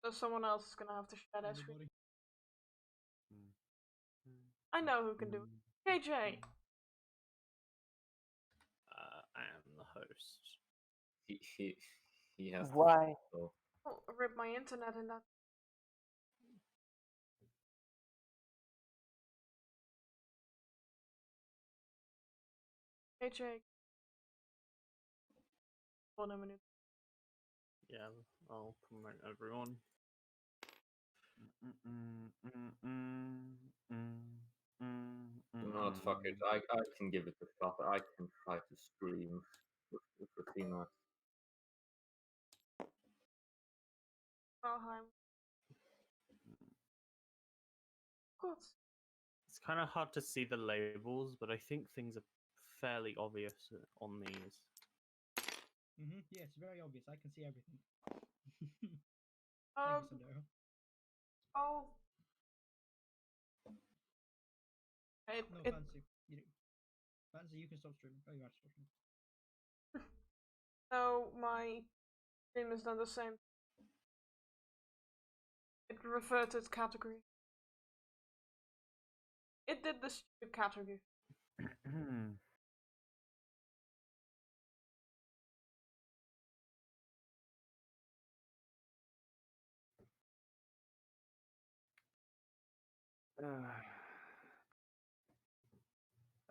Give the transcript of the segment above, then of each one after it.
So someone else is gonna have to share that screen. Anybody? I know who can do it. KJ! I am the host. He has Why? to. Oh, rip my internet in that. KJ. Hold on a minute. Yeah, I'll promote everyone. You know what, fuck it. I can give it a shot. I can try to scream with Christina. Valheim. God. It's kind of hard to see the labels, but I think things are fairly obvious on these. Yeah, it's very obvious. I can see everything. Um, Thank you, Sandero. oh. No, It, Fancy. Fancy, you can stop streaming. Oh, you have to stop streaming. no, my stream is not the same. It referred to its category. It did the stupid category.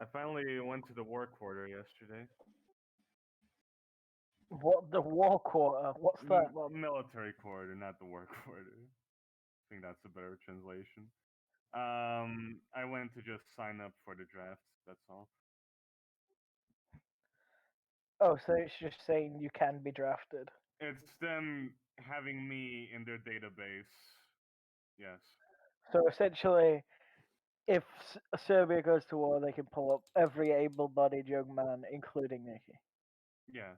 I finally went to the war quarter yesterday. What, the war quarter? What's that? Well, military quarter, not the war quarter. I think that's a better translation. I went to just sign up for the drafts. That's all. Oh, so it's just saying you can be drafted. It's them having me in their database. Yes. So essentially, if Serbia goes to war, they can pull up every able-bodied young man, including Nikki. Yes.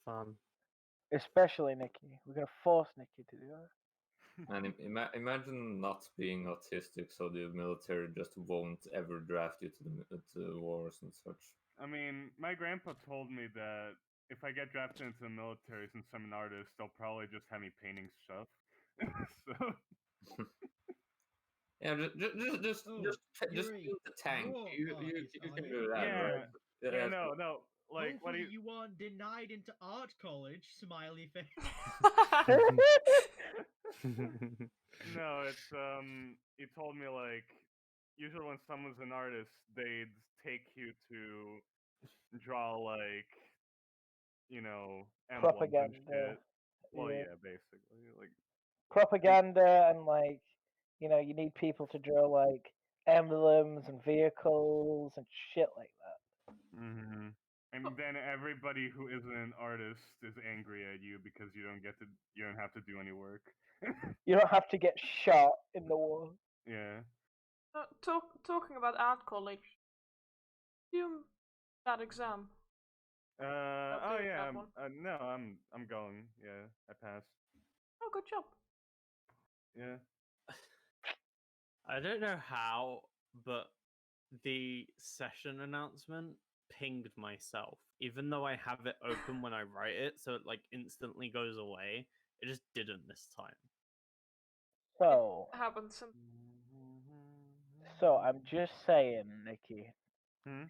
Fun. Especially Nikki. We're gonna force Nikki to do that. And imagine not being autistic, so the military just won't ever draft you to the wars and such. I mean, my grandpa told me that if I get drafted into the military, since I'm an artist, they'll probably just have me painting stuff. So. Yeah, just you're a paint the tank. war You artist, can are do you? that, Yeah. right? Yeah, no. Like, what do Hopefully you? you aren't denied into art college, smiley face. No, it's he told me like usually when someone's an artist, they'd take you to draw like emblems and Propaganda. shit. Well, Yeah. yeah, basically like Propaganda and like, you need people to draw like emblems and vehicles and shit like that. hmm And then everybody who isn't an artist is angry at you because you don't have to do any work. You don't have to get shot in the war. Yeah. Talking about art college. You that exam. Oh doing yeah. that one. No, I'm going. Yeah, I passed. Oh, good job. Yeah. I don't know how, but the session announcement pinged myself, even though I have it open when I write it, so it like instantly goes away. It just didn't this time. So, It happens. so I'm just saying, Nikki, Hmm?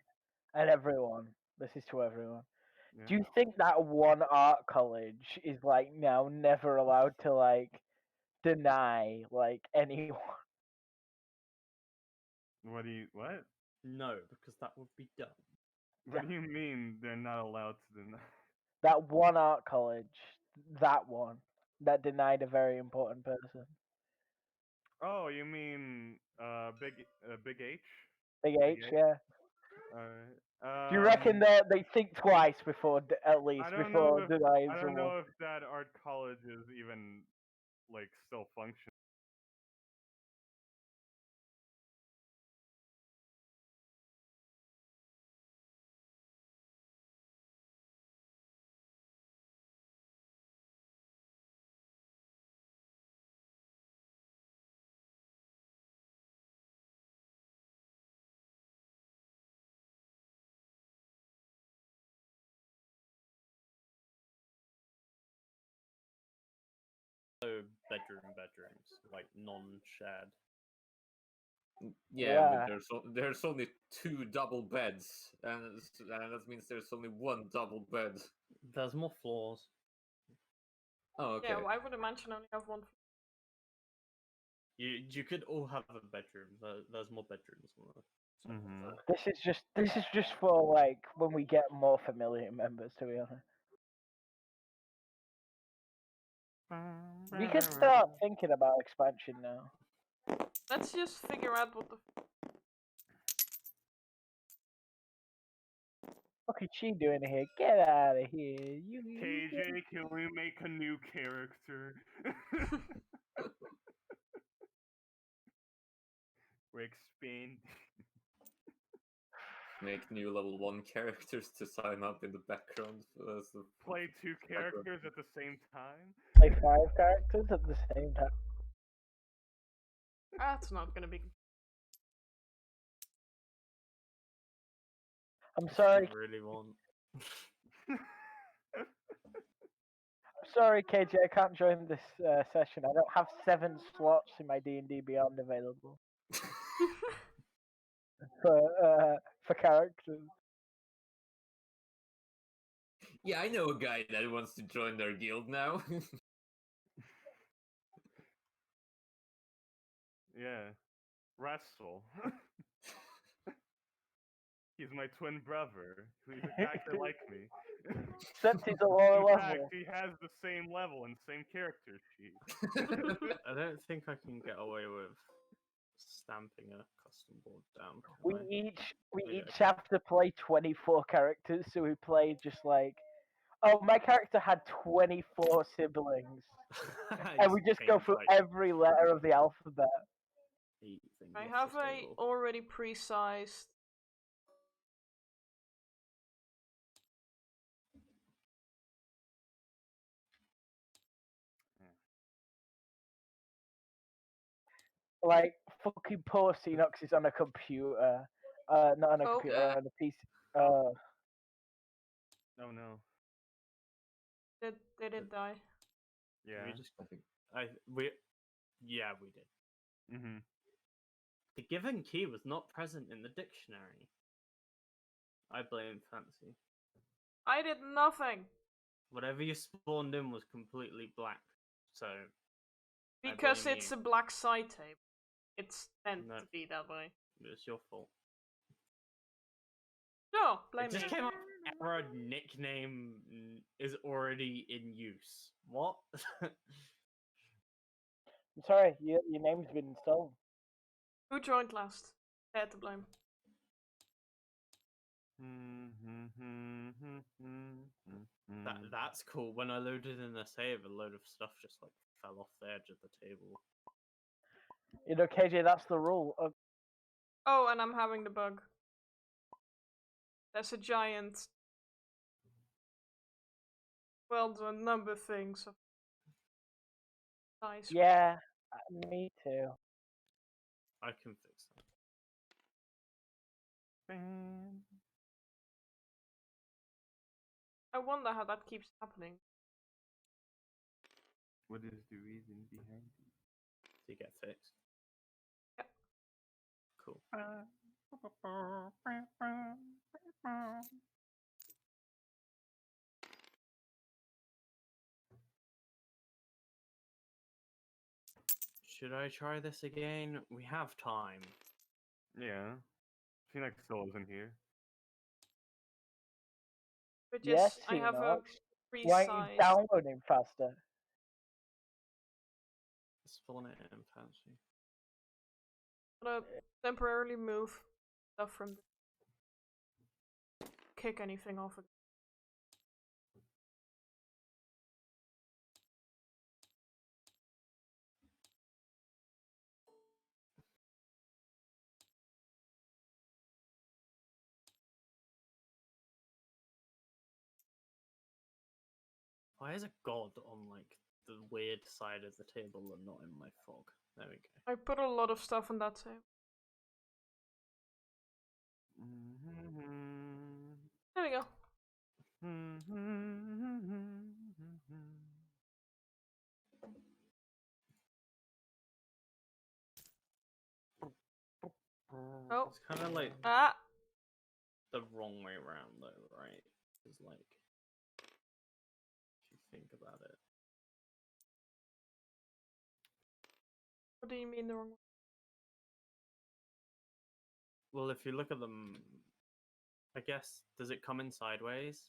and everyone. This is to everyone. Yeah. Do you think that one art college is like now never allowed to like deny like anyone? What? No, because that would be dumb. What do you mean they're not allowed to deny? That one art college, that one that denied a very important person. Oh, you mean Big H? Big Big H, H? yeah. Alright. Do you reckon that they think twice before, at least, I don't before denying I don't someone? know if that art college is even like still functioning. also bedrooms, like non-shared. Yeah, Yeah. but there's only 2 double beds, and that means there's only 1 double bed. There's more floors. Oh, okay. Yeah, I would imagine only have one. You could all have a bedroom. There's more bedrooms. Mhm. This is just for like when we get more familiar members, to be honest. We can start thinking about expansion now. Let's just figure out what the. What is she doing here? Get out of here! You. KJ, can we make a new character? We're expand. Make new level 1 characters to sign up in the background. As the Play 2 background. characters at the same time? Play 5 characters at the same time. That's not gonna be. I'm If sorry. you really want. I'm sorry, KJ. I can't join this session. I don't have 7 slots in my D&D Beyond available for characters. Yeah, I know a guy that wants to join their guild now. Yeah. Wrestle. He's my twin brother. He's exactly like me. Except he's a lower In level. fact, he has the same level and same character sheet. I don't think I can get away with stamping a custom board down. can We I? each okay. have to play 24 characters, so we play just like. Oh, my character had 24 siblings, and we just go paint, through like, every letter of the alphabet. 8 things I off have the a table. already pre-sized. Like fucking poor Xenox is on a computer, not on a Oh. computer, on a PC. Oh no. They did die. Yeah. We just I think. yeah, we did. Mm-hmm. The given key was not present in the dictionary. I blame Fancy. I did nothing Whatever you spawned in was completely black, so I because blame it's you. a black side table. It's meant No. to be that way. It's your fault. No, blame It just me. came up. Error nickname is already in use. What? I'm sorry, your name's been stolen. Who joined last? They had to blame. That's cool. When I loaded in the save, a load of stuff just like fell off the edge of the table. You know, KJ, that's the rule. Oh, and I'm having the bug. There's a giant. Well done, number thing. So. Nice. Yeah, me too. I can fix that. I wonder how that keeps happening. What is the reason behind it? To get fixed. Yep. Cool. Should I try this again? We have time. Yeah. Phoenix still isn't here. But Yes, yes, I have a Xenox. free Why aren't you size. downloading faster? Spawn it in Fancy. Gonna temporarily move stuff from. Kick anything off again. Why is a god on like the weird side of the table and not in my fog? There we go. I put a lot of stuff on that table. There we go. Oh. It's kind of like Ah! the wrong way around, though, right? It's like, if you think about it. What do you mean the wrong way? Well, if you look at them, I guess, does it come in sideways?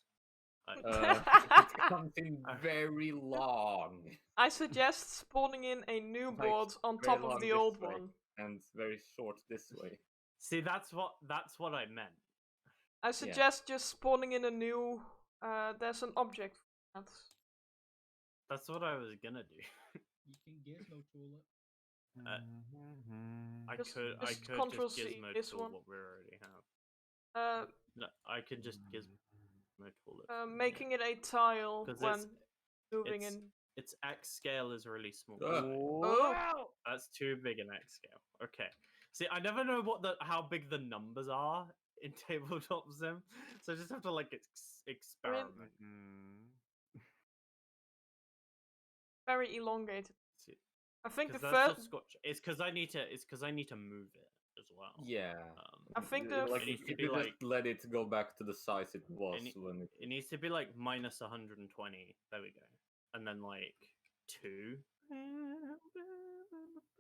It comes in very long I suggest spawning in a new Like, board on very top of long the this old way. one. and very short this way. See, that's what I meant. I suggest just spawning in a new. There's an object for that. That's what I was gonna do. You can gizmo tool it. I Just- could just just Ctrl-C gizmo this tool one. what we already have. No, I could just gizmo tool it. from Making it a tile 'Cause when moving it's- in. Its X scale is really small. Ugh. Oh! That's too big an X scale. Okay. See, I never know how big the numbers are in tabletop sim, so I just have to like experiment. Very elongated. See, I think the 'cause that's first. just Scotch. It's because I need to move it as well. Yeah. I think Uh, the like It needs if to you be like- just let it go back to the size it was ne- when it. It needs to be like minus 120. There we go. And then like 2.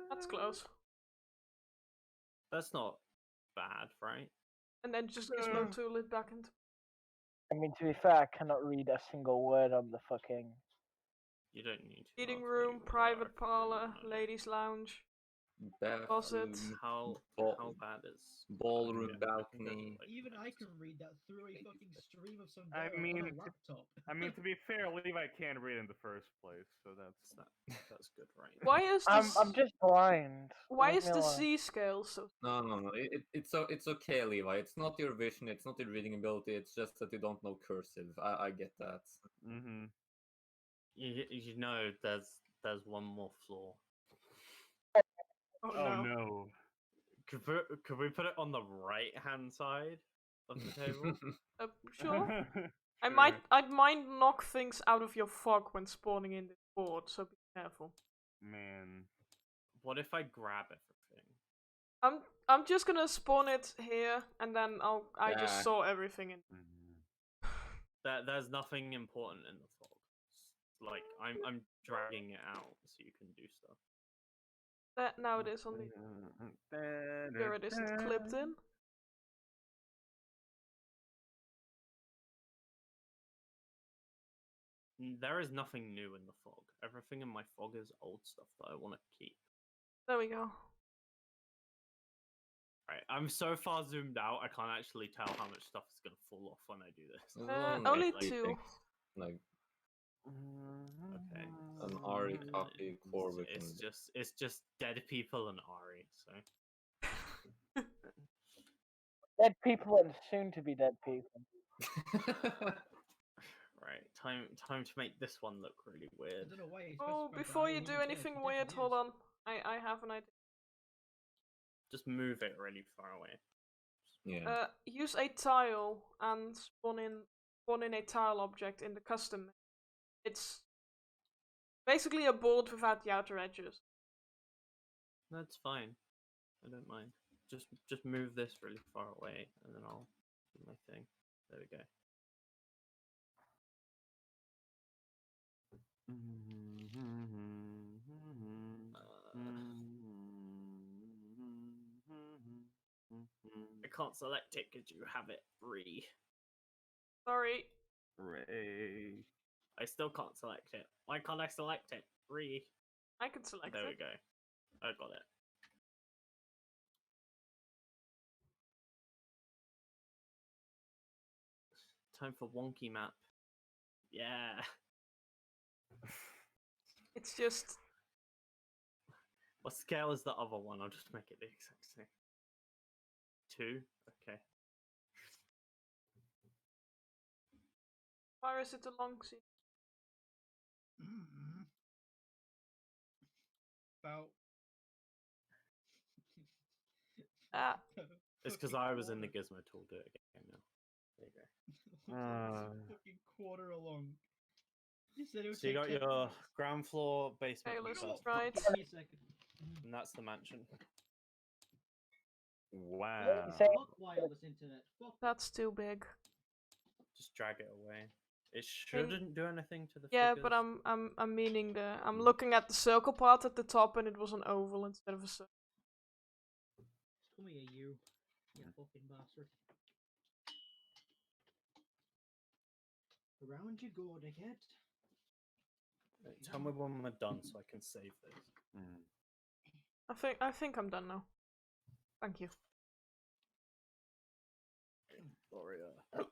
That's close. That's not bad, right? And then just gizmo tool it back into. I mean, to be fair, I cannot read a single word on the fucking. You don't need to. Eating I'll tell room, you what private I can do parlor, now. ladies' lounge. Bathroom, How Ball- bad is ballroom I can go balcony. to, like, Even I minus can read that through a fucking stream of some I guy on mean, a laptop. I mean, to be fair, Levi can't read in the first place, so that's. That's good, right? Why is I'm this? just blind. Why Leave is me the alone. C scale so? No. It's okay, Levi. It's not your vision. It's not your reading ability. It's just that you don't know cursive. I get that. Mm-hmm. You know, there's one more flaw. Oh, Oh no. no. Could we put it on the right hand side of the table? Sure. I Sure. might knock things out of your fog when spawning in this board, so be careful. Man. What if I grab everything? I'm just gonna spawn it here, and then I just Yeah. saw everything in. There's nothing important in the fog. Like I'm dragging it out so you can do stuff. Now it is on the. Here it isn't clipped in. There is nothing new in the fog. Everything in my fog is old stuff that I want to keep. There we go. Right, I'm so far zoomed out, I can't actually tell how much stuff is gonna fall off when I do this. Only like, 2. Like Okay. an Ari copy core we can. It's just dead people and Ari. So Dead people and soon to be dead people. right, time to make this one look really I weird. don't know why he Oh, specified that. before I you didn't do even care anything for weird, different hold years. on. I have an idea. Just move it really far away. Yeah. Use a tile and spawn in a tile object in the custom. It's basically a board without the outer edges. That's fine. I don't mind. Just move this really far away, and then I'll do my thing. There we go. I can't select it because you have it free. Sorry. Ray. I still can't select it. Why can't I select it? Free. I can select There we it. go. I got it. Time for wonky map. Yeah. It's just What scale is the other one? I'll just make it the exact same. 2? Okay. why is it a long scene? About. Ah, It's because I was in the gizmo tool. Do it again now. There you go. It's a fucking quarter along. You said it would So you take got 10 your minutes. ground floor, basement, Okay, and listen, first right. Give me a second. and that's the mansion. Wow. Say- Fuck wireless internet. Fuck. That's too big. Just drag it away. It shouldn't do anything to the Yeah, figures. but I'm meaning I'm looking at the circle part at the top, and it was an oval instead of a circle. Come here, you fucking bastard. Around you go, dickhead. Tell me when we're done so I can save this. Mm. I think I'm done now. Thank you. Loria.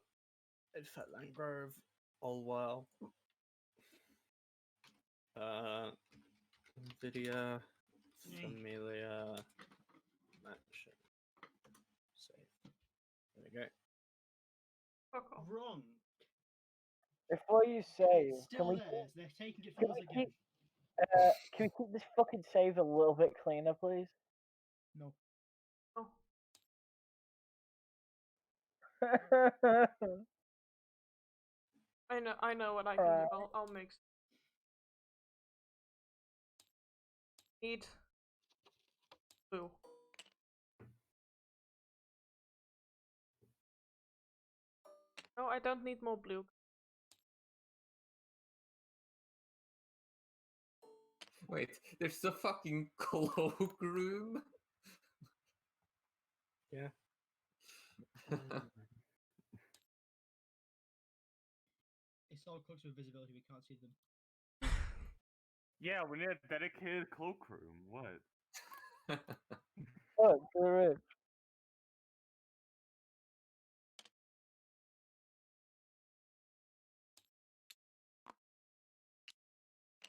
It's Fat Grove. All well. Nvidia. Familia. Mansion. Save. There we go. Fuck off. Wrong. Before you save, It's can still we theirs. They're taking it can from us we again. can we keep this fucking save a little bit cleaner, please? No. Oh, I know what I can do. I'll make. Need blue. No, I don't need more blue. Wait, there's a fucking cloakroom? Yeah. It's all cloaks with visibility. We can't see them. Yeah, we need a dedicated cloakroom. What? Look, there is.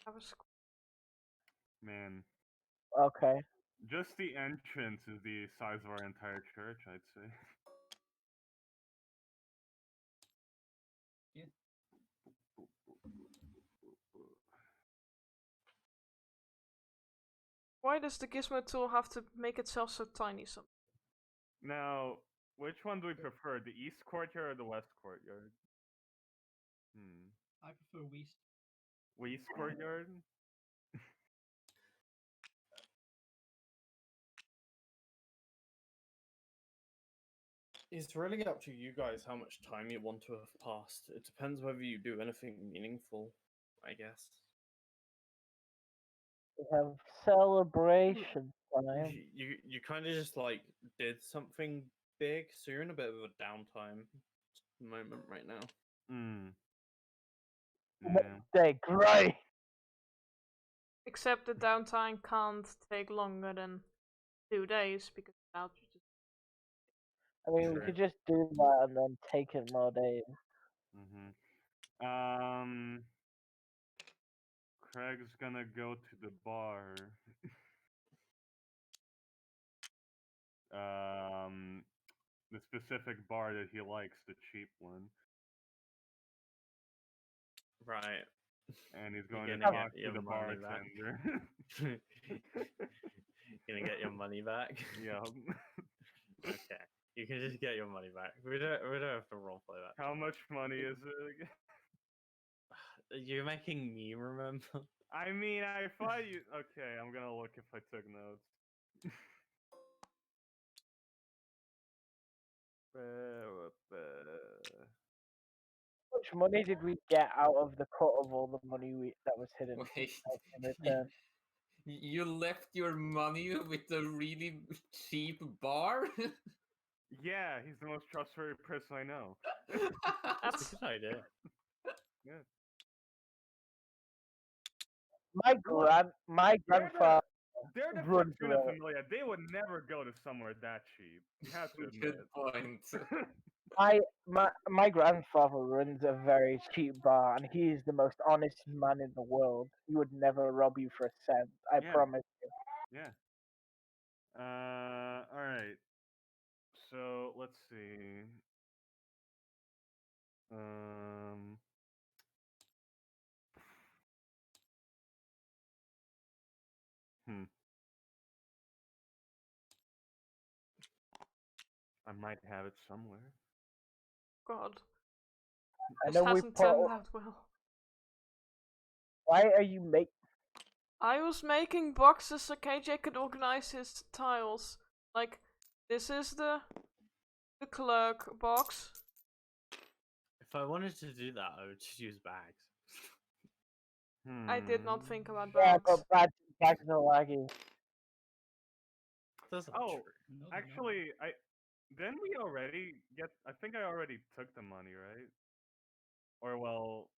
Have a squ- Man, Okay. just the entrance is the size of our entire church, I'd say. Yeah. Why does the gizmo tool have to make itself so tiny? Now, which one do we prefer, the east courtyard or the west courtyard? I prefer West. West courtyard? It's really up to you guys how much time you want to have passed. It depends whether you do anything meaningful, I guess. We have celebration time. You kind of just like did something big, so you're in a bit of a downtime moment right now. Hmm. Next Yeah. day, great. Except the downtime can't take longer than 2 days because without you just I mean, we True. could just do that and then take it more days. Craig's gonna go to the bar. The specific bar that he likes, the cheap one. Right. And he's You're going to gonna talk get to your the money back. bartender. Gonna get your money back. Yeah. Okay. You can just get your money back. We don't have to roleplay that. How much money is it again? You're making me remember. I mean, I thought you. Okay, I'm gonna look if I took notes. How much money did we get out of the cut of all the money that was hidden Wait, in return? you left your money with a really cheap bar? Yeah, he's the most trustworthy person I know. That's a good idea. Yeah. My grandfather They're the runs Fortuna a Familia. They would never go to somewhere that cheap. You have to admit. Good point. my grandfather runs a very cheap bar, and he is the most honest man in the world. He would never rob you for a cent. I Yeah. promise you. Yeah. All right. So let's see. Hmm. I might have it somewhere. God. I This know we hasn't put. turned out well. Why are you make? I was making boxes so KJ could organize his tiles. Like, This is the clerk box. If I wanted to do that, I would just use bags. I did not think about Yeah, bags. but bags are laggy. That's not Oh, true. No, they're not. actually, didn't we already get? I think I already took the money, right? Or well,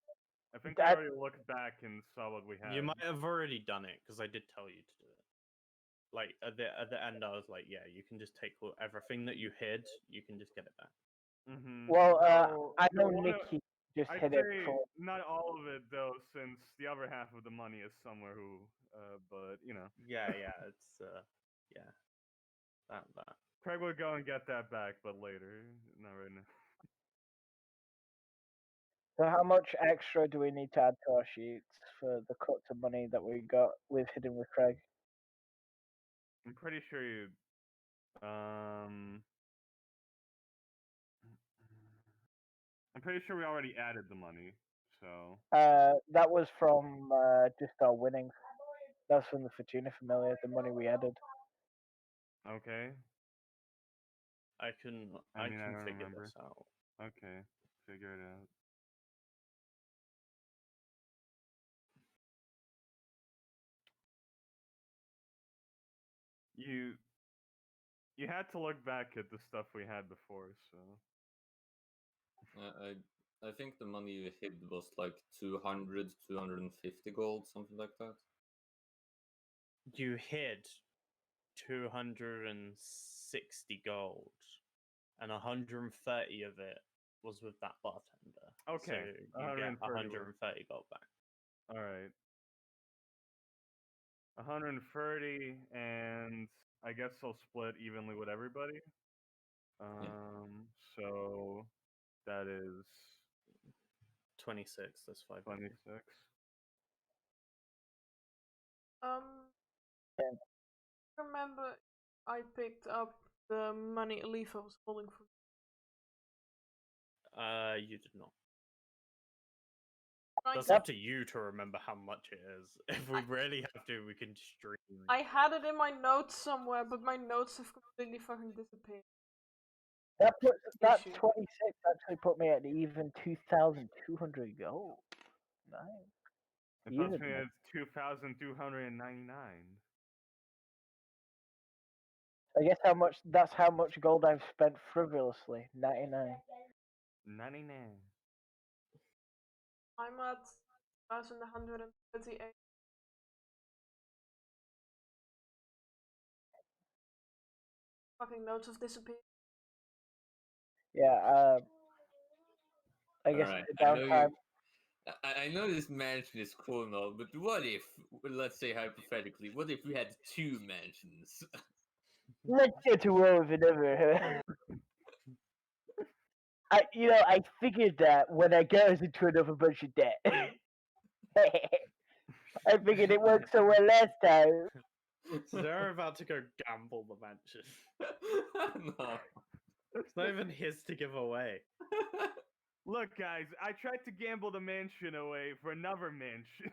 I think I That- already looked back and saw what we had. You might have already done it because I did tell you to do it. Like at the end, I was like, yeah, you can just take everything that you hid. You can just get it back. Mm-hmm. Well, So, I know you wanna- Nikki just I'd hit it say before. not all of it though, since the other half of the money is somewhere who. But you know, Yeah, it's yeah, that. Craig will go and get that back, but later, not right now. So how much extra do we need to add to our sheets for the cuts of money that we got with Hidden with Craig? I'm pretty sure you. I'm pretty sure we already added the money, so. That was from just our winnings. That's from the Fortuna Familiar, the money we added. Okay. I can I mean, I can don't figure remember. this out. Okay, figure it out. You had to look back at the stuff we had before, so. I think the money you hid was like 200, 250 gold, something like that. You hid 260 gold, and 130 of it was with that bartender. Okay, So you get 130 130 gold back. All right. 130, and I guess I'll split evenly with everybody. So that is 26. That's 500. 26. Remember, I picked up the money Alifa was holding for. You did not. Right. That's up to you to remember how much it is. If we really have to, we can stream. I had it in my notes somewhere, but my notes have completely fucking disappeared. That 26 Issue. actually put me at even 2,200 gold. Nice. It puts Even me then. at 2,299. I guess that's how much gold I've spent frivolously. 99. 99. I'm at 1,138. Fucking notes have disappeared. Yeah, I guess Alright, the I know downtime. I know this mansion is cool and all, but what if, let's say hypothetically, what if we had 2 mansions? Let's get to war with another. I figured that when I got us into another bunch of debt. I figured it worked so well last time. So they're about to go gamble the mansion. No. It's not even his to give away. Look, guys, I tried to gamble the mansion away for another mansion.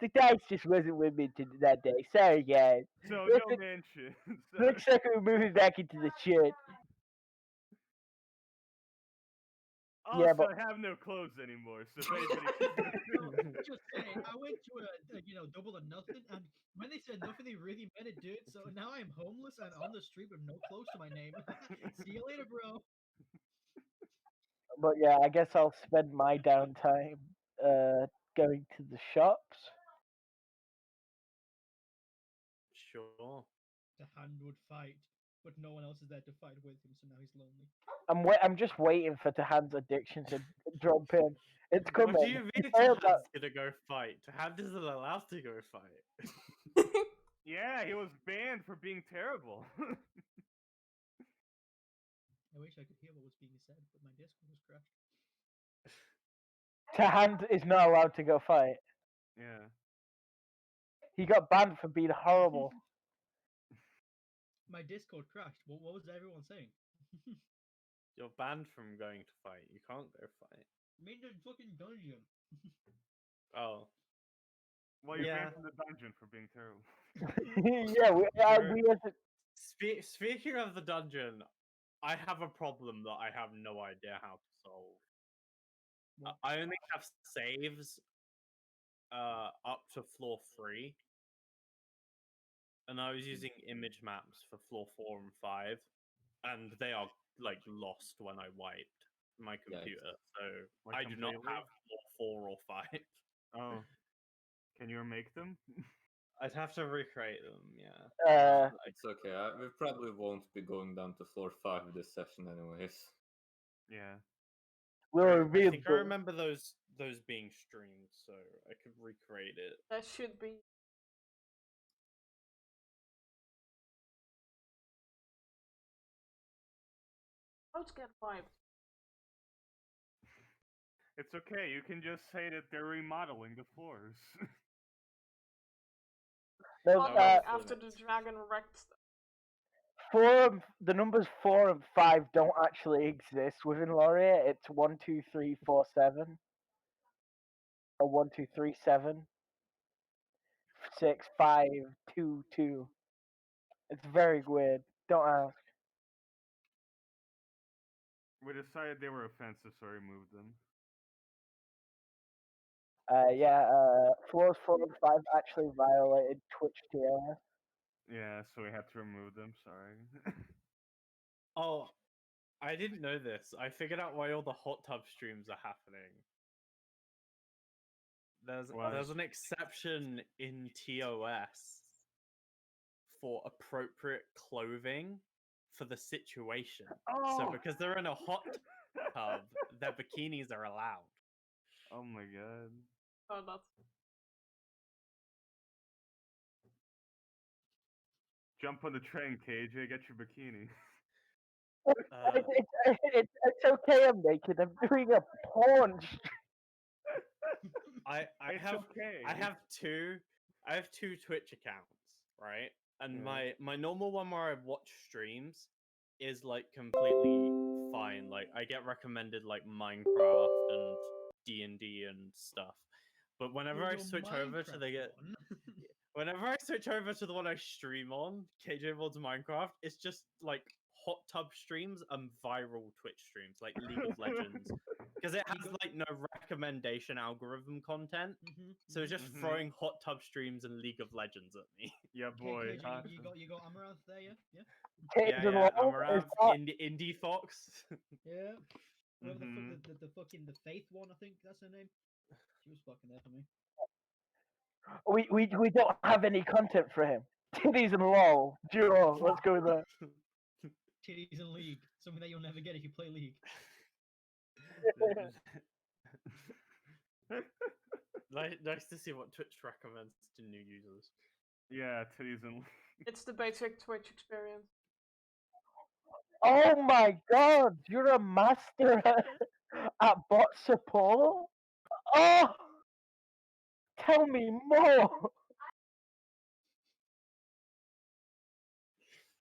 The dice just wasn't with me that day. Sorry, guys. So Looks no like- mansion. Looks like we're moving back into the shit. Also, Yeah, but- I have no clothes anymore, so if anybody No, just saying, I went to a double or nothing, and when they said nothing, they really meant it, dude. So now I'm homeless and on the street with no clothes to my name. See you later, bro. But yeah, I guess I'll spend my downtime going to the shops. Sure. The hand would fight, but no one else is there to fight with him, so now he's lonely. I'm just waiting for Tahan's addiction to drop in. It's coming. What do you He mean failed Tahad's gonna go fight? Tahad isn't allowed to go fight. Yeah, he was banned for being terrible. I wish I could hear what was being said, but my Discord was crashed. Tahan is not allowed to go fight. Yeah. He got banned for being horrible. My Discord crashed. What was everyone saying? You're banned from going to fight. You can't go fight. Mean the fucking dungeon. Oh. Well, you're Yeah. banned from the dungeon for being terrible. Yeah, we as Speaking of the dungeon, I have a problem that I have no idea how to solve. I only have saves up to floor 3, and I was using image maps for floor 4 and 5, and they are like lost when I wiped my computer. So Like I do not completely? have floor 4 or 5. Oh, can you remake them? I'd have to recreate them. Yeah. It's okay. We probably won't be going down to floor 5 this session, anyways. Yeah. We'll I reveal think I remember those being streamed, so I could recreate it. That should be. Let's get wiped. It's okay. You can just say that they're remodeling the floors. No, Not was like fun after it. the dragon wrecked. the numbers 4 and 5 don't actually exist within Loria. It's 1, 2, 3, 4, 7. Or 1, 2, 3, 7. 6, 5, 2, 2. It's very weird. Don't ask. We decided they were offensive, so we removed them. Floors 4 and 5 actually violated Twitch TLS. Yeah, so we had to remove them. Sorry. Oh, I didn't know this. I figured out why all the hot tub streams are happening. Why? There's an exception in TOS for appropriate clothing for the situation. So Oh! because they're in a hot tub, their bikinis are allowed. Oh my god. Oh, that's. Jump on the train, KJ. Get your bikini. It's okay. I'm naked. I'm doing a porn. I It's have okay. I have two Twitch accounts, right? And Yeah. my normal one where I watch streams is like completely fine. Like I get recommended like Minecraft and D&D and stuff. But whenever I switch over to whenever I switch over to the one I stream on, KJ Mods Minecraft, it's just like hot tub streams and viral Twitch streams, like League of Legends. Because it has like no recommendation algorithm content. So it's just throwing hot tub streams and League of Legends at me. Yeah, boy. KJ, you got Amaranth there, yeah? Yeah, Amaranth, Indie Fox. Yeah. Whoever Mhm. the fucking the Faith one, I think that's her name. She was fucking there for me. We don't have any content for him. Titties and lol. Duo. Let's go with that. Titties in League, something that you'll never get if you play League. Nice to see what Twitch recommends to new users. Yeah, titties and. It's the basic Twitch experience. Oh my god, you're a master at bot support? Oh! Tell me more!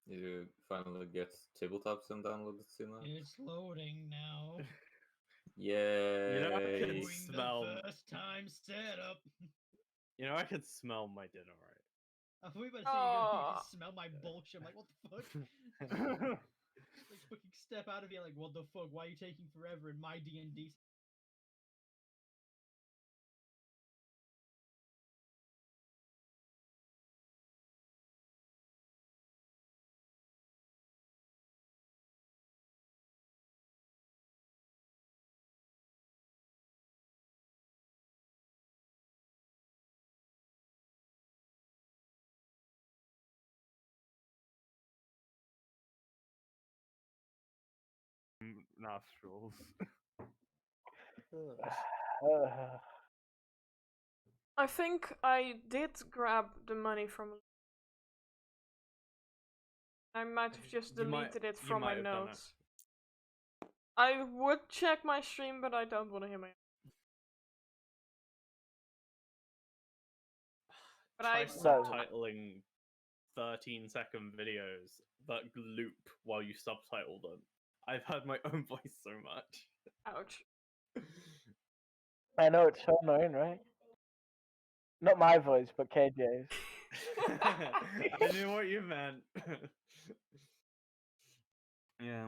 You finally get tabletops and download it soon. It's loading now. Yay! You know, I can Doing smell. the first time setup. You know, I can smell my dinner, right? I thought you were about to say you Oh. can smell my bullshit. I'm like, what the fuck? Like fucking step out of here, like, what the fuck? Why are you taking forever in my D&D? Nostrils. I think I did grab the money from. I might have just deleted it from my notes. I would check my stream, but I don't want to hear my. But Try I subtitling 13-second videos that loop while you subtitle them. I've heard my own voice so much. Ouch. I know, it's so annoying, right? Not my voice, but KJ's. I knew what you meant. Yeah.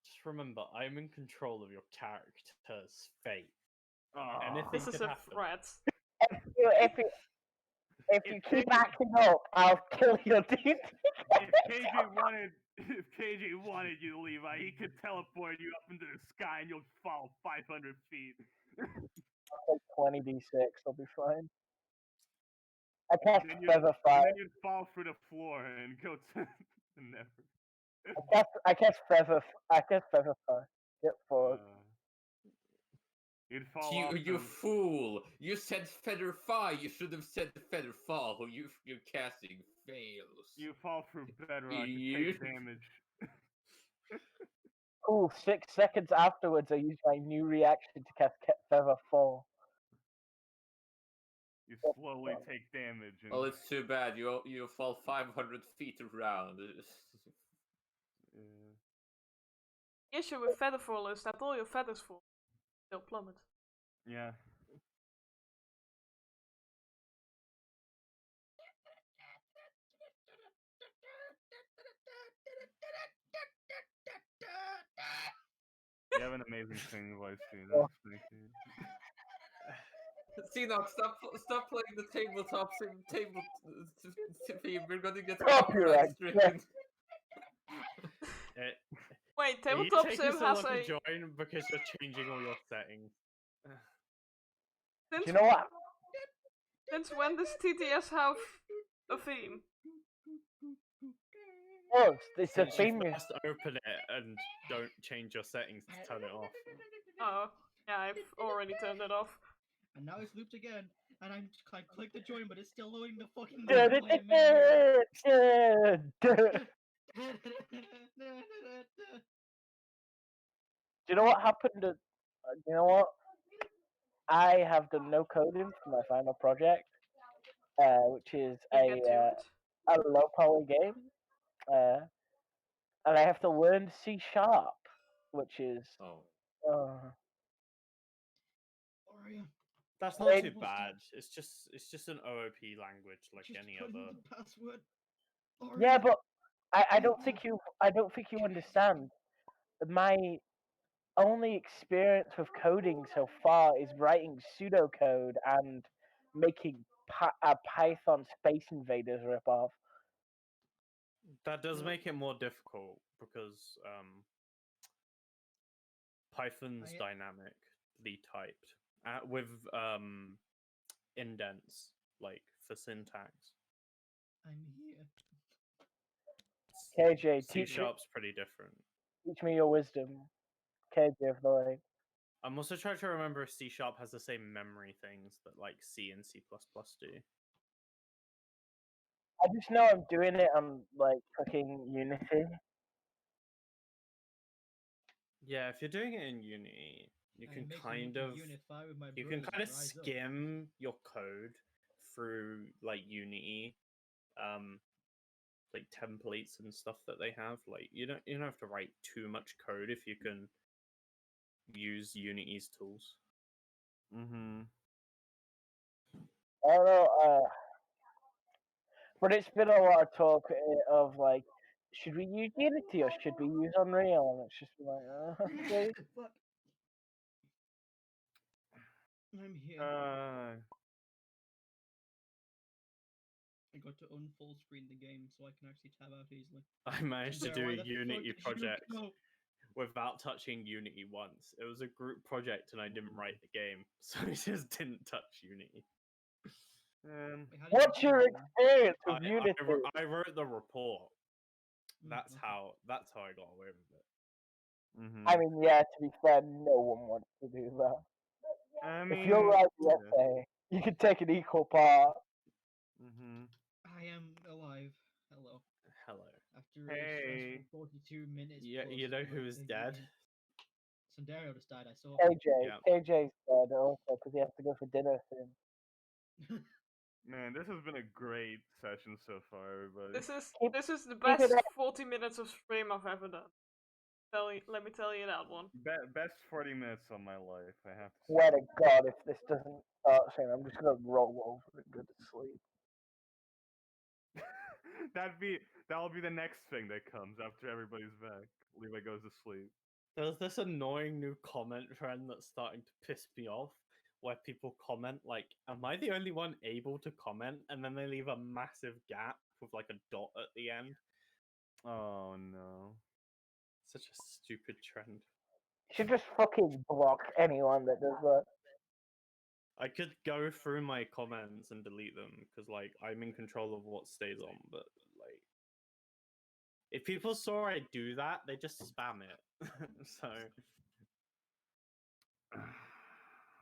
Just remember, I'm in control of your character's fate. Oh. Anything This is could a happen. threat. If you keep acting up, I'll kill you, dude. If KJ wanted you to leave, he could teleport you up into the sky and you'll fall 500 feet. I'll take 20d6, I'll be fine. I cast And Feather Fire. then you'd fall through the floor and go to never. I cast Feather Fire. Get forward. You'd fall You, off. you fool! You said feather fall. You should have said feather fall. Your casting fails. You fall through bedrock. You You- take damage. Cool. 6 seconds afterwards, I use my new reaction to cast Feather Fall. You slowly take damage. And, Well, it's too bad. You fall 500 feet around. The issue with Featherfall is that all your feathers fall. They'll plummet. yeah. You have an amazing singing voice, dude. Oh. Thank you. Xenon, stop playing the tabletop table theme. We're gonna get Copyright. stricken. Wait, Are you Tabletop taking Sim so has long to a. join because you're changing all your settings? Do Since, you know what? since when does TTS have a theme? Oh, it's a Since you theme. first open it and don't change your settings to turn it off. Oh, yeah, I've already turned it off. And now it's looped again. And I click the join, but it's still loading the fucking Do you know what happened? You know what? I have done no coding for my final project, which is You get to it. a low power game, and I have to learn C#, which is Oh. Loria, That's not Wait. too bad. It's just an OOP language like just any put in other. the password. yeah, Loria. but I don't think you understand. My only experience with coding so far is writing pseudocode and making a Python Space Invaders ripoff. That does make it more difficult because Python's dynamically typed with indents like for syntax. I'm here. KJ, C Sharp's pretty different. teach me your wisdom. KJ of the Lake. I'm also trying to remember if C Sharp has the same memory things that like C and C++ do. I just know I'm doing it on like fucking Unity. Yeah, if you're doing it in Unity, you And can it makes me kind want of to unify with my you can brothers kind of and rise up. skim your code through like Unity like templates and stuff that they have. Like you don't have to write too much code if you can use Unity's tools. Mm-hmm. I don't know, but it's been a lot of talk of like, should we use Unity or should we use Unreal? And it's just like, okay. Fuck. I'm here. I got to unfull screen the game so I can actually tab out easily. I managed to Sarah, do why a the fuck Unity did you project go? without touching Unity once. It was a group project and I didn't write the game, so I just didn't touch Unity. Wait, how did What's you your do experience with Unity? I wrote the report. That's okay. how I got away with it. Mm-hmm. I mean, yeah, to be fair, no one wants to do that. I mean, If you're writing the essay, you can take an equal part. Mm-hmm. I am alive. Hello. Hello. After a Hey. stressful 42 minutes. Yeah, plus you know of, who like, is thinking dead? game. Sandario just died. I saw. Yeah. KJ's dead also because he has to go for dinner soon. Man, this has been a great session so far, everybody. This is the it best up. 40 minutes of stream I've ever done. Let me tell you that one. Best 40 minutes of my life, I have to say. Swear to God, if this doesn't start soon, I'm just gonna roll over and go to sleep. sleep. That'll be the next thing that comes after everybody's back. Levi goes to sleep. There's this annoying new comment trend that's starting to piss me off, where people comment like, "Am I the only one able to comment?" and then they leave a massive gap with like a dot at the end. Oh no. Such a stupid trend. You should just fucking block anyone that does that. I could go through my comments and delete them because like I'm in control of what stays on, but like if people saw I do that, they just spam it. So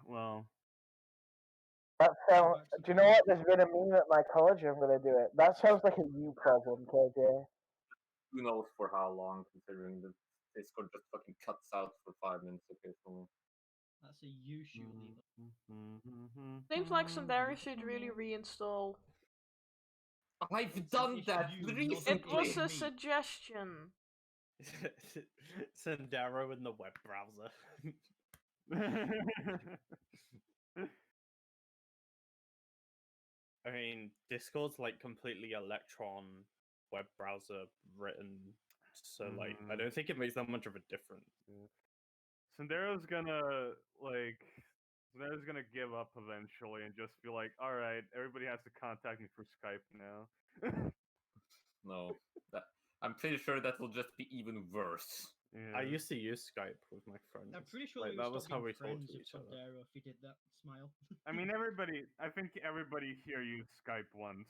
Well, That sounds. Do you know what? There's been a meme at my college. I'm gonna do it. That sounds like a you problem, KJ. Who knows for how long, considering the Discord just fucking cuts out for 5 minutes occasionally. That's a you shoot, Levi. Seems like Sundari should really reinstall. I've done that you, not recently. It was a me. suggestion. Sendero in the web browser. I mean, Discord's like completely Electron web browser written, so like I don't think it makes that much of a difference. Sendero's gonna give up eventually and just be like, all right, everybody has to contact me through Skype now. No, I'm pretty sure that will just be even worse. I Yeah. used to use Skype with my friends. I'm pretty sure like, we that would was stop how we being talked friends to with each other. Sundero if he did that. Smile. I mean, I think everybody here used Skype once.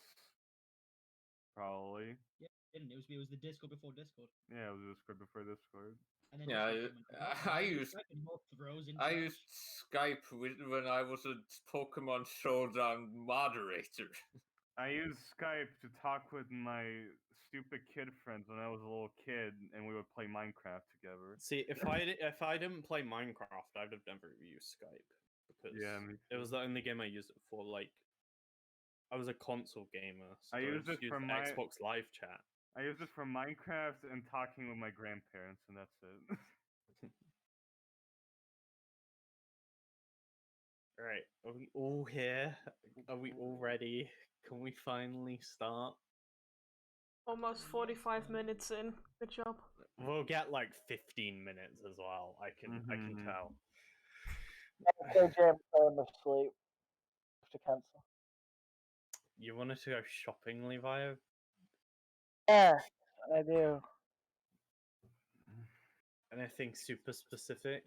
Probably. Yeah, didn't it? It was the Discord before Discord. Yeah, it was Discord before Discord. And then Yeah, Discord came and I don't use used- Skype anymore, throws in I trash. used Skype when I was a Pokemon Showdown moderator. I used Skype to talk with my stupid kid friends when I was a little kid, and we would play Minecraft together. See, if I didn't play Minecraft, I'd have never used Skype because me it was too. the only game I used it for. Like, I was a console gamer, so I used just it for used my- Xbox Live Chat. I used it for Minecraft and talking with my grandparents, and that's it. Right, are we all here? Are we all ready? Can we finally start? Almost 45 minutes in. Good job. We'll get like 15 minutes as well. I can Mhm. tell. KJ, I'm falling asleep. Have to cancel. You wanted to go shopping, Levi? Yeah, I do. Anything super specific?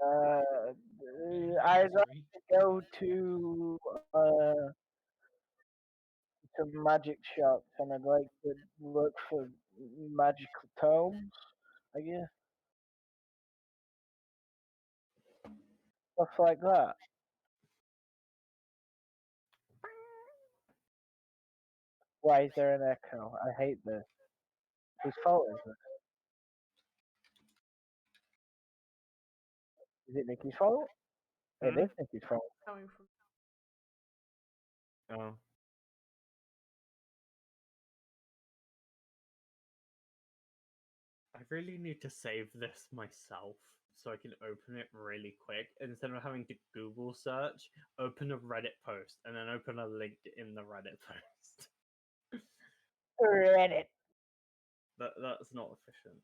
I'd like to go to some magic shops, and I'd like to look for magical tomes. I guess stuff like that. Why is there an echo? I hate this. Whose fault is this? Is it Nikki's fault? It Hmm? is Nikki's fault. Coming from. Oh. I really need to save this myself so I can open it really quick instead of having to Google search, open a Reddit post, and then open a link in the Reddit post. Reddit. That's not efficient.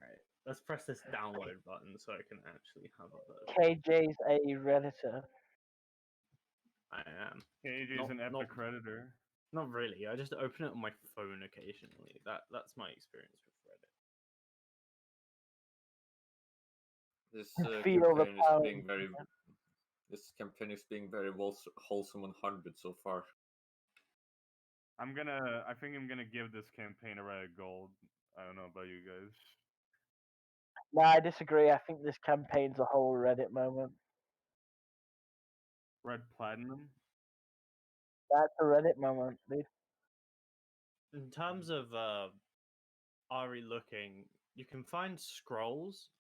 Right, let's press this download button so I can actually have a version. KJ's a redditor. I am. KJ's an Not- epic redditor. Not really. I just open it on my phone occasionally. That's my experience with Reddit. This Feel the campaign is power. being very. This campaign is being very wholesome 100 so far. I think I'm gonna give this campaign a Reddit gold. I don't know about you guys. No, I disagree. I think this campaign's a whole Reddit moment. Red Platinum? That's a Reddit moment, dude. In terms of Ari looking, you can find scrolls,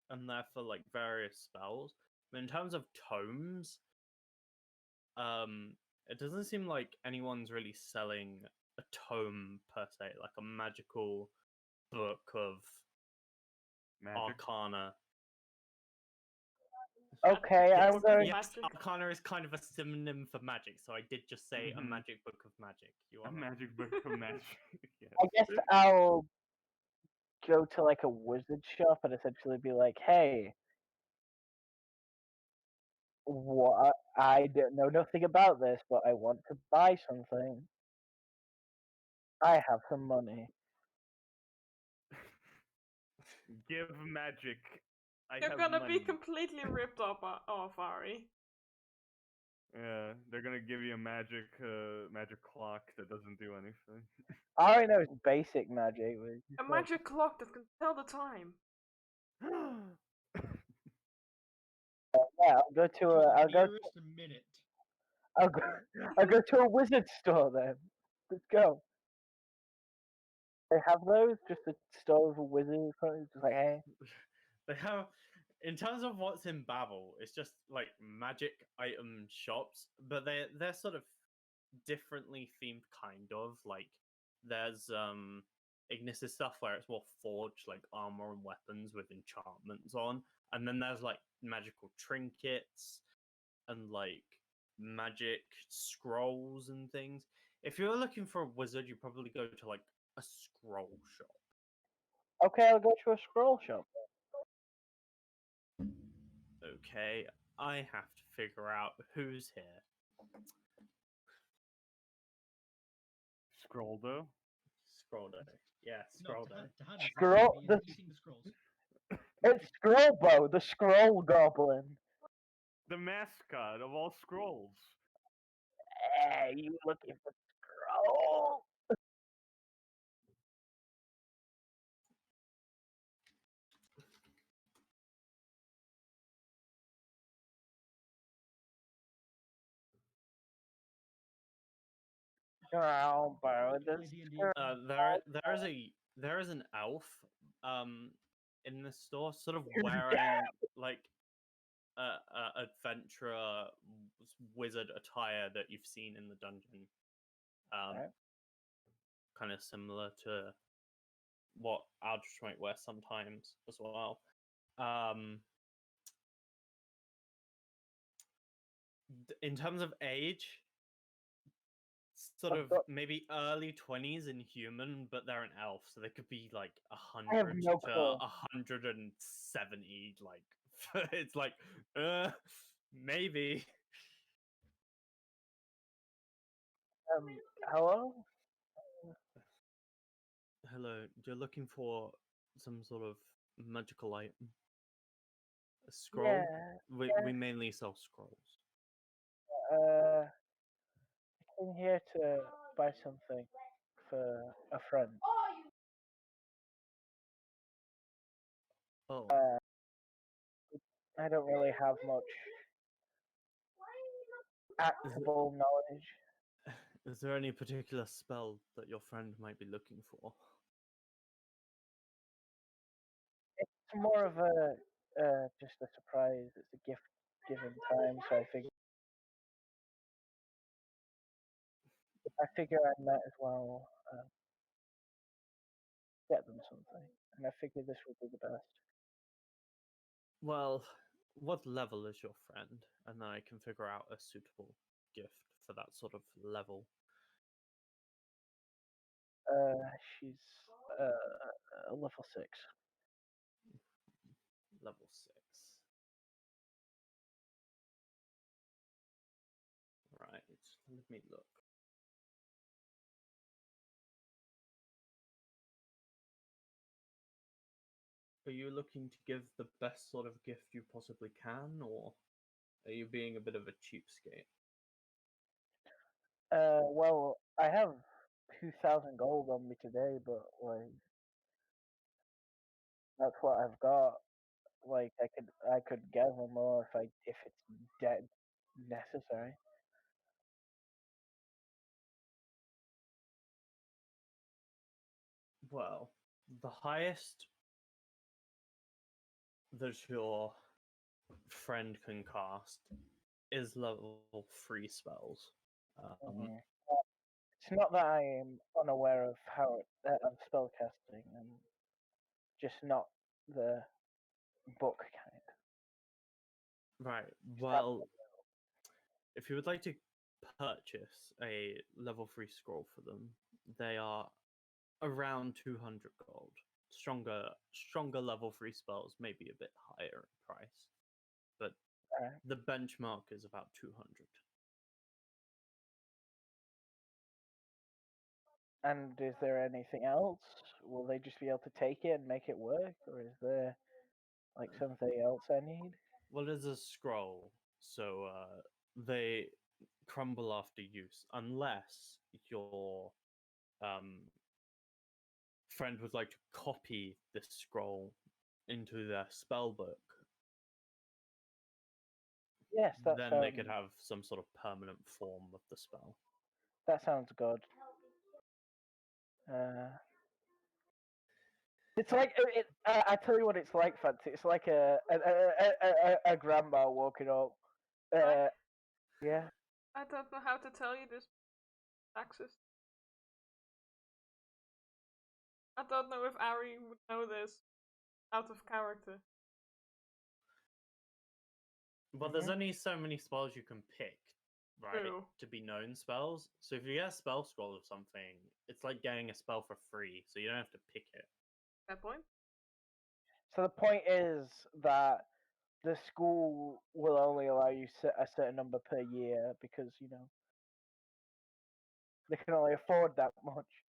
and they're for like various spells. But in terms of tomes, it doesn't seem like anyone's really selling a tome per se, like a magical book of Magic? arcana. Okay, I'm Book of going. Yes, Magic. Arcana is kind of a synonym for magic, so I did just say a Mhm. magic book of magic. You A are right. magic book of magic. I Yes. guess I'll go to like a wizard shop and essentially be like, "Hey, what? I don't know nothing about this, but I want to buy something. I have some money." Give magic. I You're have gonna money. be completely ripped off, Ari. Yeah, they're gonna give you a magic clock that doesn't do anything. All I know is basic magic. Which is A like, magic clock that can tell the time. yeah, I'll go to a. I'll go. Nearest minute. I'll go. I'll go to a wizard store then. Let's go. They have those. Just a store with a wizard. Or something, just like, hey. They have, in terms of what's in Babel, it's just like magic item shops, but they're sort of differently themed, kind of like there's Ignis's stuff where it's more forged, like armor and weapons with enchantments on, and then there's like magical trinkets and like magic scrolls and things. If you're looking for a wizard, you probably go to like a scroll shop. Okay, I'll go to a scroll shop. Okay, I have to figure out who's here. Scroll though. Scroll day. Yeah, No, scroll day. Tahan is Scroll- he is the- eating the scrolls. It's Scrollbo, the scroll goblin. The mascot of all scrolls. Hey, you looking for scroll? Scrollbo, the Play D&D. scroll. There is an elf in the store, sort of Who's wearing like a adventurer wizard attire that you've seen in the dungeon. Right. Kind of similar to what Aldrich might wear sometimes as well. In terms of age, sort I've of got- maybe early 20s in human, but they're an elf, so they could be like I have 100 no to clue. 170. Like it's like maybe. Um, hello? Hello, you're looking for some sort of magical item? A scroll? Yeah, We mainly sell scrolls. I came here to buy something for a friend. Oh, I don't really have much actable knowledge. is there any particular spell that your friend might be looking for? It's more of a just a surprise. It's a gift given time, so I figure I might as well get them something, and I figured this would be the best. Well, what level is your friend? And then I can figure out a suitable gift for that sort of level. She's a level 6. Level 6. Right, let me look. Are you looking to give the best sort of gift you possibly can, or are you being a bit of a cheapskate? Well, I have 2,000 gold on me today, but like that's what I've got. Like I could gather more if it's dead necessary. Well, the highest that your friend can cast is level 3 spells. Mhm. It's not that I am unaware of how of spellcasting, and just not the book kind. Right. Stab Well, if you would like to purchase a level 3 scroll for them, they are around 200 gold. Stronger level 3 spells may be a bit higher in price, but Alright. the benchmark is about 200. And is there anything else? Will they just be able to take it and make it work, or is there like something else I need? Well, it's a scroll, so they crumble after use, unless your friend would like to copy this scroll into their spell book. Yes, that Then sounds. they could have some sort of permanent form of the spell. That sounds good. It's like I tell you what it's like, Fancy. It's like a grandma walking up. Yeah. I don't know how to tell you this, Axis. I don't know if Ari would know this out of character. Well, there's only so many spells you can pick, right? True. To be known spells. So if you get a spell scroll of something, it's like getting a spell for free, so you don't have to pick it. Fair point. So the point is that the school will only allow you a certain number per year because they can only afford that much.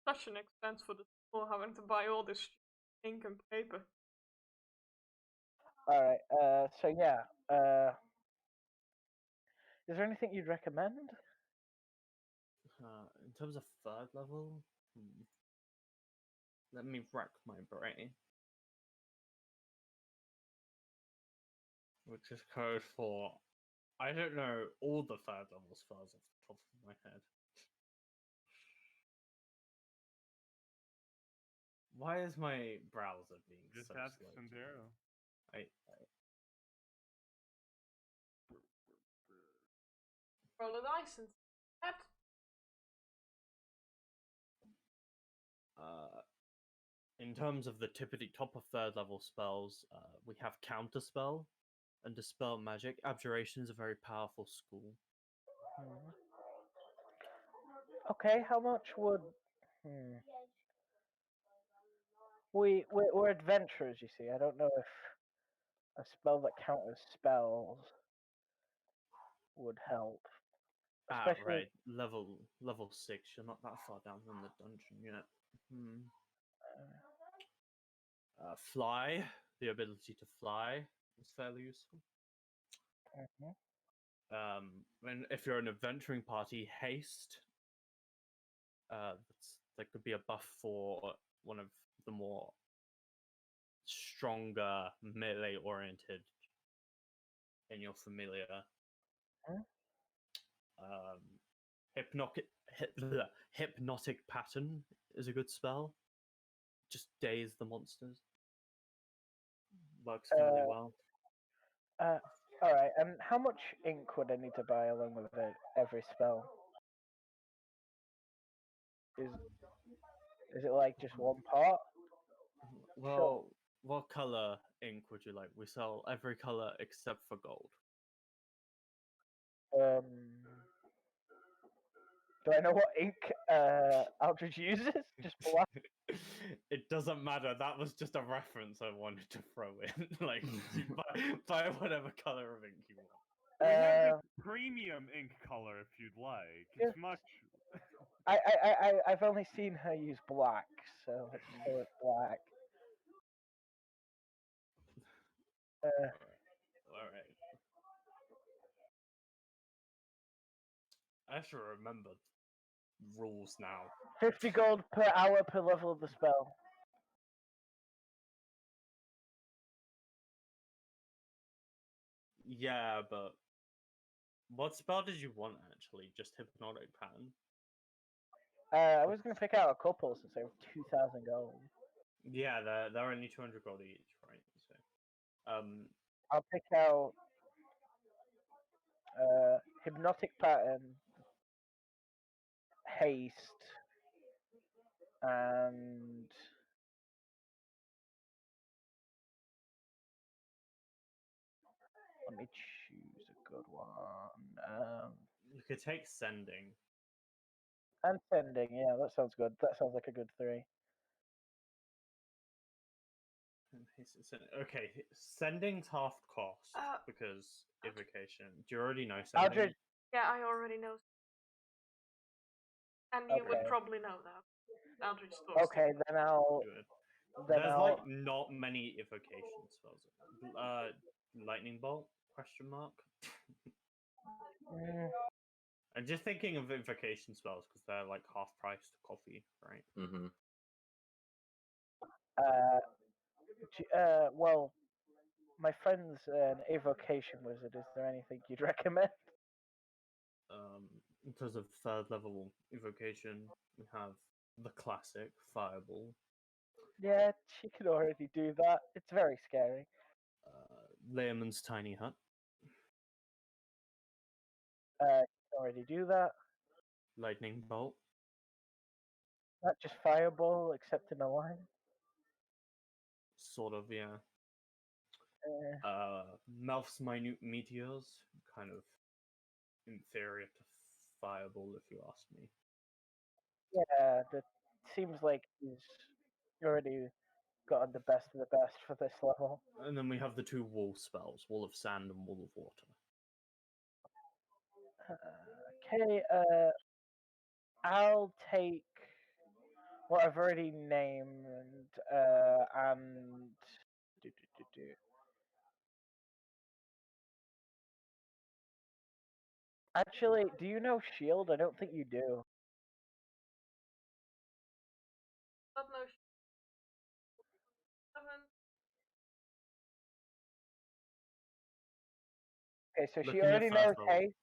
Such an expense for the school having to buy all this ink and paper. All right. So yeah. Is there anything you'd recommend? In terms of third level, let me rack my brain. Which is code for I don't know all the third level spells off the top of my head. Why is my browser being Just so ask slow? Sandero. Roll a dice and that. In terms of the tippity top of third level spells, we have Counterspell and Dispel Magic. Abjuration is a very powerful school. Okay. How much would? We're adventurers, you see. I don't know if a spell that counters spells would help. Especially, Right, level 6. You're not that far down in the dungeon yet. Fly, the ability to fly is fairly useful. And if you're an adventuring party, haste. That could be a buff for one of the more stronger melee oriented in your familiar. Hypnotic pattern is a good spell. Just daze the monsters. Works fairly well. all right. And how much ink would I need to buy along with every spell? Is it like just one part? Well, what color ink would you like? We sell every color except for gold. Do I know what ink Aldridge uses? Just black. It doesn't matter. That was just a reference I wanted to throw in. Like, you buy whatever color of ink you want. We have the premium ink color if you'd like. It's much. I've only seen her use black, so let's go with black. All right. I should remember rules now. 50 gold per hour per level of the spell. Yeah, but what spell did you want actually? Just hypnotic pattern? I was gonna pick out a couple since they were 2,000 gold. Yeah, they're only 200 gold each, right? So, I'll pick out hypnotic pattern, haste, and Let me choose a good one. You could take sending. And sending, yeah, that sounds good. That sounds like a good 3. Okay, sending's half cost Uh, because evocation. Do you already know sending? Aldridge, Yeah, I already know. And you would Okay. probably know that. Eldritch Stores. okay, then I'll. Good. Then There's I'll. like not many evocation spells. Lightning bolt? Question mark. Mm, I'm just thinking of invocation spells because they're like half price to coffee, right? Mm-hmm. well, my friend's an evocation wizard. Is there anything you'd recommend? In terms of third level evocation, we have the classic fireball. Yeah, she can already do that. It's very scary. Layman's tiny hut. She can already do that. Lightning bolt. Not just fireball, except in a line. Sort of, yeah. Uh, Melf's minute meteors, kind of inferior to fireball, if you ask me. yeah, that seems like he's already gotten the best of the best for this level. And then we have the two wall spells, wall of sand and wall of water. Okay, I'll take what I've already named, and do, do, do, do. Actually, do you know Shield? I don't think you do. Not no. 7. Okay, so she Looking at already first knows level haste.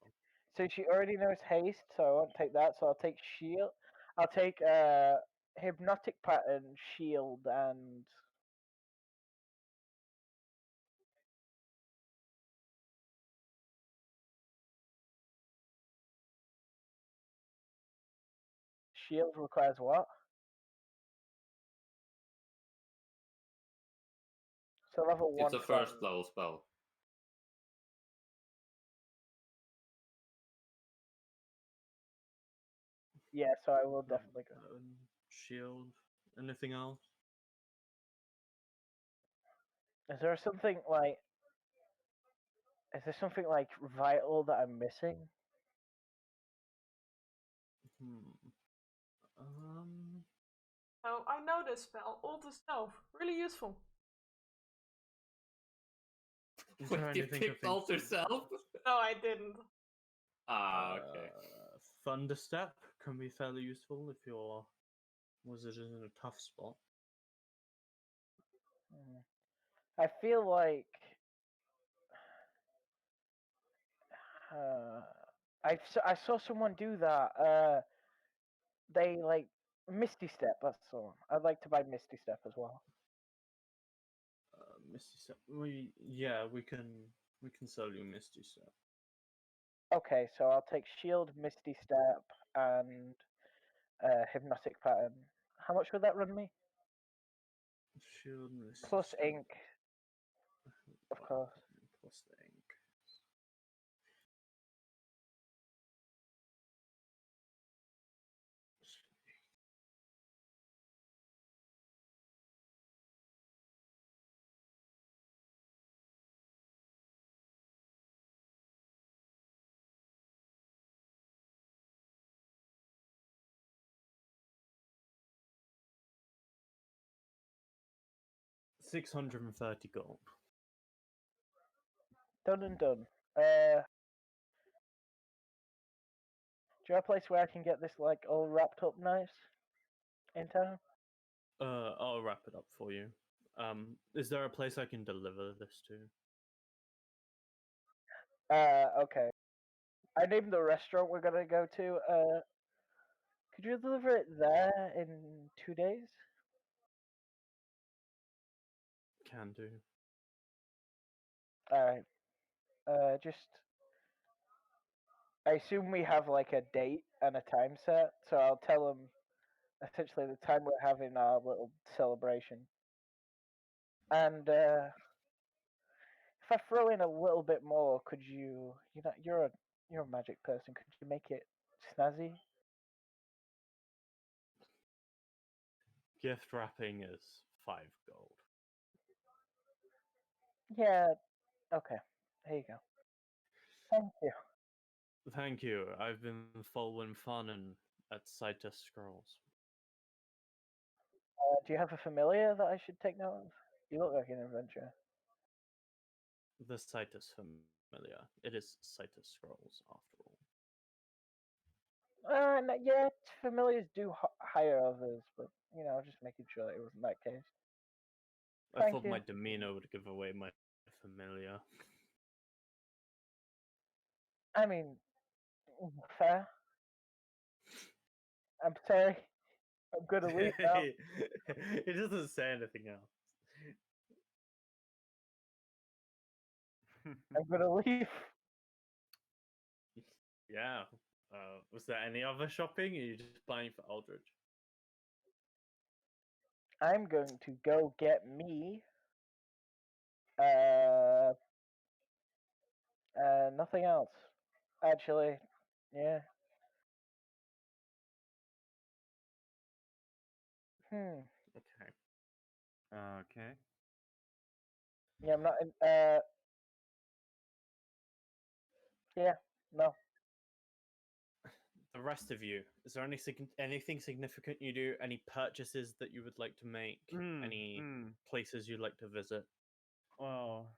So she already knows haste, so I won't take that. So I'll take shield. I'll take hypnotic pattern, shield, and shield requires what? So level 1 It's a spell. first level spell. Yeah, so I will definitely go. Shield. Anything else? Is there something like? Is there something like vital that I'm missing? Oh, I know this spell. Alter Self. Really useful. Is Wait, there you anything to picked think Alter through? Self? No, I didn't. Ah, okay. Thunderstep can be fairly useful if your wizard is in a tough spot. Hmm. I feel like I saw someone do that. They like Misty Step. That's the one. I'd like to buy Misty Step as well. Misty Step. We can sell you Misty Step. Okay, so I'll take Shield, Misty Step, and Hypnotic Pattern. How much would that run me? Shield Misty Plus Step. ink, of course. Plus the ink. $630 gold. Done and done. Do you have a place where I can get this like all wrapped up nice in town? I'll wrap it up for you. Is there a place I can deliver this to? Okay. I named the restaurant we're gonna go to. Could you deliver it there in 2 days? Can do. Alright. Just I assume we have like a date and a time set, so I'll tell them essentially the time we're having our little celebration. And if I throw in a little bit more, could you? You're a magic person. Could you make it snazzy? Gift wrapping is 5 gold. Yeah. Okay. There you go. Thank you. Thank you. I've been following fun and at Citus Scrolls. Do you have a familiar that I should take note of? You look like an adventurer. The Citus familiar. It is Citus Scrolls after all. No, yeah, familiars do hire others, but just making sure it wasn't that case. I Thank thought you. my demeanor would give away my familiar. I mean, fair. I'm sorry. I'm gonna leave now. It doesn't say anything else. I'm gonna leave. Yeah. Was there any other shopping? Or are you just buying for Aldridge? I'm going to go get me. Nothing else. Actually, yeah. Okay. Okay. Yeah, I'm not. Yeah, no. The rest of you, is there anything significant you do? Any purchases that you would like to make? Any places you'd like to visit? Well,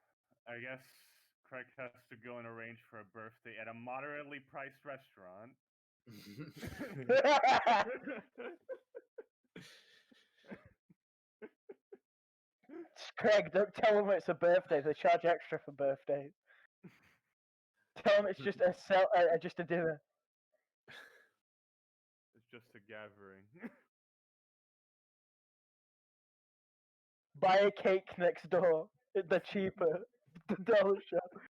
I guess Craig has to go and arrange for a birthday at a moderately priced restaurant. Craig, don't tell them it's a birthday. They charge extra for birthdays. Tell them it's just just a dinner. It's just a gathering. Buy a cake next door. They're cheaper. The dollar shop.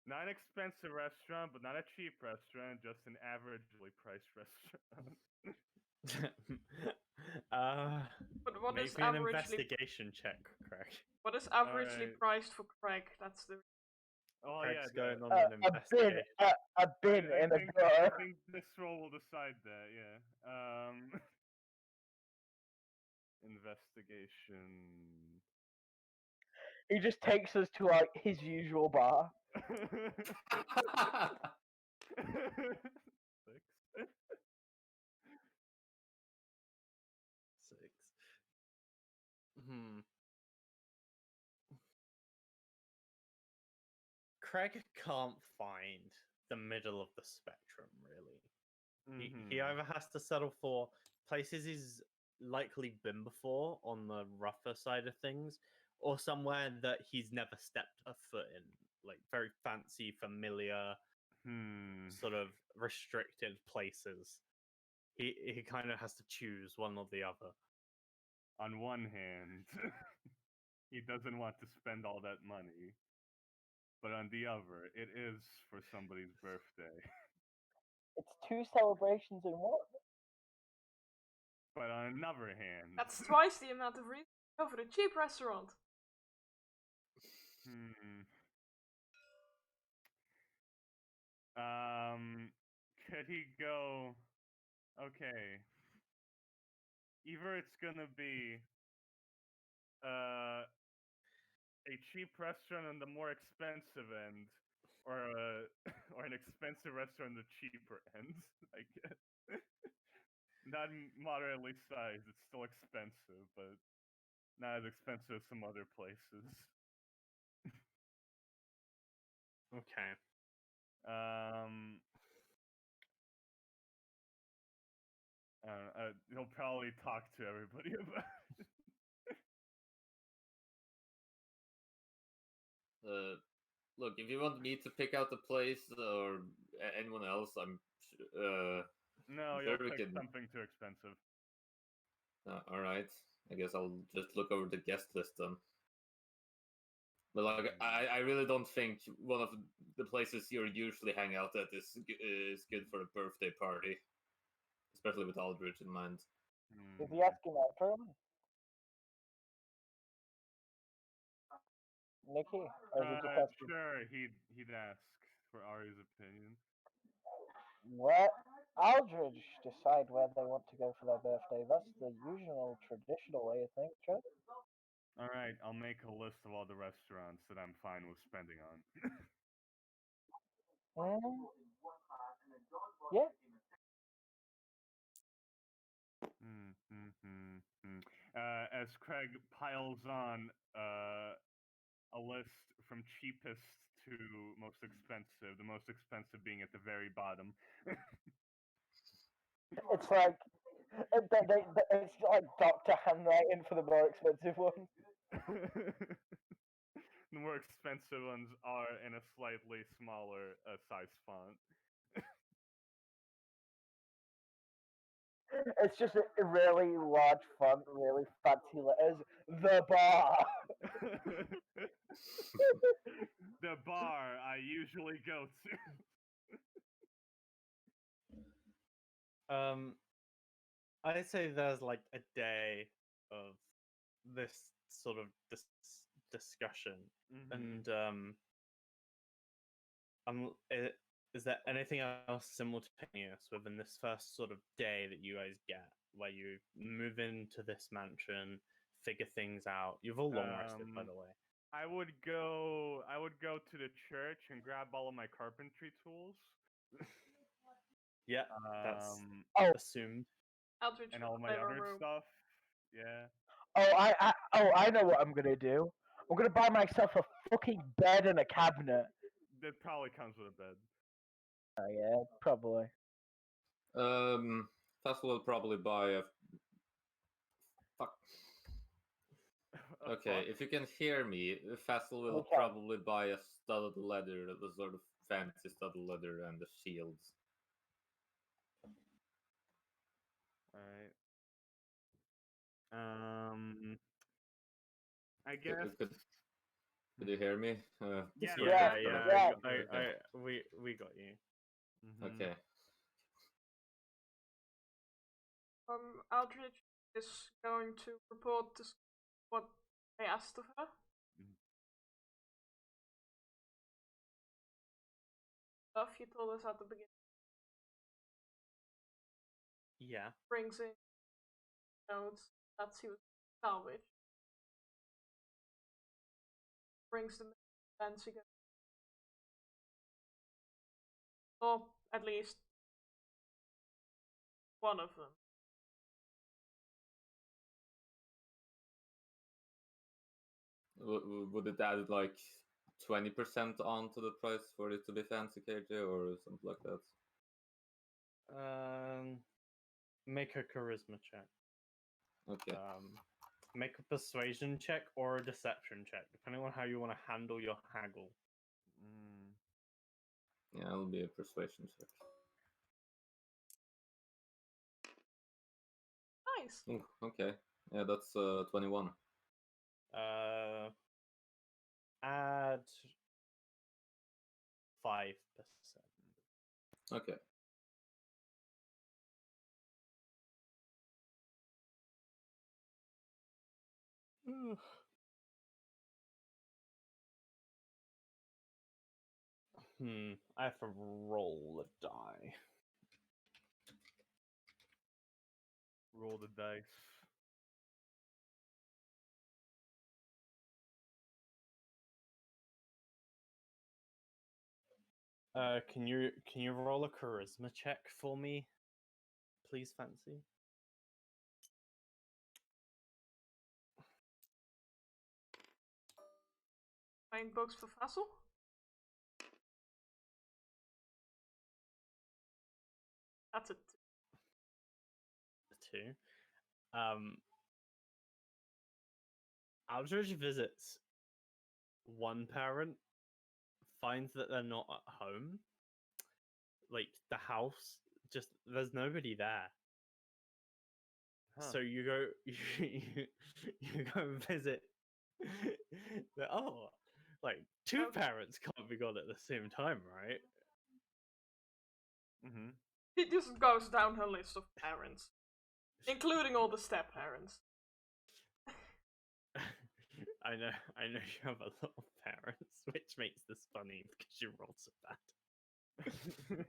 Not an expensive restaurant, but not a cheap restaurant, just an averagely priced restaurant. But what make is me an averagely investigation check, Craig. what is averagely Alright. priced for Craig? That's the Oh Craig's yeah, going on A an investigation. bin I in a think, jar. I think this roll will decide that. Yeah. Investigation. He just takes us to like his usual bar. 6. 6. Hmm. Craig can't find the middle of the spectrum, really. He either has to settle for places he's likely been before on the rougher side of things, or somewhere that he's never stepped a foot in, like very fancy, familiar, sort of restricted places. He kind of has to choose one or the other. On one hand, he doesn't want to spend all that money. But on the other, it is for somebody's birthday. It's 2 celebrations in one. But on another hand, that's twice the amount of reason to go for the cheap restaurant. Could he go? Okay. Either it's gonna be a cheap restaurant on the more expensive end, or or an expensive restaurant on the cheaper end. I guess. Not moderately sized. It's still expensive, but not as expensive as some other places. Okay. He'll probably talk to everybody about it. Look, if you want me to pick out the place or anyone else, No, sure you'll we pick can. something too expensive. All right. I guess I'll just look over the guest list then. But like, I really don't think one of the places you usually hang out at is good for a birthday party, especially with Aldrich in mind. Is he asking that for him? Nikki? Or is it just us? Sure, he'd ask for Ari's opinion. What? Aldridge decide where they want to go for their birthday. That's the usual traditional way, I think, Trent. All right, I'll make a list of all the restaurants that I'm fine with spending on. Yeah. As Craig piles on a list from cheapest to most expensive, the most expensive being at the very bottom. It's like it's like doctor handwriting for the more expensive one. The more expensive ones are in a slightly smaller size font. It's just a really large font, really fancy letters. The bar. The bar I usually go to. I'd say there's like a day of this sort of discussion, and is there anything else simultaneous within this first sort of day that you guys get, where you move into this mansion, figure things out? You've all long rested, by the way. I would go to the church and grab all of my carpentry tools. Yeah, that's assumed. Aldridge And all my other stuff. Yeah. I know what I'm gonna do. I'm gonna buy myself a fucking bed and a cabinet. That probably comes with a bed. Yeah, probably. Fassel will probably buy a. Fuck. Okay, if you can hear me, Fassel will probably buy a studded leather, the sort of fancy studded leather, and the shields. Alright. I guess. Could you hear me? Yeah. We got you. Okay. Aldridge is going to report what they asked of her. Stuff you told us at the beginning. Yeah. Brings in notes that she was salvaged. Brings them in, and she goes. Or at least one of them. Would it add like 20% onto the price for it to be fancy, KJ, or something like that? Make a charisma check. Okay. Make a persuasion check or a deception check, depending on how you want to handle your haggle. Yeah, it'll be a persuasion check. Nice. Ooh, okay. Yeah, that's 21. Add 5%. Okay. I have to roll a die. Roll the dice. Can you roll a charisma check for me, please, Fancy? Buying books for Fassel? That's a 2. Aldridge visits one parent, finds that they're not at home. Like, the house, just, there's nobody there. Huh. So you go, you go visit. Like, two parents can't be gone at the same time, right? It just goes down her list of parents, including all the step parents. I know you have a lot of parents, which makes this funny because you rolled so bad.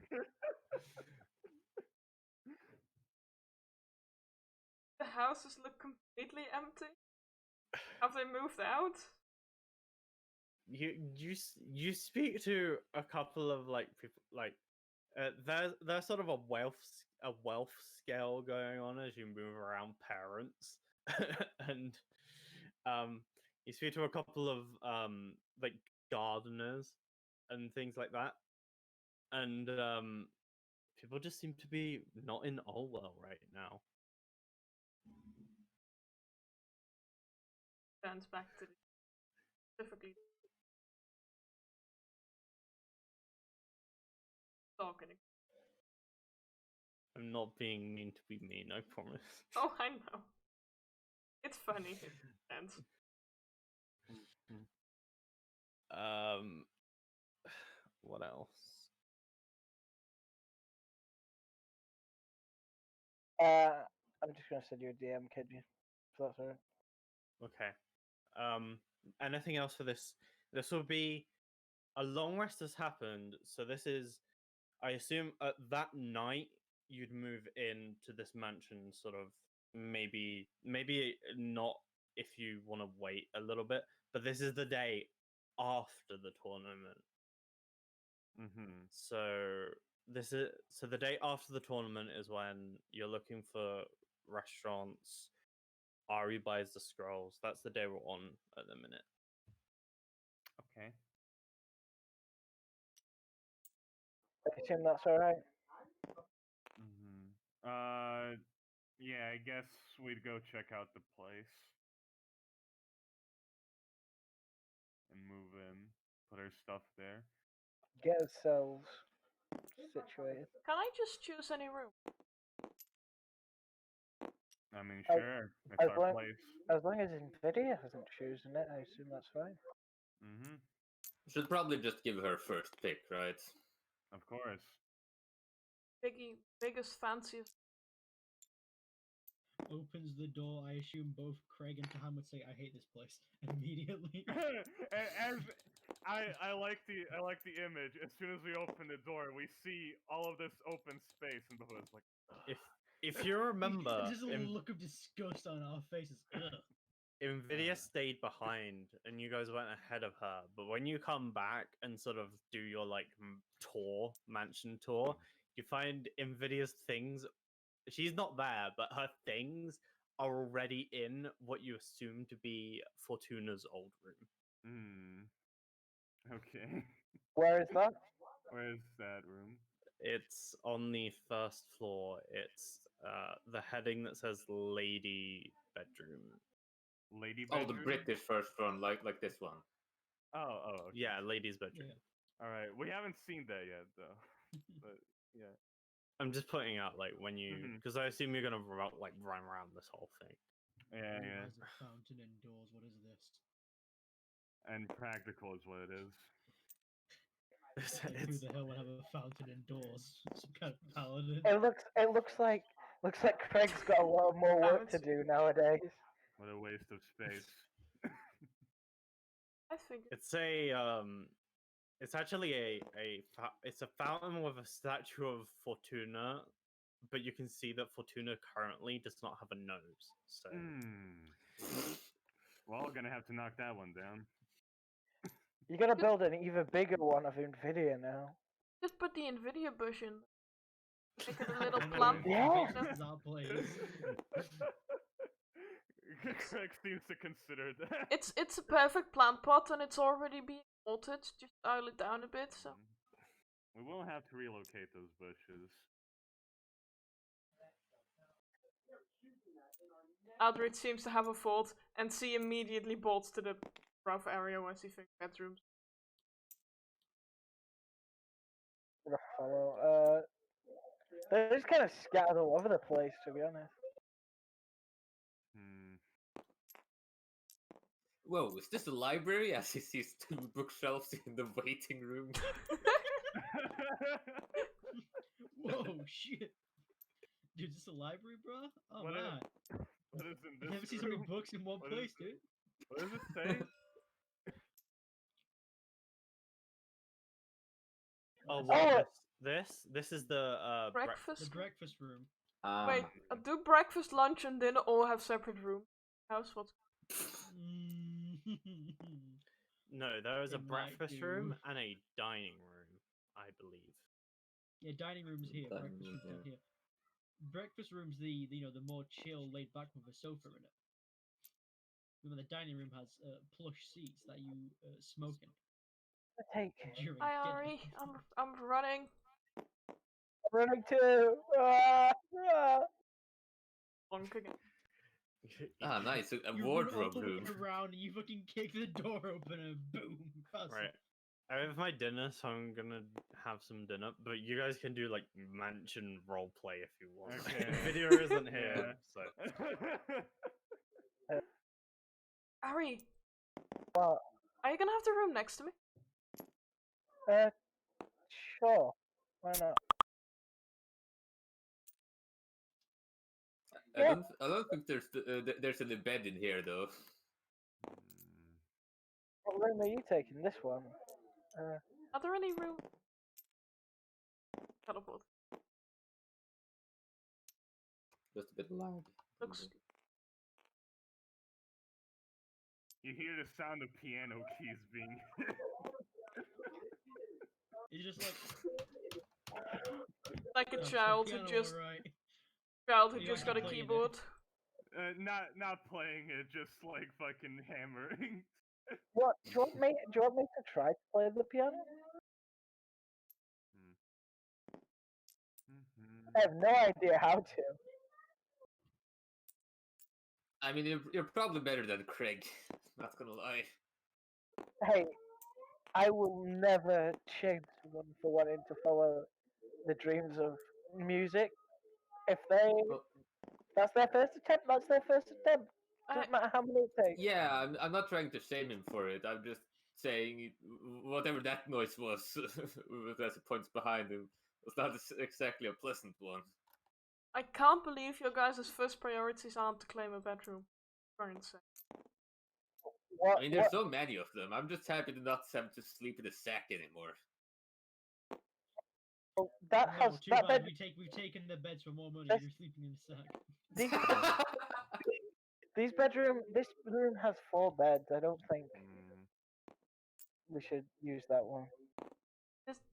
The houses look completely empty. Have they moved out? You speak to a couple of like people like there's sort of a wealth scale going on as you move around parents and you speak to a couple of like gardeners and things like that and people just seem to be not in Olwell right now. Turns back to the specifically talking. I'm not being mean to be mean, I promise. Oh, I know. It's funny. And What else? I'm just gonna send you a DM, kid. You, so that's alright. Okay. Anything else for this? This will be a long rest has happened, so this is, I assume, that night you'd move into this mansion. Sort of, maybe not if you want to wait a little bit, but this is the day after the tournament. Mm-hmm. So the day after the tournament is when you're looking for restaurants. Ari buys the scrolls. That's the day we're on at the minute. Okay. I assume that's alright. Mm-hmm. Yeah, I guess we'd go check out the place and move in, put our stuff there. Get ourselves situated. can I just choose any room? I mean, I- sure, it's as our long- place. As long as Nvidia hasn't chosen it, I assume that's fine. Mm-hmm. Should probably just give her first pick, right? Of course. Biggest, fanciest. Opens the door. I assume both Craig and Taham would say, "I hate this place" immediately. As I like the image. As soon as we open the door, we see all of this open space, and Bahua's like, If you remember, There's just a look of disgust on our faces. Ugh. Nvidia stayed behind, and you guys went ahead of her. But when you come back and sort of do your like mansion tour, you find Nvidia's things. She's not there, but her things are already in what you assume to be Fortuna's old room. Okay. Where is that? Where's that room? It's on the first floor. It's the heading that says Lady Bedroom. Lady Oh, bedroom? the British first one, like this one. Oh, okay. Yeah, Lady's Bedroom. Yeah. All right. We haven't seen that yet, though. But yeah. I'm just putting out like when you, because I assume you're gonna like run around this whole thing. Yeah, Who yeah. has a fountain indoors? What is this? And practical is what it is. Like, who the hell would have a fountain indoors? Some kind of paladin. It looks like Craig's got a lot more work to do nowadays. What a waste of space. I think it's actually it's a fountain with a statue of Fortuna, but you can see that Fortuna currently does not have a nose. So Well, gonna have to knock that one down. You gotta build an even bigger one of Nvidia now. just put the Nvidia bush in. Make it a little I know, plant. Yeah. This is our place. Craig seems to consider that. It's a perfect plant pot and it's already being watered. Just dial it down a bit. So We will have to relocate those bushes. Aldrich seems to have a fault, and C immediately bolts to the rough area where she thinks bedrooms. Gonna follow. They're just kind of scattered all over the place, to be honest. Whoa, is this a library? As he sees two bookshelves in the waiting room. Whoa, shit. Dude, is this a library, bro? Oh, What man. What is in I this never seen so many room? books in one What place, is dude. What does it say? Oh, That's what? Oh! This is the Breakfast. the breakfast room. Wait, Ah. do breakfast, lunch, and dinner all have separate rooms? House, what? Mm. No, there is a It might breakfast do. room and a dining room, I believe. Yeah, dining room's here. Dining Breakfast room room's down here. Breakfast room's the the more chill, laid back with a sofa in it. Remember, the dining room has plush seats that you smoke in Take. during Hi, dinner. Ari. I'm running. Running too. Bonk again. Ah, nice. A You run wardrobe all the way room. around and you fucking kick the door open and boom, pass Right. off. I have my dinner, so I'm gonna have some dinner. But you guys can do like mansion roleplay if you want. Okay. Video isn't here, so Ari, What? are you gonna have the room next to me? Sure. Why not? Yeah. I don't think there's any bed in here though. What room are you taking? This one. Are there any room? Teleport. Just a bit loud. Looks. You hear the sound of piano keys being. It's just like Like a "Oh, it's the child who piano, just alright." child who You just got a actually playing it. keyboard. Not playing it, just like fucking hammering. What? Do you want me to try to play the piano? I have no idea how to. I mean, you're probably better than Craig. Not gonna lie. Hey, I will never shame someone for wanting to follow the dreams of music. If Well, that's their first attempt, that's their first attempt. Doesn't matter how many it takes. yeah, I'm not trying to shame him for it. I'm just saying whatever that noise was, with the points behind him, was not exactly a pleasant one. I can't believe your guys' first priorities aren't to claim a bedroom. Very insane. What? I mean, there's so many of them. I'm just happy to not have to sleep in a sack anymore. That No, has too that bad. bed. We've taken the beds for more money. This- You're sleeping in a sack. This room has 4 beds. I don't think we should use that one.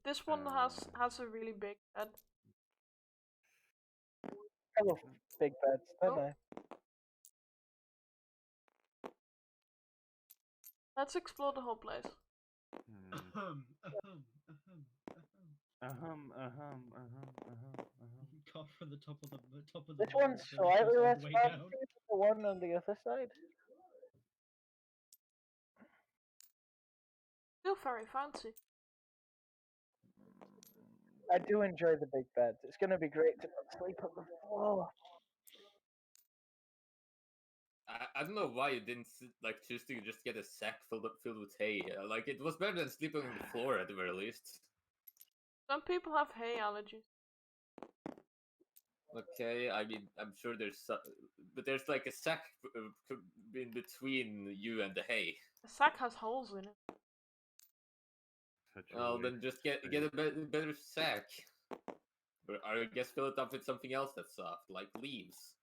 This one has a really big bed. I love big beds, don't Oh. I? Let's explore the whole place. Ahem, ahem, ahem, ahem. Cough from the top of the This bed, one's so it goes slightly all less the way fancy down. than the one on the other side. Still very fancy. I do enjoy the big beds. It's going to be great to not sleep on the floor. I don't know why you didn't like choose to just get a sack filled with hay. Like it was better than sleeping on the floor at the very least. Some people have hay allergies. Okay, I mean I'm sure but there's like a sack in between you and the hay. The sack has holes in it. Well, then just get a better sack. Or I guess fill it up with something else that's soft, like leaves.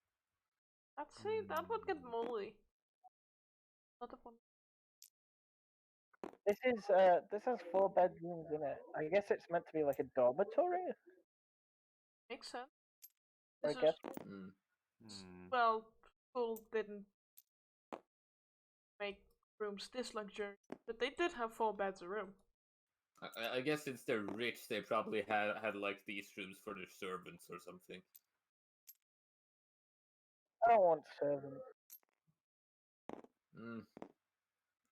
Let's see, that would get moldy. Not a fun. This has 4 bedrooms in it. I guess it's meant to be like a dormitory. Makes sense. I This is, guess. well, school didn't make rooms this luxurious, but they did have 4 beds a room. I guess since they're rich, they probably had like these rooms for their servants or something. I don't want servants.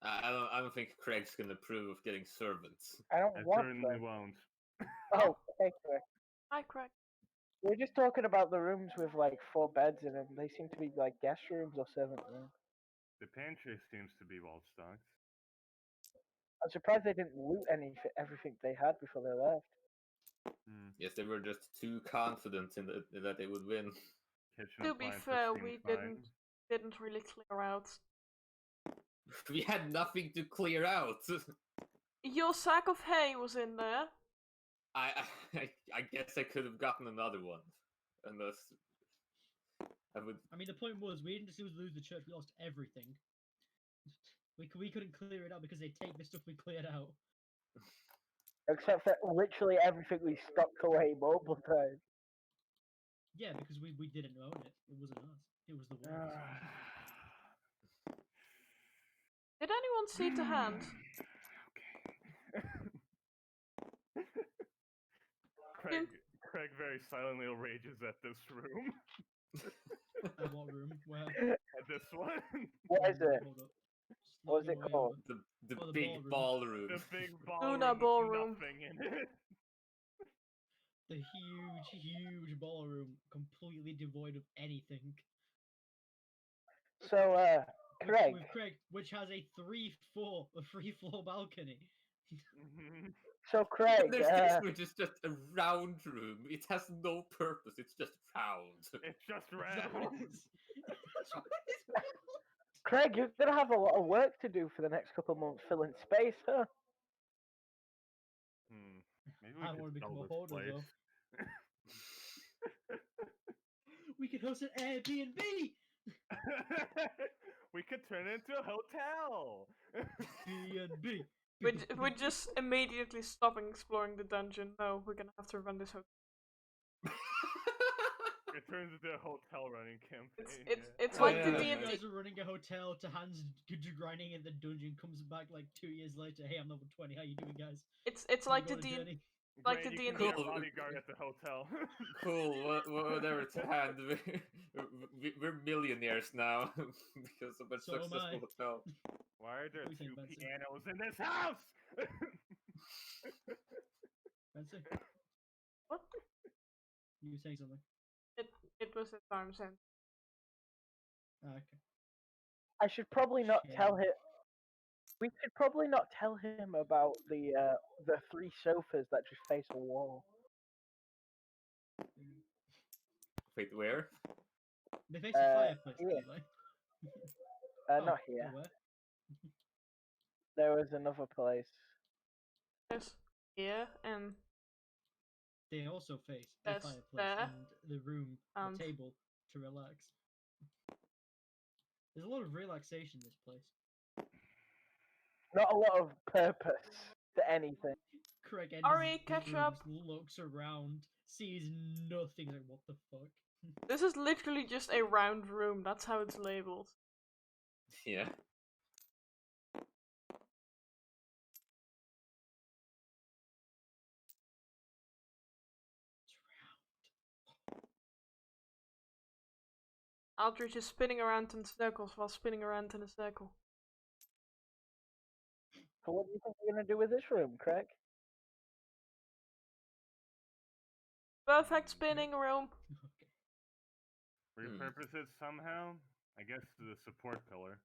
I don't think Craig's gonna approve of getting servants. I don't I want certainly them. won't. Oh, okay, correct. Hi, Craig. We're just talking about the rooms with like 4 beds in them. They seem to be like guest rooms or servant rooms. The pantry seems to be well stocked. I'm surprised they didn't loot everything they had before they left. Yes, they were just too confident in that they would win. Kitchen To be appliances fair, seem we fine. didn't really clear out We had nothing to clear out. Your sack of hay was in there. I, I guess I could have gotten another one, unless I would. I mean, the point was we didn't just lose the church; we lost everything. We couldn't clear it out because they take the stuff we cleared out. Except for literally everything we stocked away multiple times. Yeah, because we didn't own it. It wasn't us. It was the wolves. Did anyone see the hand? Craig very silently rages at this room. At what room? Where? At this one. What is it? Hold up. Just What is looking it way called? over. The Oh, the big ballroom. ballroom. The big Luna ballroom with ballroom. nothing in it. The huge ballroom, completely devoid of anything. So, Craig. With Craig, which has a free floor balcony. Mhm. So, Craig. There's this, which is just a round room. It has no purpose. It's just round. It's just Is that what round. it is? That's what it is. Craig, you're gonna have a lot of work to do for the next couple of months filling space, huh? Maybe we I could want to become sell a this hoarder, place. though. We could host an Airbnb. We could turn it into a hotel. B&B. We're just immediately stopping exploring the dungeon. No, we're gonna have to run this hotel. It turns into a hotel running campaign. It's Oh, like yeah. the You D&D. guys are running a hotel to Hans grinding in the dungeon, comes back like 2 years later. Hey, I'm level 20. How you doing, guys? It's Wanna like go the on a D. journey? Like Great, the you can D&D. be a Cool. bodyguard at the hotel. Cool. Whatever to hand. We're millionaires now because of a So am I. successful hotel. Why are there What do you two think, Benson? pianos in this house? Fancy? What? You were saying something? It was a time sent. Ah, okay. I should probably not Shame. tell him. We should probably not tell him about the 3 sofas that just face a wall. Wait, where? They face a fireplace, here. don't they? Not here. Where? There was another place. Yes. Here and They also face a Yes, fireplace there. and the room, And- the table to relax. There's a lot of relaxation in this place. Not a lot of purpose to anything. Craig Ari, enters catch the up. rooms, looks around, sees nothing. Like, what the fuck? This is literally just a round room. That's how it's labeled. Yeah. Aldrich is spinning around in circles while spinning around in a circle. So what do you think you're gonna do with this room, Craig? Perfect spinning room. Okay. Repurpose it somehow? I guess to the support pillar.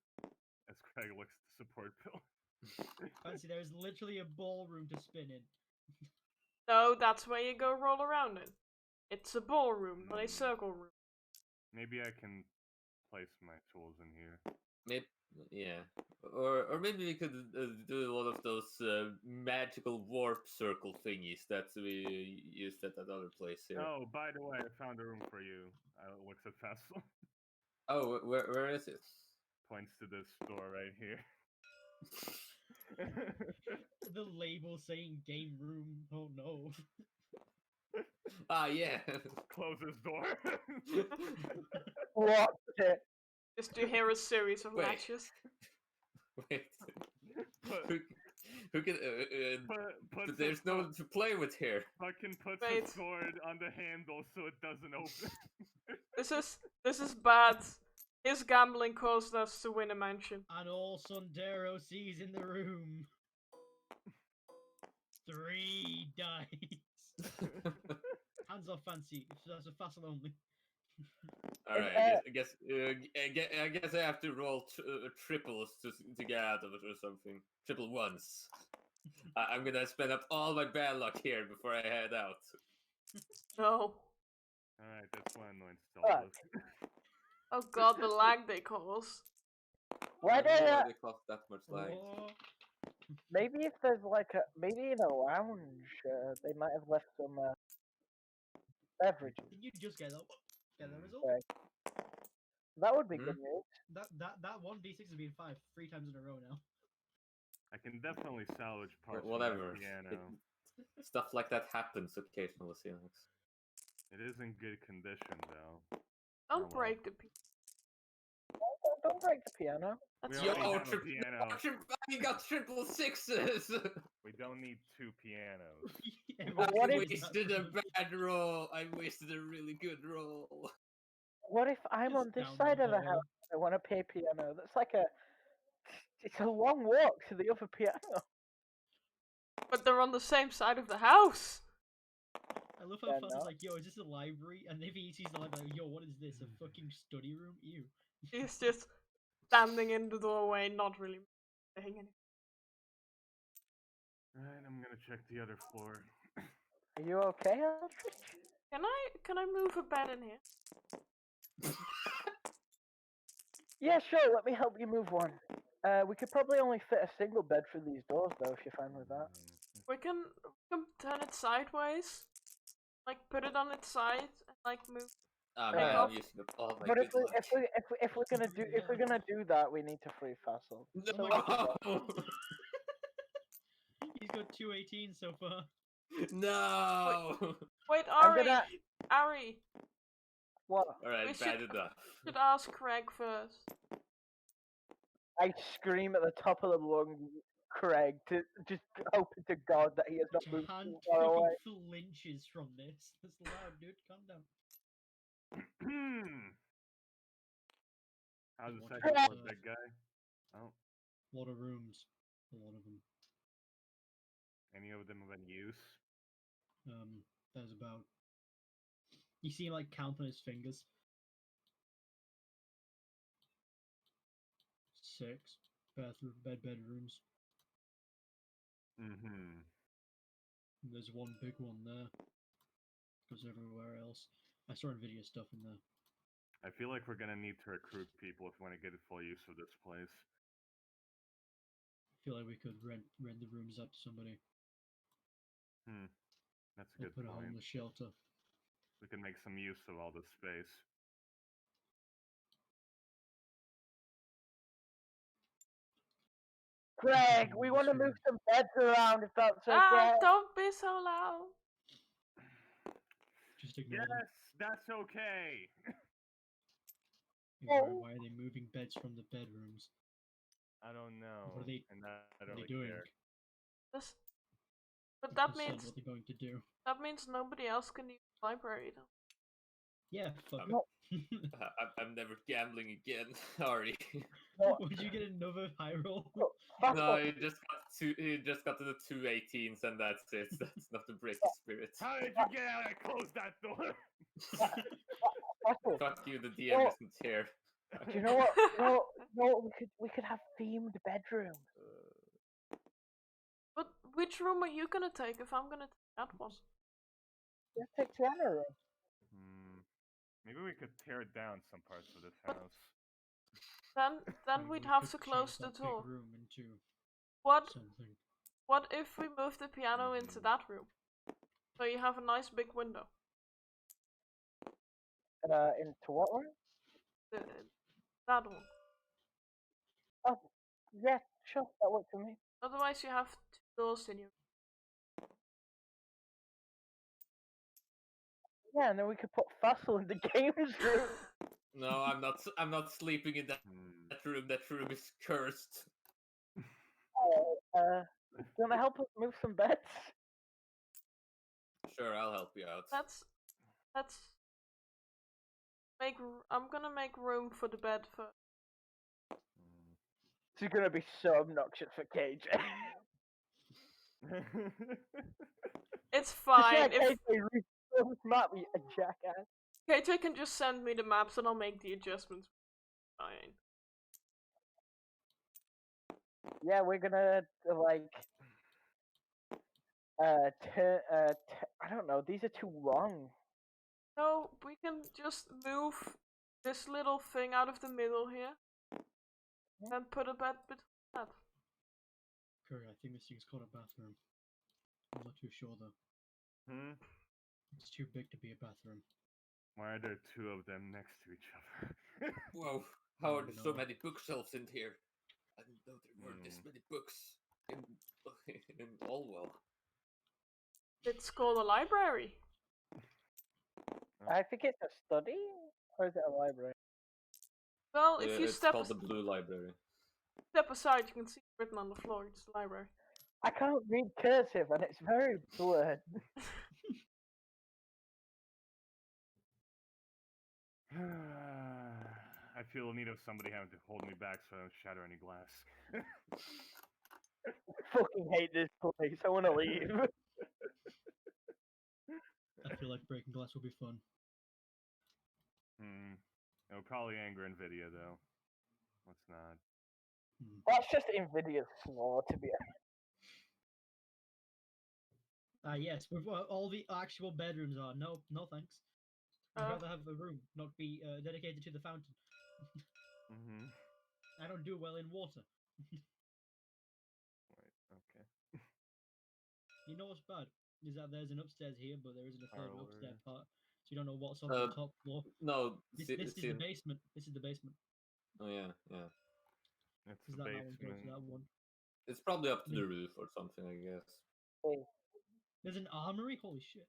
As Craig looks at the support pillar. Fancy, there is literally a ballroom to spin in. No, that's where you go roll around in. It's a ballroom, not a circle room. Maybe I can place my tools in here. Maybe, yeah. Or maybe we could do one of those magical warp circle thingies that we used at that other place here. Oh, by the way, I found a room for you. Looks at Fassel. Oh, where is it? Points to this door right here. The label saying game room. Oh no. Ah, yeah. Close this door. What? Just to hear a series of Wait. latches. Wait. Put, Who can? put There's no one to play with here. Fucking puts Wait. the sword on the handle so it doesn't open. This is bad. His gambling caused us to win a mansion. And all Sondero sees in the room. 3 dice. Hands off, Fancy. That's a Fassel only. All right, I guess I have to roll triples to get out of it or something. Triple ones. I'm gonna spend up all my bad luck here before I head out. No. Alright, that's one annoyance. Fuck. Oh god, the lag they cause. Why I don't know don't why they cost that much lag. Oh, maybe if there's like a maybe in a lounge, they might have left some beverages. did you just get the result? Right. That would be Hmm? good news. That 1d6 has been 5 3 times in a row now. I can definitely salvage parts Whatever. of my piano. Stuff like that happens occasionally, Phoenix. It is in good condition, though. Don't well. break the piece. Don't break the piano. That's We already fine. have a piano. I got triple sixes! We don't need 2 pianos. But what I if- wasted a bad roll. I wasted a really good roll. What if I'm Just on this down side the of the hall. house? I want to play piano. That's like it's a long walk to the other piano. But they're on the same side of the house. I love how Yeah, Fuzz no. is like, yo, is this a library? And if he sees the library, yo, what is this? A fucking study room? Ew. He's just standing in the doorway, not really saying anything. Right, I'm gonna check the other floor. Are you okay, Aldrich? Can I move a bed in here? Yeah, sure. Let me help you move one. We could probably only fit a single bed through these doors, though, if you're fine with that. We can turn it sideways, like put it on its side, and like move. Ah Take man, off. I'm using up all my But good if we luck. if we're gonna do if we're gonna do that, we need to free Fassel. Oh So my let's God. go. He's got 218 so far. No! Wait, I'm Ari, gonna Ari, what? We Alright, should- bad enough. should ask Craig first. I scream at the top of the lung, Craig, to just hoping to God that he has not moved Hand too far away. fucking flinches from this. That's loud, dude. Calm down. How's the Watch second out, floor, big guy? Oh, A lot of rooms. A lot of them. any of them of any use? There's about. You see him like count on his fingers. 6 bedrooms. Mm-hmm. There's one big one there. Goes everywhere else. I saw Nvidia stuff in there. I feel like we're gonna need to recruit people if we want to get full use of this place. I feel like we could rent the rooms out to somebody. That's a Or good put a point. homeless shelter. We can make some use of all this space. Craig, we want to move some beds around if that's okay. Ah, don't be so loud. Just ignore them. Yes, that's okay. Why are they moving beds from the bedrooms? I don't know. What are they- and I What are don't they really doing? care. This, but They that said means what they're going to do. nobody else can use the library. Though. Yeah, fuck No. it. I'm never gambling again. Sorry. Would you get another high roll? Fassel, No, he just got to the 218s and that's it. That's not to break the spirit. How did you get out? I closed that door. Fassel, Fuck you, the DM Well- isn't here. do you know what? No, we could have themed bedrooms. But which room are you gonna take if I'm gonna take that one? Let's take piano room. Maybe we could tear down some parts of this house. Then Maybe we'd we have could to close change the that big door. room into What something. What if we move the piano into that room? So you have a nice big window. Into what room? The, that one. Oh, yeah, sure, that works for me. Otherwise, you have two doors in your. Yeah, and then we could put Fassel in the games room. No, I'm not sleeping in that room. That room is cursed. Do you want to help us move some beds? Sure, I'll help you out. Let's make. I'm gonna make room for the bed first. It's gonna be so obnoxious for KJ. It's Just fine. let If KJ read so smart, you a jackass. KJ can just send me the maps and I'll make the adjustments. Fine. Yeah, we're gonna like I don't know. These are too long. No, we can just move this little thing out of the middle here. Then put a bed between that. Curry, I think this thing's called a bathroom. I'm not too sure though. Hmm? It's too big to be a bathroom. Why are there two of them next to each other? Whoa, how are there so No. many bookshelves in here? I didn't know there were this Hmm. many books in in Allwell. It's called a library. I think it's a study, or is it a library? Well, if you It's step called the Blue Library. aside, you can see it written on the floor. It's the library. I can't read cursive, and it's very blurred. I feel in need of somebody having to hold me back so I don't shatter any glass. Fucking hate this place. I want to leave. I feel like breaking glass will be fun. It'll probably anger Nvidia though. Let's not. That's just Nvidia's flaw, to be honest. Yes, with what all the actual bedrooms are. No, no thanks. I'd Uh, rather have a room, not be dedicated to the fountain. Mm-hmm. I don't do well in water. Wait, okay. You know what's bad? Is that there's an upstairs here, but there isn't a third Parlor. upstairs part. So you don't know what's on the top floor. No, This is the basement. This is the basement. Oh yeah, yeah. It's Is the that one goes to basement. that one? It's probably up to the roof or something, I guess. There's an armory? Holy shit.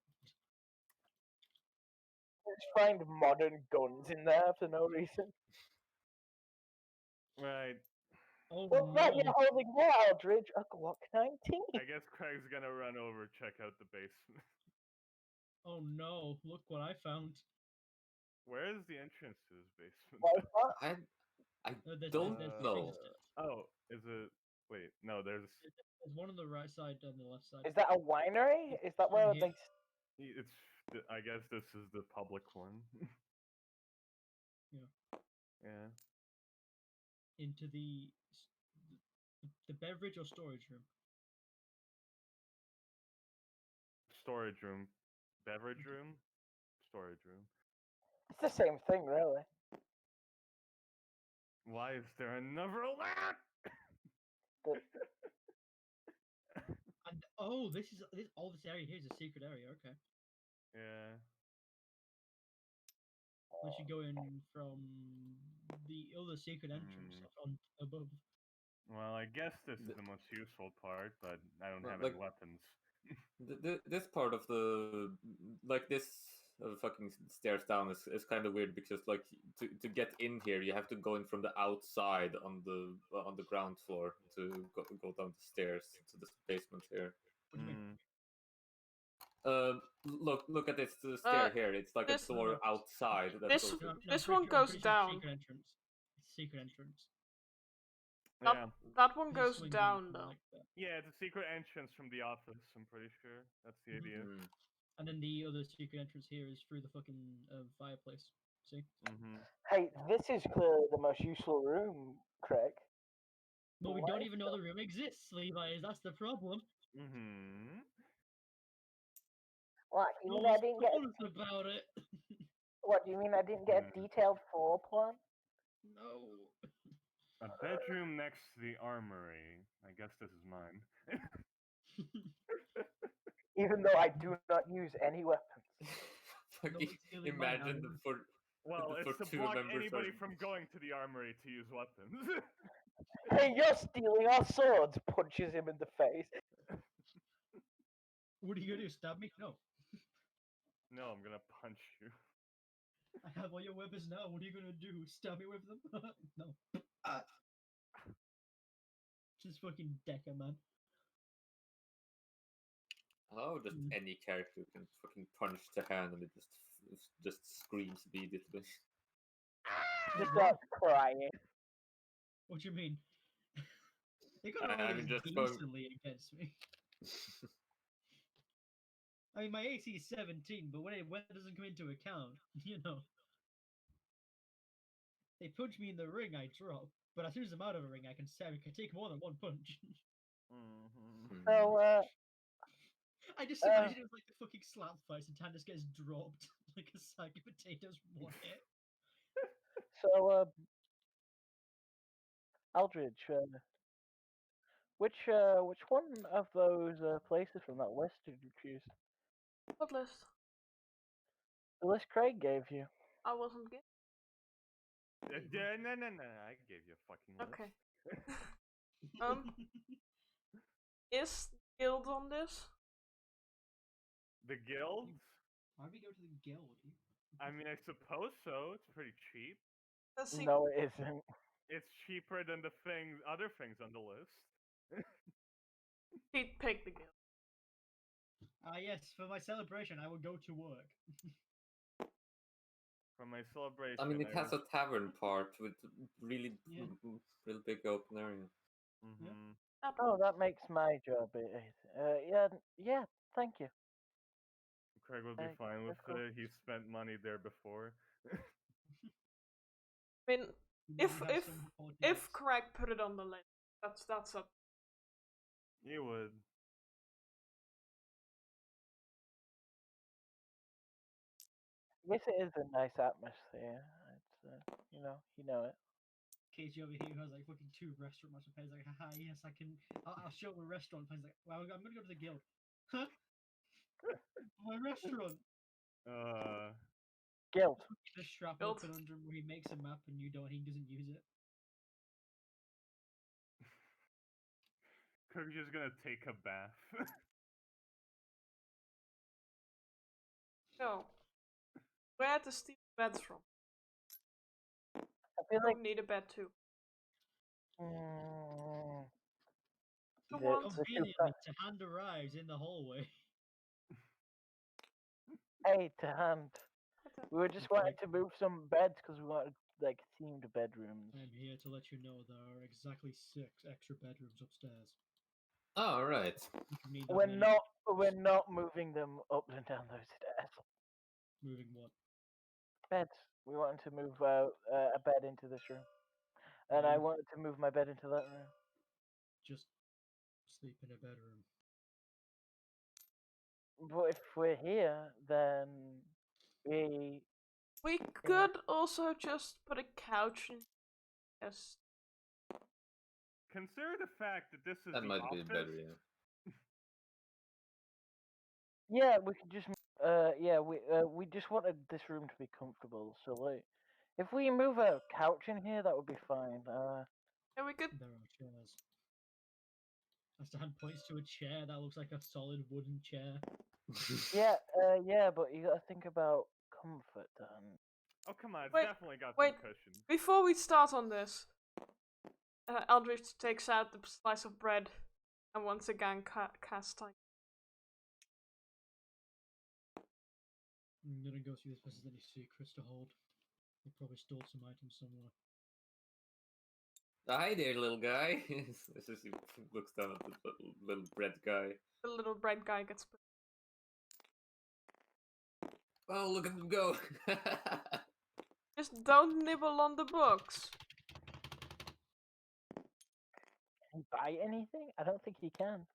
Let's find modern guns in there for no reason. Right. Oh What's that no. you're holding there, Aldridge? A Glock 19. I guess Craig's gonna run over check out the basement. Oh no. Look what I found. Where is the entrance to this basement? What is that? I There's don't there's know. Oh, is it? Wait, no. There's. There's one on the right side and the left side. Is that a winery? Is that where Here. they... It's. I guess this is the public one. Yeah. Yeah. Into the beverage or storage room. Storage room, beverage room, storage room. It's the same thing, really. Why is there another alert? And oh, this all this area here is a secret area. Okay. Yeah. Once you go in from the other secret entrance on above. Well, I guess this is the most useful part, but I don't have Like- any weapons. This part of the like this fucking stairs down is kind of weird because like to get in here you have to go in from the outside on the ground floor to go down the stairs to the basement here. What do you mean? Look at this stair here. It's like this- a door outside. That this- goes No, This I'm one pretty sure goes it's down. Secret entrance. It's secret entrance. Yeah. That one You goes swing down in though. like that. Yeah, it's a secret entrance from the office, I'm pretty sure. That's the idea. Mm. And then the other secret entrance here is through the fucking fireplace. See? Mm-hmm. Hey, this is clearly the most useful room, Craig. But we Why don't is even know the room exists, Levi. That's the problem. Mm-hmm. What? You No mean I one's didn't get? told us about it. What do you mean I didn't get a detailed floor plan? No. A bedroom next to the armory. I guess this is mine. Even though I do not use any weapons. Fucking Nobody's stealing mine, imagine Alan. for Well, for it's to two block members anybody of- from going to the armory to use weapons. Hey, you're stealing our swords! Punches him in the face. What are you gonna do? Stab me? No. No, I'm gonna punch you. I have all your weapons now. What are you gonna do? Stab me with them? No. Just fucking Decker, man. how just any character can fucking punch the hand and it just screams immediately. Just starts crying. What do you mean? They got I roll mean, this just going- decently against me. I mean, my AC is 17, but when it doesn't come into account, you know. They punch me in the ring, I drop. But as soon as I'm out of a ring, I can take more than one punch. Mm-hmm. So, I just imagine it was like the fucking slap fight and Tan just gets dropped like a sack of potatoes one hit. so, Aldridge, which one of those places from that list did you choose? What list? The list Craig gave you. I wasn't given. Yeah, no, I gave you a fucking list. Okay. Is guild on this? The guild? Why would we go to the guild? I mean, I suppose so. It's pretty cheap. Let's see. No, it isn't. It's cheaper than the other things on the list. He'd pick the guild. Yes, for my celebration, I will go to work. For my celebration. I mean, it has a tavern part with really, Yeah. real big open area. Mm-hmm. Oh, that makes my job easy. Yeah, thank you. Craig would be Okay, fine with that's cool. it. He spent money there before. I mean, We if have if some hot if dates. Craig put it on the list, that's up. He would. I guess it is a nice atmosphere. It's you know it. KG over here who has like fucking 2 restaurant master pays like, haha, yes, I'll show up a restaurant. He's like, well, I'm gonna go to the guild. Huh? My restaurant. Guild. The strap Guild. open under him where he makes a map and he doesn't use it. Craig's just gonna take a bath. No. Where to steal beds from? I feel You like need a bed too. mm, The the, one. the two Conveniently, to hand arrives in the hallway. hey to hand. We were just wanting to move some beds because we wanted like themed bedrooms. I'm here to let you know there are exactly 6 extra bedrooms upstairs. Oh, right. If you need that We're not moving them up and down those stairs. moving what? Beds. We wanted to move a bed into this room, and I wanted to move my bed into that room. Just sleep in a bedroom. But if we're here, then we We could also just put a couch in. Yes. Consider the fact that this is That the might office. be better, yeah. yeah we could just we just wanted this room to be comfortable. So like, if we move a couch in here, that would be fine. And we could. There are chairs. Stan points to a chair that looks like a solid wooden chair. Yeah, but you gotta think about comfort, Dan. Oh come on, it's Wait, definitely got wait. some cushion. Before we start on this, Eldritch takes out the slice of bread and once again casts time. I'm gonna go see if there's any secrets to hold. They probably stole some items somewhere. Hi there, little guy. This is he looks down at the little bread guy. The little bread guy gets put. Oh, look at him go! Just don't nibble on the books. Can he buy anything? I don't think he can.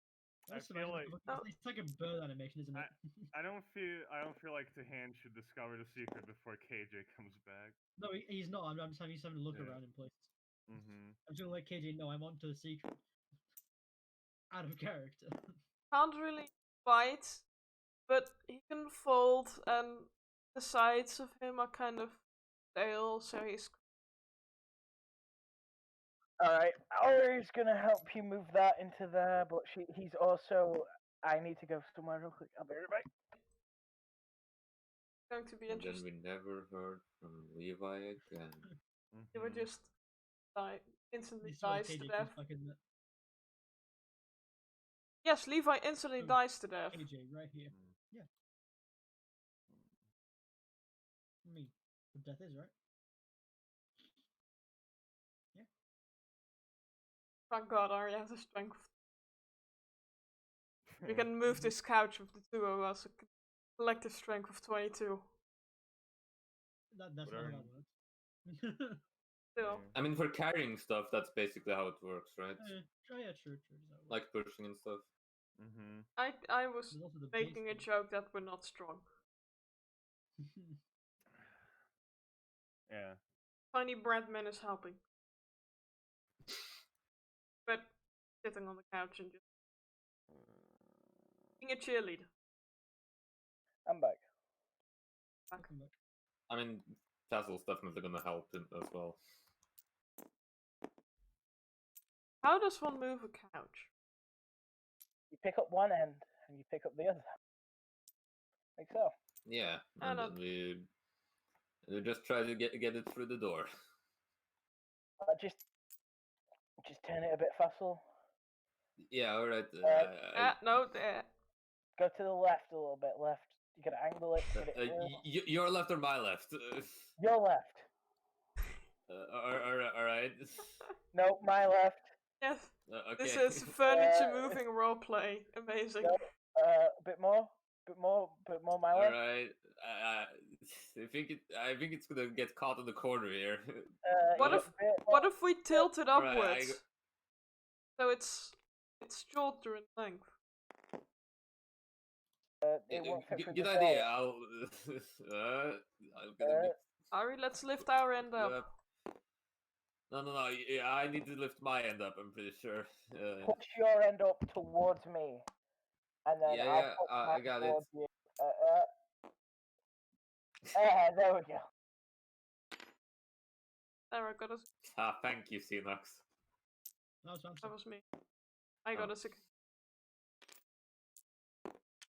I feel like It's like a bird animation, isn't it? I don't feel like Tahan should discover the secret before KJ comes back. No, he's not. I'm just having to look Yeah. around in places. Mm-hmm. I'm just gonna let KJ know I'm onto the secret. Out of character. Can't really bite, but he can fold, and the sides of him are kind of stale, so he's. Alright, Auri's gonna help you move that into there, but he's also. I need to go somewhere real quick. I'll be right back. Going to be And then interesting. we never heard from Levi again. He would just instantly This is why dies to KJ death. comes back in the Yes, Levi instantly Oh, dies to death. KJ right here. Yeah. Me. What death is, right? Yeah. Thank God, Arya has the strength. We can move this couch with the two of us. A collective strength of 22. That's not how Whatever. that works. Still. I mean, for carrying stuff, that's basically how it works, right? Yeah, true. Does that work? Like pushing and stuff. Mm-hmm. I was There's also the making a base joke that we're not strong. thing. Yeah. Tiny Breadman is helping. sitting on the couch and just being a cheerleader. I'm back. Welcome back. I mean, Tassel's definitely gonna help him as well. How does one move a couch? You pick up one end and you pick up the other. Like so. Yeah, I and don't- then we just try to get it through the door. Just turn it a bit faster. Yeah, all right. No, there. Go to the left a little bit. Left. You gotta angle it. Get it through. Your left or my left? Your left. All right. No, my left. Yes. Okay. This is furniture moving roleplay. Amazing. No. A bit more. Bit more. My All left. right. I think it's gonna get caught in the corner here. What you if- got a bit What more. if we tilt it Alright, upwards? So it's shorter in length. It won't fit through Good the idea. door. I'm gonna lift Ari, let's lift our end you up. up. No. Yeah, I need to lift my end up. I'm pretty sure. Push your end up towards me, and then Yeah, I'll yeah, push I mine got it. towards you. There we go. There, I got us. Thank you, Xenox. No, sounds That was me. I got Oh. a sick.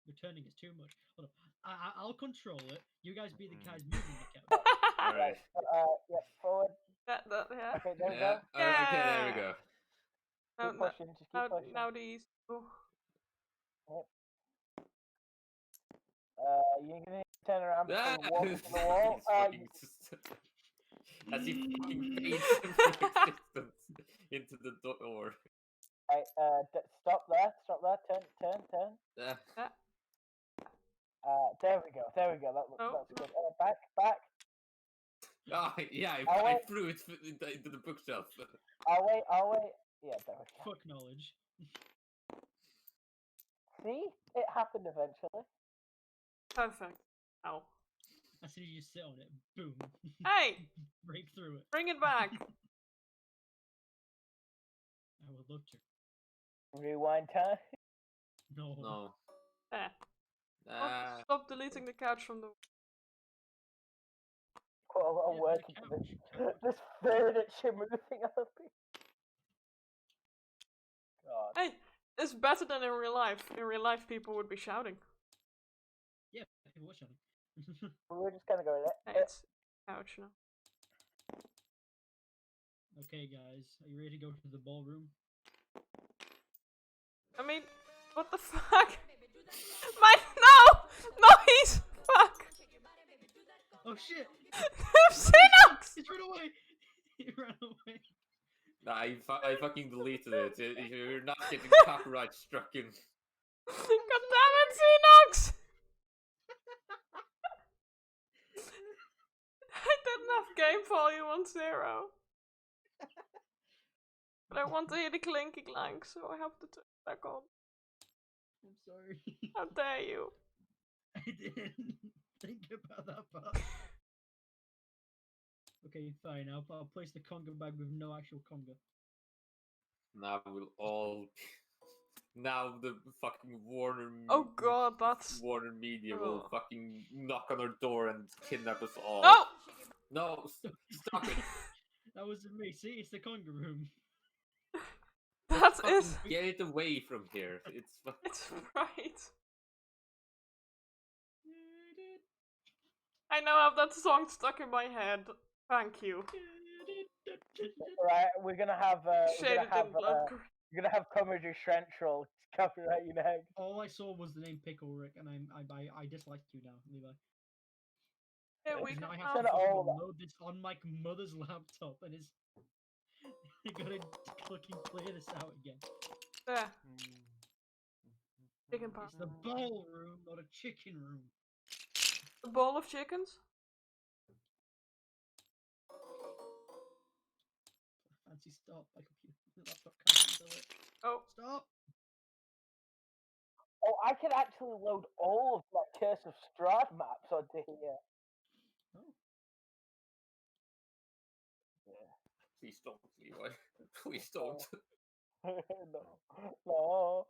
Your turning is too much. Hold on. I'll control it. You guys be the guys moving the couch. All right. Yeah, forward. Yeah. Okay, there we Yeah. go. All right, okay, there we Yeah. go. Keep pushing. Just keep pushing. Now these. Oh. You're gonna need to turn around before Ah! you walk into the wall. He's fucking as he fucking fades from existence into the door. Right, stop there. Turn. Ah. There we go. That's Oh, good. Back. Oh, yeah, I'll I wait. threw it into the bookshelf. I'll wait. Yeah, there we go. Fuck knowledge. See, it happened eventually. Perfect. Ow. As soon as you sit on it, boom. Hey, Break through it. bring it back. I would love to. Rewind time. No. No. There. Ah. Stop deleting the couch from the. Put a lot of Yeah, work the into this. couch. This furniture moving on me. God. Hey, it's better than in real life. In real life, people would be shouting. Yeah, people watch on it. We're just gonna go Hey, there. it's couch now. Okay, guys, are you ready to go to the ballroom? I mean, what the fuck? No, he's fuck. Oh shit! Synox. He ran away! He ran away. Nah, I fucking deleted it. You're not getting copyright struck in. God damn it, Synox! I didn't have game volume on 0. But I want to hear the clinky clank, so I have to turn it back on. I'm sorry. How dare you? I didn't think about that part. Okay, fine. I'll place the conga bag with no actual conga. Now we'll all. Now the fucking Warner. Oh god, that's. Warner Media will Ugh. fucking knock on our door and kidnap us all. No! No! Stop it! That wasn't me. See, it's the conga room. That Fucking is. get it away from here. It's It's right. I now have that song stuck in my head. Thank you. Right, we're gonna have. Shaded in blood. We're gonna have Comedy Central copyright you next. All I saw was the name Pickle Rick, and I dislike you now, Levi. Yeah, we Because now can I have Said to it all. fucking load this on my mother's laptop, and it's gotta fucking clear this out again. There. Chicken It's pasta. the ballroom, not a chicken room. A bowl of chickens? Fancy stop. My computer laptop can't handle it. Oh. Stop. Oh, I can actually load all of my Curse of Strahd maps onto here. Oh. Please don't, Levi. Please don't. No. No.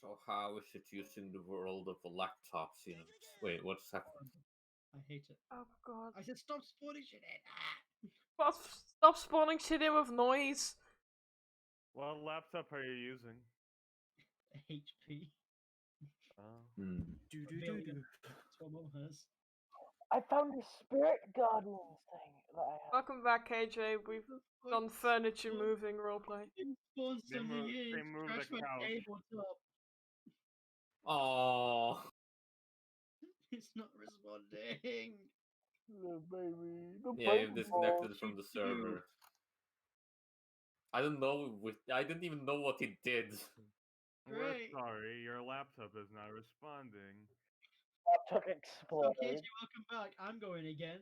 So how is it using the world of laptops? You know, wait, what's happening? I hate it. Oh god. I said stop spawning shit in. What? Stop spawning shit in with noise. What laptop are you using? HP. Oh. Million. That's what mom has. I found a spirit guardians thing that I have. Welcome back, KJ. We've done furniture moving roleplay. Spawn They something move- in. they move Crash the my couch. tabletop. Oh, It's not responding. The baby. The yeah, you've baby boy. disconnected from the server. I don't know. I didn't even know what it did. We're Great. sorry, your laptop is not responding. Laptop So exploded. KJ, welcome back. I'm going again.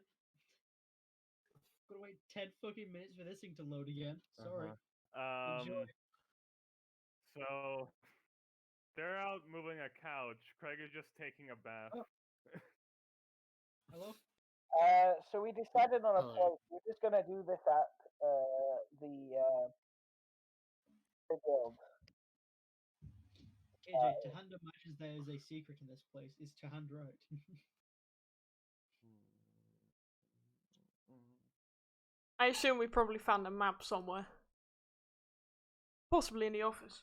Gotta wait 10 fucking minutes for this thing to load again. Sorry. Enjoy. So they're out moving a couch. Craig is just taking a bath. Oh. Hello? So we decided on a Hello. place. We're just gonna do this at the guild. KJ, Tahanda imagines there is a secret in this place. Is Tahand right? I assume we probably found a map somewhere. Possibly in the office.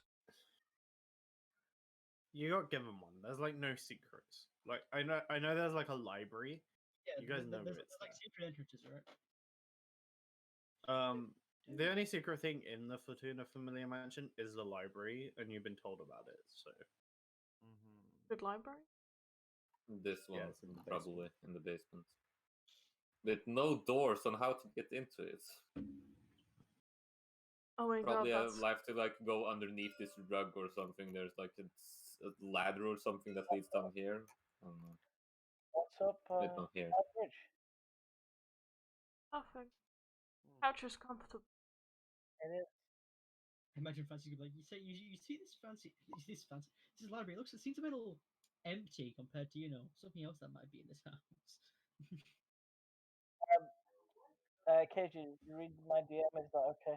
You got given one. There's like no secrets. Like I know there's like a library. Yeah, You guys know there's it's like secret entrances, right? The only secret thing in the Fortuna Familiar Mansion is the library, and you've been told about it. So Good library. This one, Yeah, it's in the probably in the basement, with no doors on how to get into it. Oh my Probably god, I'll that's... have to like go underneath this rug or something. There's like a ladder or something that leads down here. I don't know. What's up, Wait, no, here. Average? Nothing. Couch is comfortable. It is. Imagine Fancy could be like, you see this fancy, this library. It seems a little empty compared to something else that might be in this house. KJ, you read my DM. Is that okay?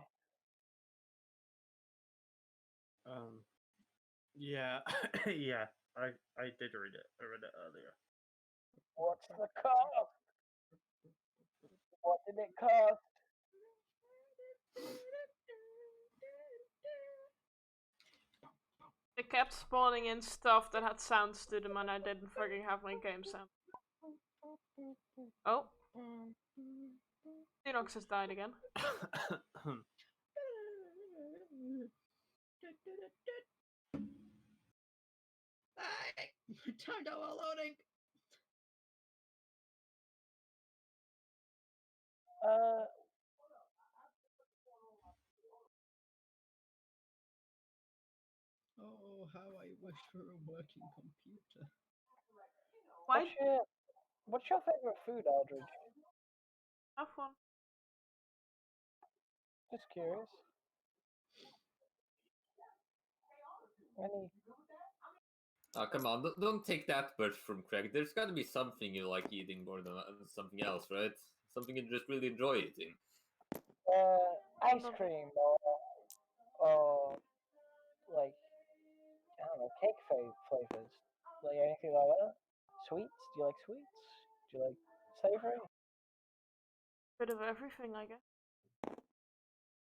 Yeah, yeah. I did read it. I read it earlier. What's the cost? What did it cost? They kept spawning in stuff that had sounds to them and I didn't fucking have my game sound. Oh. Xenox has died again. Turned out while loading. Oh, how I wish for a working computer. Why? What's your favorite food, Aldridge? Have fun. Just curious. Any? Oh, come on, don't take that much from Craig. There's got to be something you like eating more than something else, right? Something you just really enjoy eating. Ice cream or like I don't know, cake flavors. Like anything like that. Sweets? Do you like sweets? Do you like savory? Bit of everything, I guess.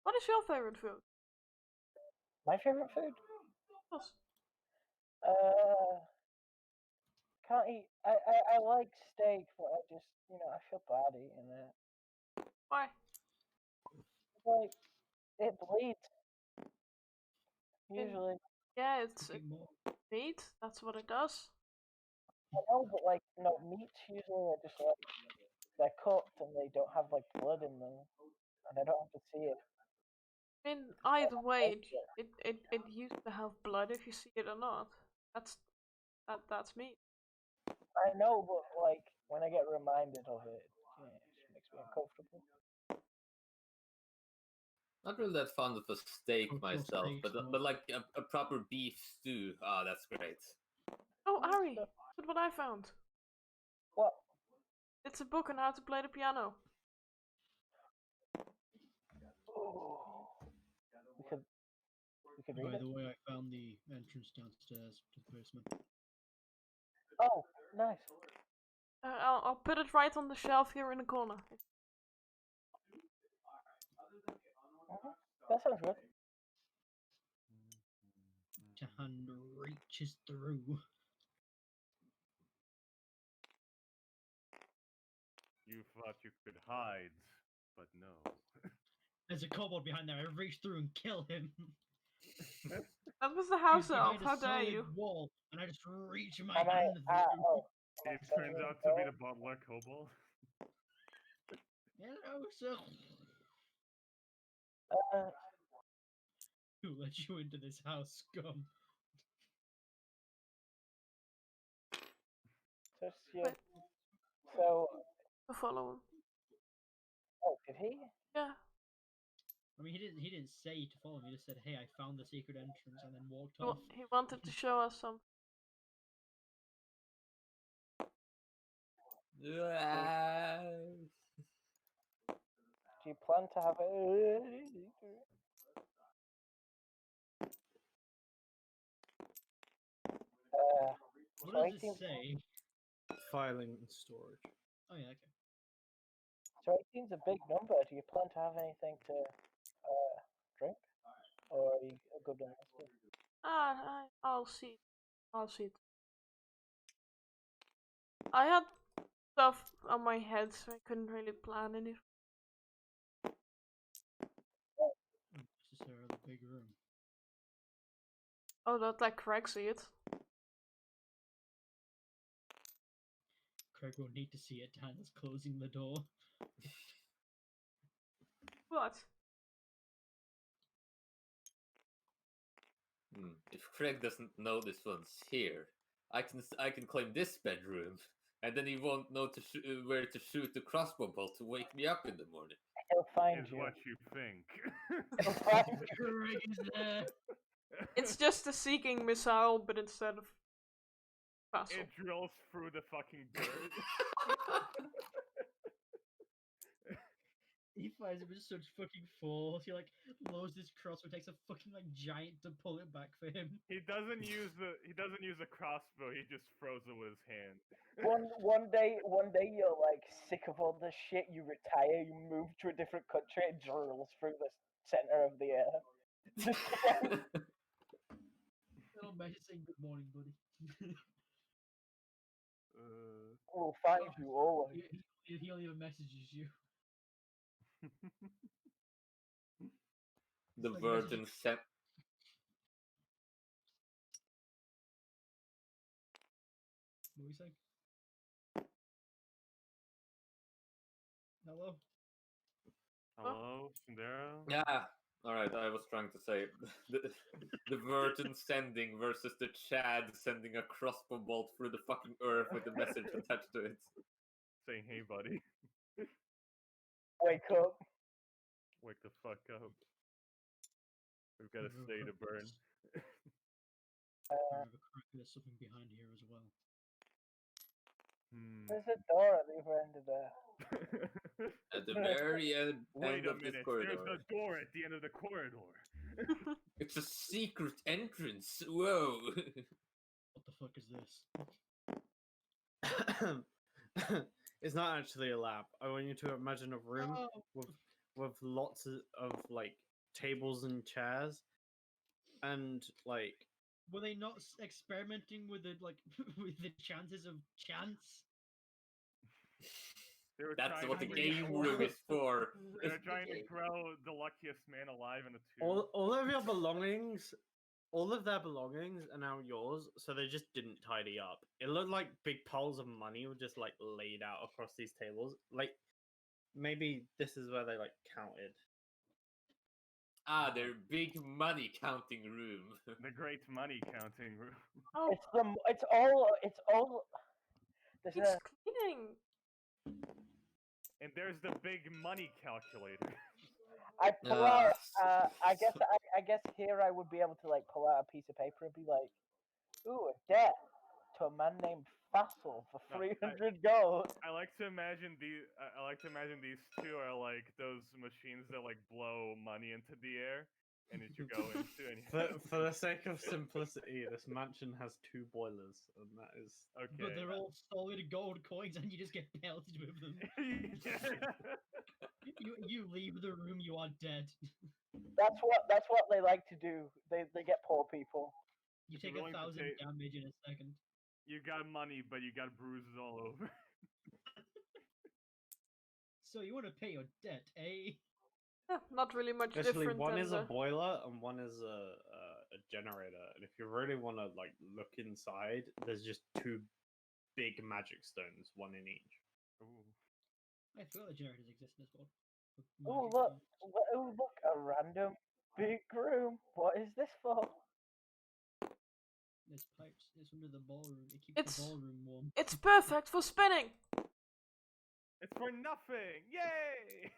What is your favorite food? My favorite food? Yes. Can't eat. I like steak, but I just I feel bad eating it. Why? Like it bleeds. Usually. Yeah, it's Cooking more. meat. That's what it does. I know, but like meats usually are just like they're cooked and they don't have like blood in them, and I don't have to see it. I mean, either way, it used to have blood if you see it or not. That's meat. I know, but like when I get reminded of it, it just makes me uncomfortable. Not really that fond of a steak Of course, myself, steaks, but but- like a proper beef stew. Ah, that's great. Oh, and Ari, stuff. look what I found. What? It's a book on how to play the piano. Oh. We could read By it. the way, I found the entrance downstairs to the basement. Oh, nice. I'll put it right on the shelf here in the corner. That sounds good. Your hand reaches through. You thought you could hide, but no. There's a kobold behind there. I reach through and kill him. That was the He's house elf. behind a How dare solid you? wall, and I just reach my Am I? hand through. Oh. It turns out to be the butler kobold. Hello, sir. Uh, Who let you into this house, scum? just yeah. Wait. So, To follow him. oh, did he? Yeah. I mean, he didn't say to follow me. He just said, "Hey, I found the secret entrance," and then walked Well, off. he wanted to show us some. Do you plan to have it? What So does 18, this say? Filing and storage. Oh yeah, okay. so 18's a big number. Do you plan to have anything to drink? Or are you good on this? I'll see. I'll see. I had stuff on my head, so I couldn't really plan anything. This is the big room. Oh, don't let Craig see it. Craig won't need to see it. Hannah's closing the door. What? If Craig doesn't know this one's here, I can claim this bedroom, and then he won't know where to shoot the crossbow bolt to wake me up in the morning. He'll find Is you. what you think. He'll find you. Craig is there. It's just a seeking missile, but instead of puzzle. It drills through the fucking dirt. He finds him in such fucking force. He like lowers his crossbow, takes a fucking like giant to pull it back for him. He doesn't use a crossbow. He just throws it with his hand. One day you're like sick of all this shit. You retire. You move to a different country. It drills through the center of the air. Little message saying good morning, buddy. We'll find you always. He only ever messages you. The like virgin sent. What were you saying? Hello? Hello, Sindera? Yeah. All right. I was trying to say the virgin sending versus the Chad sending a crossbow bolt through the fucking earth with a message attached to it. Saying, hey, buddy, Wake up. wake the fuck up. We've got a stay to burn. There's something behind here as well. There's a door at the other end of there. At the very end Wait a of this minute, corridor. there's a door at the end of the corridor. It's a secret entrance. Whoa. What the fuck is this? It's not actually a lab. I want you to imagine a room Oh, with lots of like tables and chairs, and like were they not experimenting with the like with the chances of chance? They were That's trying what to the bring game room is for. They were trying to grow the luckiest man alive in a tube. all of your belongings, all of their belongings are now yours. So they just didn't tidy up. It looked like big piles of money were just like laid out across these tables. Like maybe this is where they like counted. Ah, their big money counting room. The great money counting room. Oh, It's all. There's it's a. cleaning. And there's the big money calculator. I pull out. Ah, I guess here I would be able to like pull out a piece of paper and be like, "Ooh, a debt, to a man named Fassel for No, 300 gold. I like to imagine these two are like those machines that like blow money into the air, and that you go into, and For the sake of simplicity, this mansion has 2 boilers, and that is okay. But they're all solid gold coins, and you just get pelted with them. You leave the room, you are dead. That's what they like to do. They get poor people. You If you're take willing to 1,000 take- damage in a second. You got money, but you got bruises all over. So you want to pay your debt, eh? Yeah, not really much Actually, different one than is the... a boiler and one is a generator. And if you really want to like look inside, there's just 2 big magic stones, one in each. Ooh. I forgot the generators exist in this world. Oh look! Oh look! A random big room. What is this for? There's pipes. It's under the ballroom. It keeps It's- the ballroom warm. It's perfect for spinning! It's for nothing! Yay!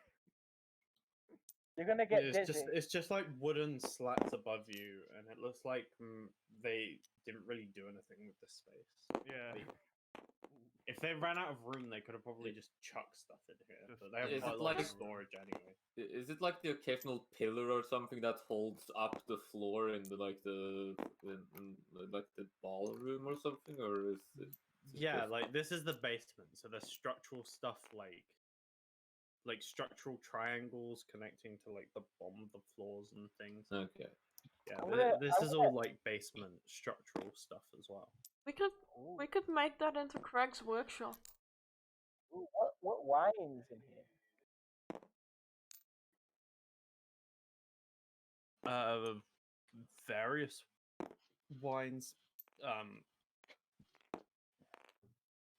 You're gonna get dizzy. It's just like wooden slats above you, and it looks like they didn't really do anything with this space. Yeah. They- if they ran out of room, they could have probably just chucked stuff in here. But they have Is quite it a lot of like- storage anyway. Is it like the occasional pillar or something that holds up the floor in the like the ballroom or something, or is it? Yeah, like this is the basement, so there's structural stuff like structural triangles connecting to like the bottom of the floors and things. Okay. Yeah, I'm gonna- this I'm is gonna- all like basement structural stuff as well. Ooh, We could make that into Craig's workshop. ooh, what wines in here? Various wines.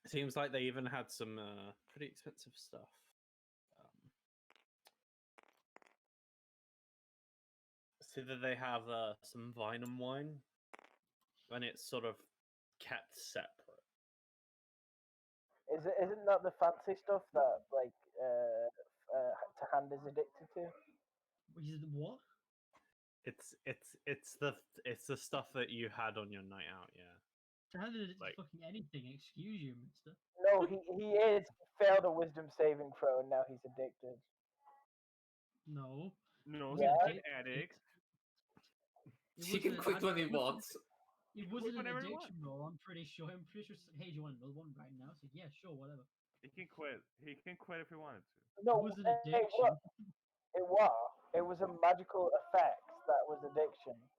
Seems like they even had some pretty expensive stuff. So that they have some Vinum wine, and it's sort of kept separate. Isn't that the fancy stuff that like Tahand is addicted to? Which is what? It's the stuff that you had on your night out, yeah. Tahand is Like- fucking anything. Excuse you, mister. No, he is. He failed a wisdom saving throw, and now he's addicted. No. No, Was Yeah. he's it an addict. It He can wasn't- quit when he it wasn't- wants. It wasn't an whenever he addiction roll. I'm pretty sure. Hey, do you want another one right now? So yeah, sure, whatever. He can quit. He can quit if he wanted to. No, It was an hey, addiction. what? It was. It was a magical effect that was addiction.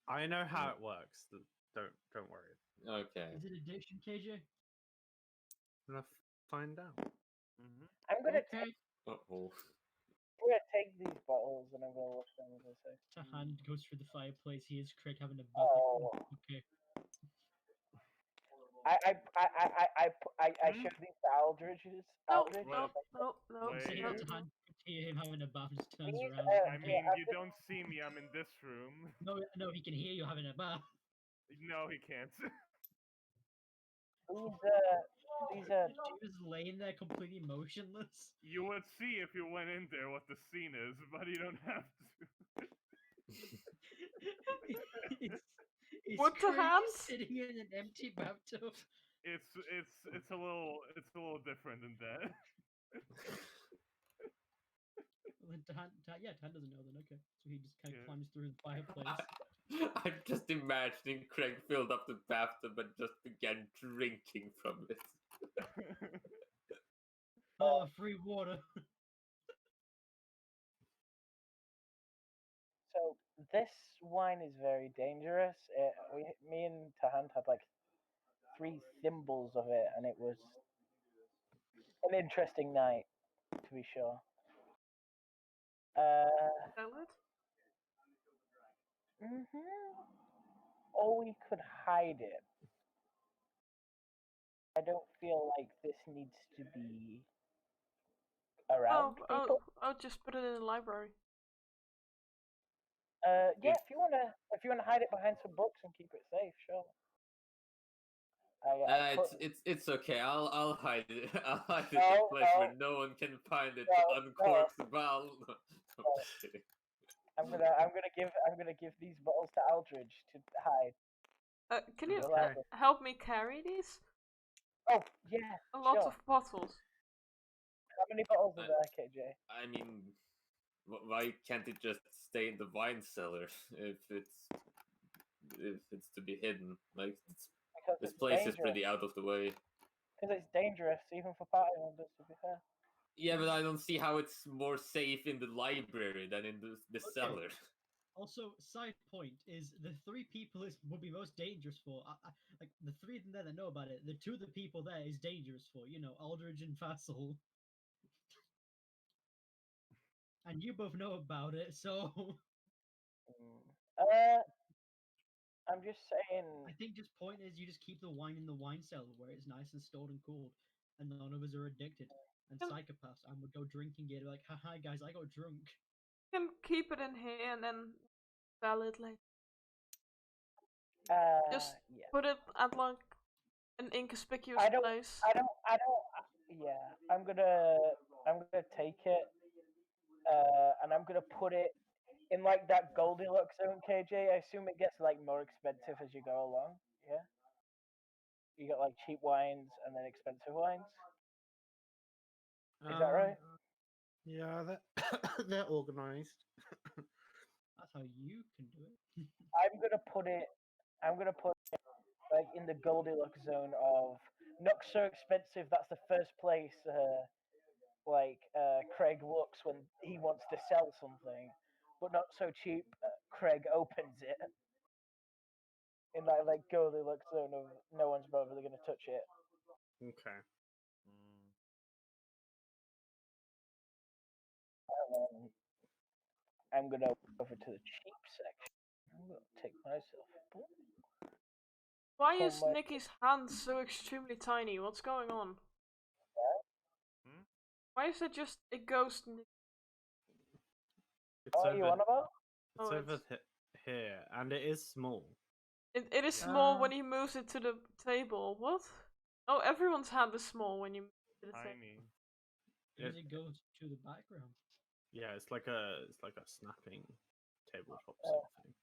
I know how it works. Don't worry. Okay. Is it addiction, KJ? I'm gonna find out. Mm-hmm. I'm gonna Okay. Uh-oh. take these bottles and I'm gonna look them. As I say. Tahand goes through the fireplace. He is Craig having a bucket. Oh. Okay. I showed these to Aldridge's. No, Aldridge. no, no, no, Wait. Saying no. that Tahand could hear him having a bath and just turns These, around. I yeah, mean, I've you just- don't see me. I'm in this room. No, he can hear you having a bath. No, he can't. These are She was laying there completely motionless. You would see if you went in there what the scene is, but you don't have to. It's What the Craig hand? sitting in an empty bathtub. It's a little different than that. Well, then Tahand doesn't know then. Okay, so he just kind of Yeah. climbs through the fireplace. I'm just imagining Craig filled up the bathtub and just began drinking from it. Oh, free water. So this wine is very dangerous. Me and Tahant had like 3 thimbles of it, and it was an interesting night, to be sure. Sell it? Or we could hide it. I don't feel like this needs to be around people. I'll just put it in the library. Yeah, if you wanna hide it behind some books and keep it safe, sure. It's okay. I'll hide it. I'll hide it in No, a place where no one can find it to no, uncork the bottle. I'm just kidding. I'm gonna give these bottles to Aldridge to hide. Can you Okay. help me carry these? Oh, yeah, A lot sure. of bottles. How many bottles are Uh, there, KJ? I mean, why can't it just stay in the wine cellar if it's to be hidden? Like Because this it's place is dangerous. pretty out of the way. Because it's dangerous, even for party members, to be fair. Yeah, but I don't see how it's more safe in the library than in the Okay. cellar. Also, side point is the three people is would be most dangerous for. Like the three of them there that know about it. The two of the people there is dangerous for. You know, Aldridge and Fassel. And you both know about it, so I'm just saying. I think just point is you just keep the wine in the wine cellar where it's nice and stored and cooled, and none of us are addicted and Can- psychopaths and would go drinking it like, hi guys, I got drunk. Can keep it in here and then sell it later. Just Yeah. put it at like an inconspicuous I don't. place. Yeah. I'm gonna take it. And I'm gonna put it in like that Goldilocks zone, KJ. I assume it gets like more expensive as you go along. Yeah. You got like cheap wines and then expensive wines. Is that right? Yeah, they're organized. That's how you can do it. I'm gonna put it. I'm gonna put it like in the Goldilocks zone of not so expensive. That's the first place. Craig looks when he wants to sell something, but not so cheap. Craig opens it in that like Goldilocks zone of no one's probably gonna touch it. Okay. Um, I'm gonna go over to the cheap section. I'm gonna take myself a book. Why pull is my- Nikki's hand so extremely tiny? What's going on? Hmm? Why is it just a ghost? It's What are you over. on about? Oh, It's over it's- here, and it is small. It is Yeah. small when he moves it to the table. What? Oh, everyone's hand is small when you move it to the table. Tiny. As it goes to the background. Yeah, it's like a snapping tabletop sort of thing.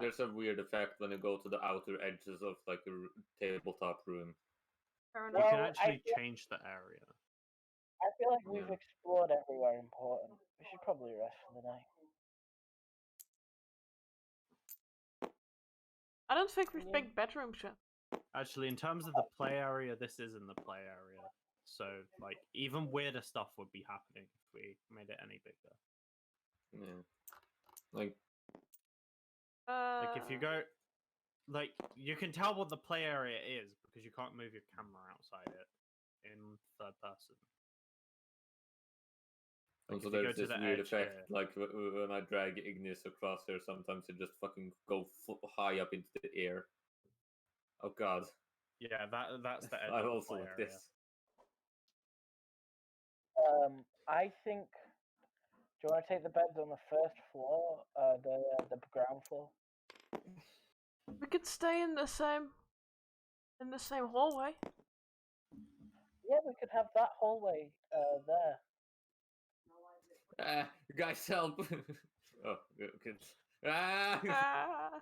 There's a weird effect when you go to the outer edges of like a tabletop room. Fair You enough. can Well, actually change the area. I feel like we've Yeah. explored everywhere important. We should probably rest for the night. I don't think we've Yeah. picked bedrooms yet. Actually, in terms of the play area, this is in the play area. So, like, even weirder stuff would be happening if we made it any bigger. Yeah. Like Like, if you go, like, you can tell what the play area is because you can't move your camera outside it in third person. Like, also if you go there's to this the weird edge effect, here, like when I drag Ignis across here, sometimes it just fucking go high up into the air. Oh god. yeah, that's the edge I of the also play like area. this. I think. Do you want to take the beds on the first floor, the ground floor? We could stay in the same hallway. Yeah, we could have that hallway there. Guys, help! Oh, okay. Ah! Ah.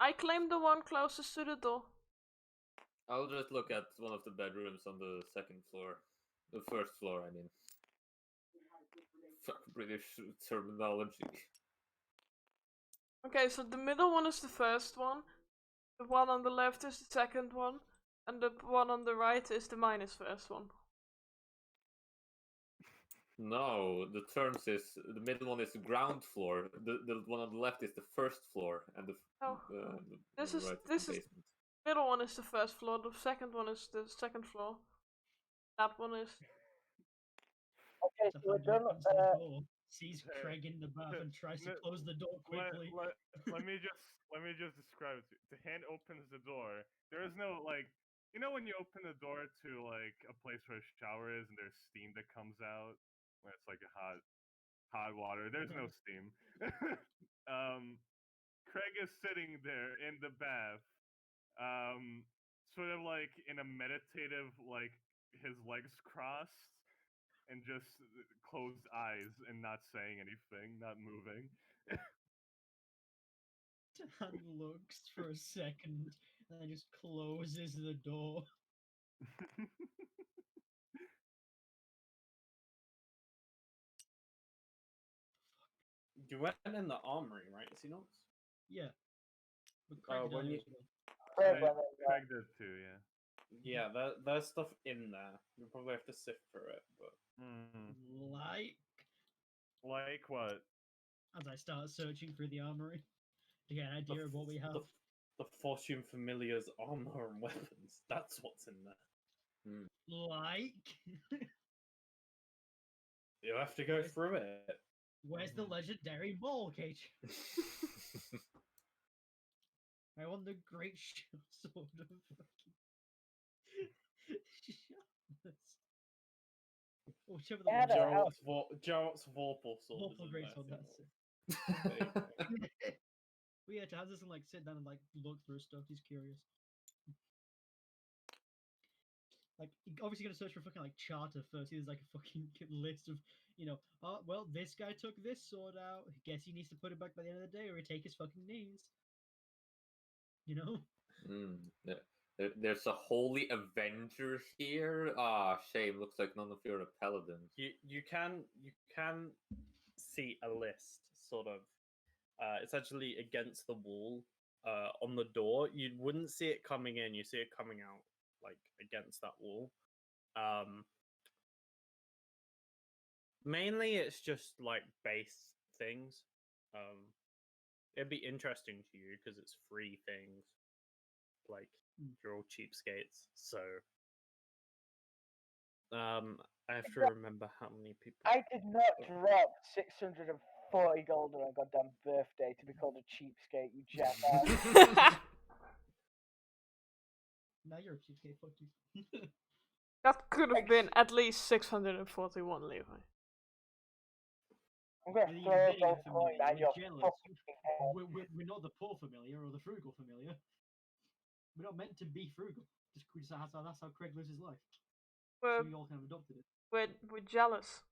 I claim the one closest to the door. I'll just look at one of the bedrooms on the second floor. The first floor, I mean. Fuck British terminology. Okay, so the middle one is the first one, the one on the left is the second one, and the one on the right is the minus first one. No, the terms is the middle one is the ground floor. The one on the left is the first floor, and the Oh, this on is the right this the is basement. middle one is the first floor. The second one is the second floor. That one is. Okay, so we're Somehow done. opens the door, sees Hey, Craig in the bath, and tries to close the door quickly. Let me just describe it. The hand opens the door. There is no like, you know when you open the door to like a place where a shower is and there's steam that comes out when it's like a hot water. There's no steam. Craig is sitting there in the bath, sort of like in a meditative, like his legs crossed and just closed eyes and not saying anything, not moving. Dan looks for a second and then just closes the door. You went in the armory, right, Xenox? Yeah. But Craig when done you- it as well. Fred Craig, went in there. Craig did too, yeah. Yeah, there's stuff in there. You probably have to sift through it, but Like what? As I start searching through the armory to get an idea of what we have. the Fortune Familiar's armor and weapons. That's what's in there. Like, You have to go through it. where's the legendary ball cage? I want the great sword of fucking. Whichever the Yeah, one no, is. Geralt's Vorpal sword. Vorpal is in great there, sword, Xenox. that's it. There you go. But yeah, Chaz doesn't like sit down and like look through stuff. He's curious. Like, obviously gonna search for fucking like charter first. There's like a fucking list of, oh well, this guy took this sword out. Guess he needs to put it back by the end of the day, or he take his fucking knees. You know. There's a holy Avengers here. Ah, shame. Looks like none of you are paladins. You can see a list, sort of. It's actually against the wall, on the door. You wouldn't see it coming in. You see it coming out, like against that wall. Mainly, it's just like base things. It'd be interesting to you because it's free things. Like you're all cheapskates, so I have to remember how many people. I did not drop 640 gold on my goddamn birthday to be called a cheapskate, you jackass. Now you're a cheapskate. Fuck you. That could have been at least 641, Levi. I'm gonna With the throw a invading gold coin familiar, at we're your jealous. fucking head. We're not the poor familiar or the frugal familiar. We're not meant to be frugal. That's how Craig lives his life. So we all kind of adopted it. We're jealous.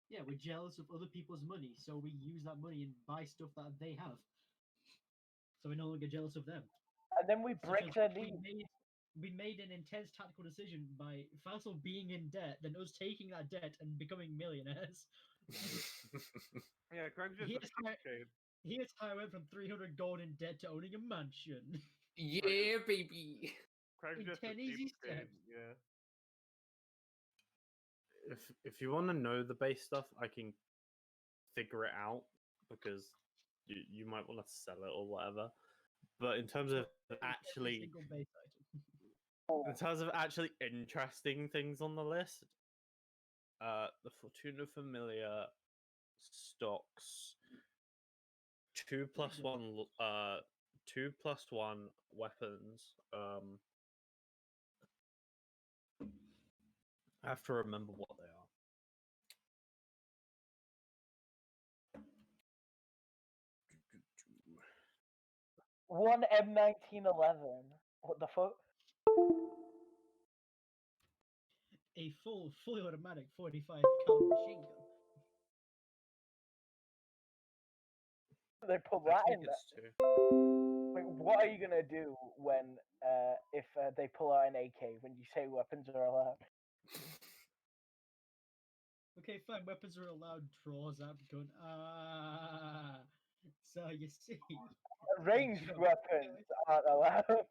Yeah, we're jealous of other people's money, so we use that money and buy stuff that they have. So we no longer jealous of them. And then we break their knees. We made an intense tactical decision by Faisal being in debt, then us taking that debt and becoming millionaires. Yeah, Craig's just Here's a cheapskate. Here's how I went from 300 gold in debt to owning a mansion. Yeah, baby. Craig's In just a 10 easy cheapskate. steps. Yeah. If you want to know the base stuff, I can figure it out because you might want to sell it or whatever. But in terms of actually, Single base item. in terms of actually interesting things on the list, the Fortuna Familiar stocks 2+1 2+1 weapons. I have to remember what they are. One M1911. What the fuck? A fully automatic 45 caliber machine gun. They put I that think in there. it's two. Like, what are you gonna do when if they pull out an AK when you say weapons are allowed? Okay, fine. Weapons are allowed. Draws out gun. So you see. Ranged Joke. weapons aren't allowed.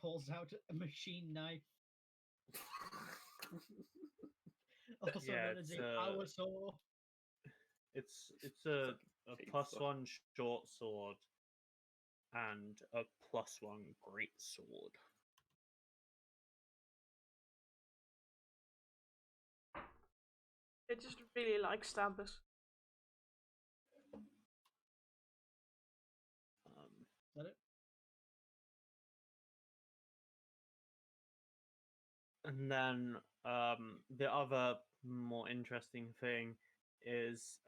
Pulls out a machine knife. Also Yeah, known as it's a power saw. It's a Chainsaw. +1 short sword and a +1 great sword. They just really like stabbers. Is that it? And then the other more interesting thing is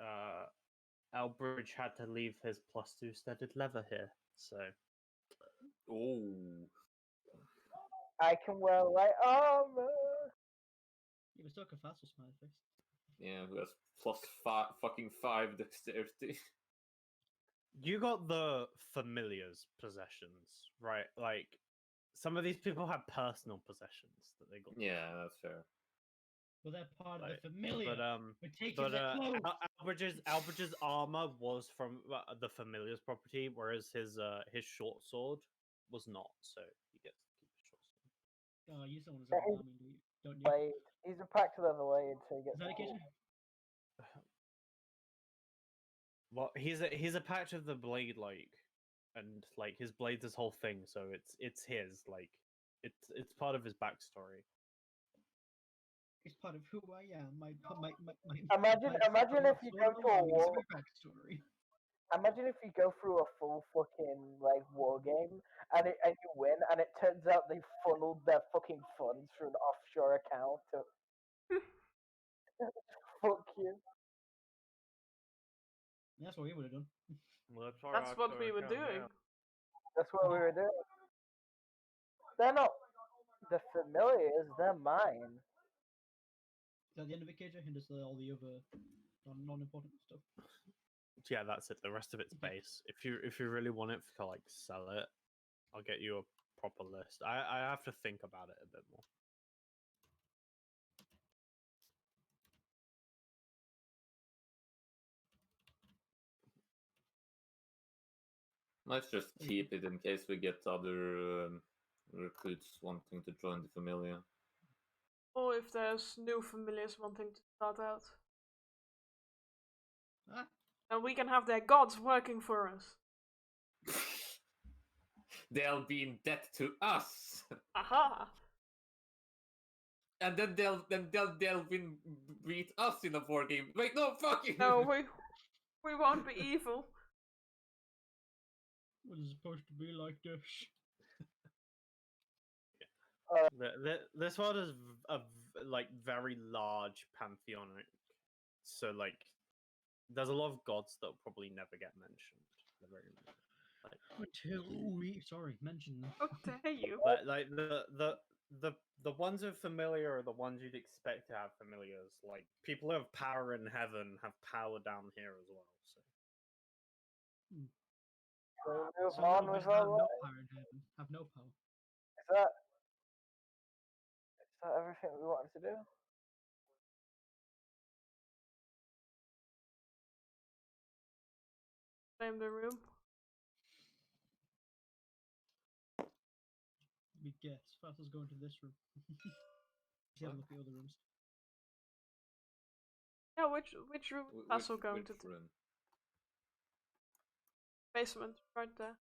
Elbridge had to leave his +2 studded leather here, so Oh. I can wear light armor. He was talking fast with smiley face. Yeah, who has plus fucking 5 dexterity. You got the familiars possessions, right? Like some of these people have personal possessions that they got. Yeah, that's fair. Well, they're part of Like, the familiar. but We're taking but their clothes. Albridge's armor was from the familiars property, whereas his short sword was not. So he gets to keep his short sword. Oh, you just don't want to Yeah, say he's army, do you? Don't you? blade. He's a pact leather blade, so he Is gets. that a to keep- kitchen? Well, he's a patch of the blade, like, and like his blade's his whole thing, so it's his, like, it's part of his backstory. It's part of who I am. My Imagine if you go to a war. My backstory. Imagine if you go through a full fucking like war game and you win, and it turns out they funneled their fucking funds through an offshore account to fuck you. That's what we would have done. Well, that's our That's what offshore we were account, doing. yeah. That's what we were doing. They're not the familiars. They're mine. Is that the end of it, KJ? And just all the other non-important stuff. Yeah, that's it. The rest of it's Okay. base. If you really want it to like sell it, I'll get you a proper list. I have to think about it a bit more. Let's just keep it in case we get other recruits wanting to join the familiar. Or if there's new familiars wanting to start out. Ah, And we can have their gods working for us. They'll be in debt to us, Aha! and then they'll beat us in a war game. Wait, no, fuck you. No, we won't be evil. what is it supposed to be like this? This world is like very large pantheonic, so like there's a lot of gods that will probably never get mentioned. They're very like, Until we mention them. How dare you? but like the ones who are familiar are the ones you'd expect to have familiars. Like people who have power in heaven have power down here as well. So So move Some on of us with have our no life. power in heaven. Have no power. Is that everything we wanted to do? Claim the room. We guess. First, let's go into this room. See, have a look at the other rooms. Yeah, which room is Tassel going to? room? Basement, right there.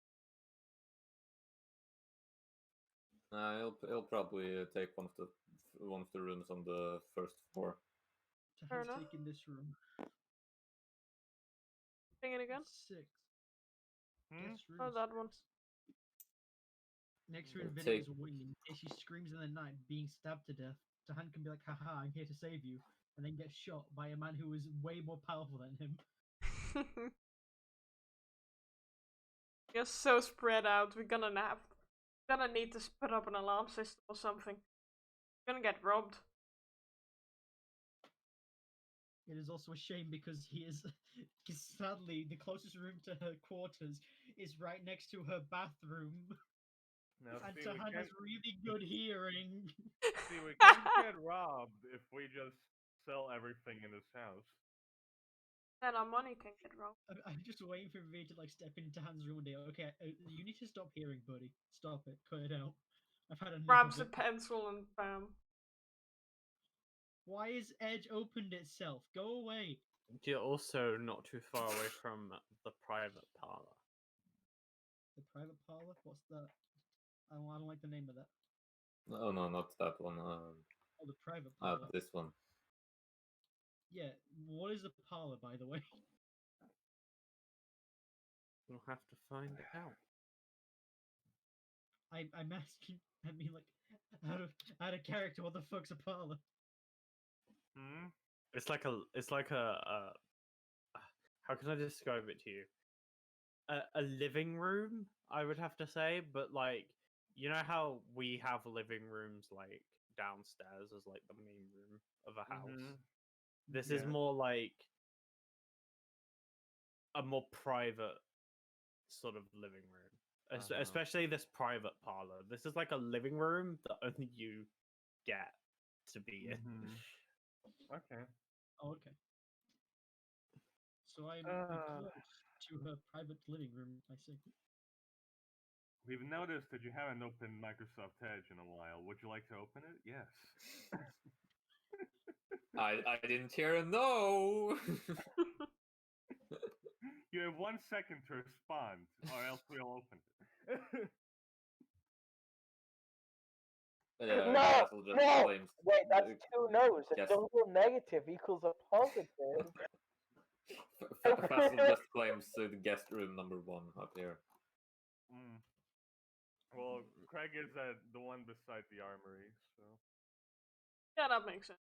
He'll probably take one of the rooms on the first floor. Fair Tahir's enough. taking this room. Sing it again. 6. Hmm? Guess room Oh, that one. 6. Next to We'll Infinity take- is winging. If she screams in the night, being stabbed to death, Tahan can be like, haha, I'm here to save you, and then get shot by a man who is way more powerful than him. You're so spread out. We're gonna need to put up an alarm system or something. We're gonna get robbed. It is also a shame because he is, because sadly, the closest room to her quarters is right next to her bathroom. Now, And see, Tahan has really good hearing. we can't get robbed if we just sell everything in this house. Then our money can get robbed. I'm just waiting for me to like step into Tahan's room and go, okay, you need to stop hearing, buddy. Stop it. Cut it out. I've had enough Grabs a of it. pencil and bam. Why is Edge opened itself? Go away. You're also not too far away from the private parlor. The private parlor? What's that? I don't like the name of that. Oh no, not that one. Oh, the private parlor. This one. Yeah, what is a parlor, by the way? You'll have to find out. I'm asking. I mean, like, out of character, what the fuck's a parlor? Hmm? It's like how can I describe it to you? A living room, I would have to say, but like you know how we have living rooms like downstairs as like the main room of a house. Mhm. This is Yeah. more like a more private sort of living room. Especially this private parlor. This is like a living room that only you get to be in. Okay. Oh, okay. So I'm Uh. close to her private living room, I see. We've noticed that you haven't opened Microsoft Edge in a while. Would you like to open it? Yes. I didn't hear a no. You have 1 second to respond, or else we'll open it. No, Castle just no. claims. Wait, that's 2 no's. A Yes. double negative equals a positive. Fassel just claims the guest room number 1 up here. Mm. Well, Craig is at the one beside the armory, so. Yeah, that makes sense.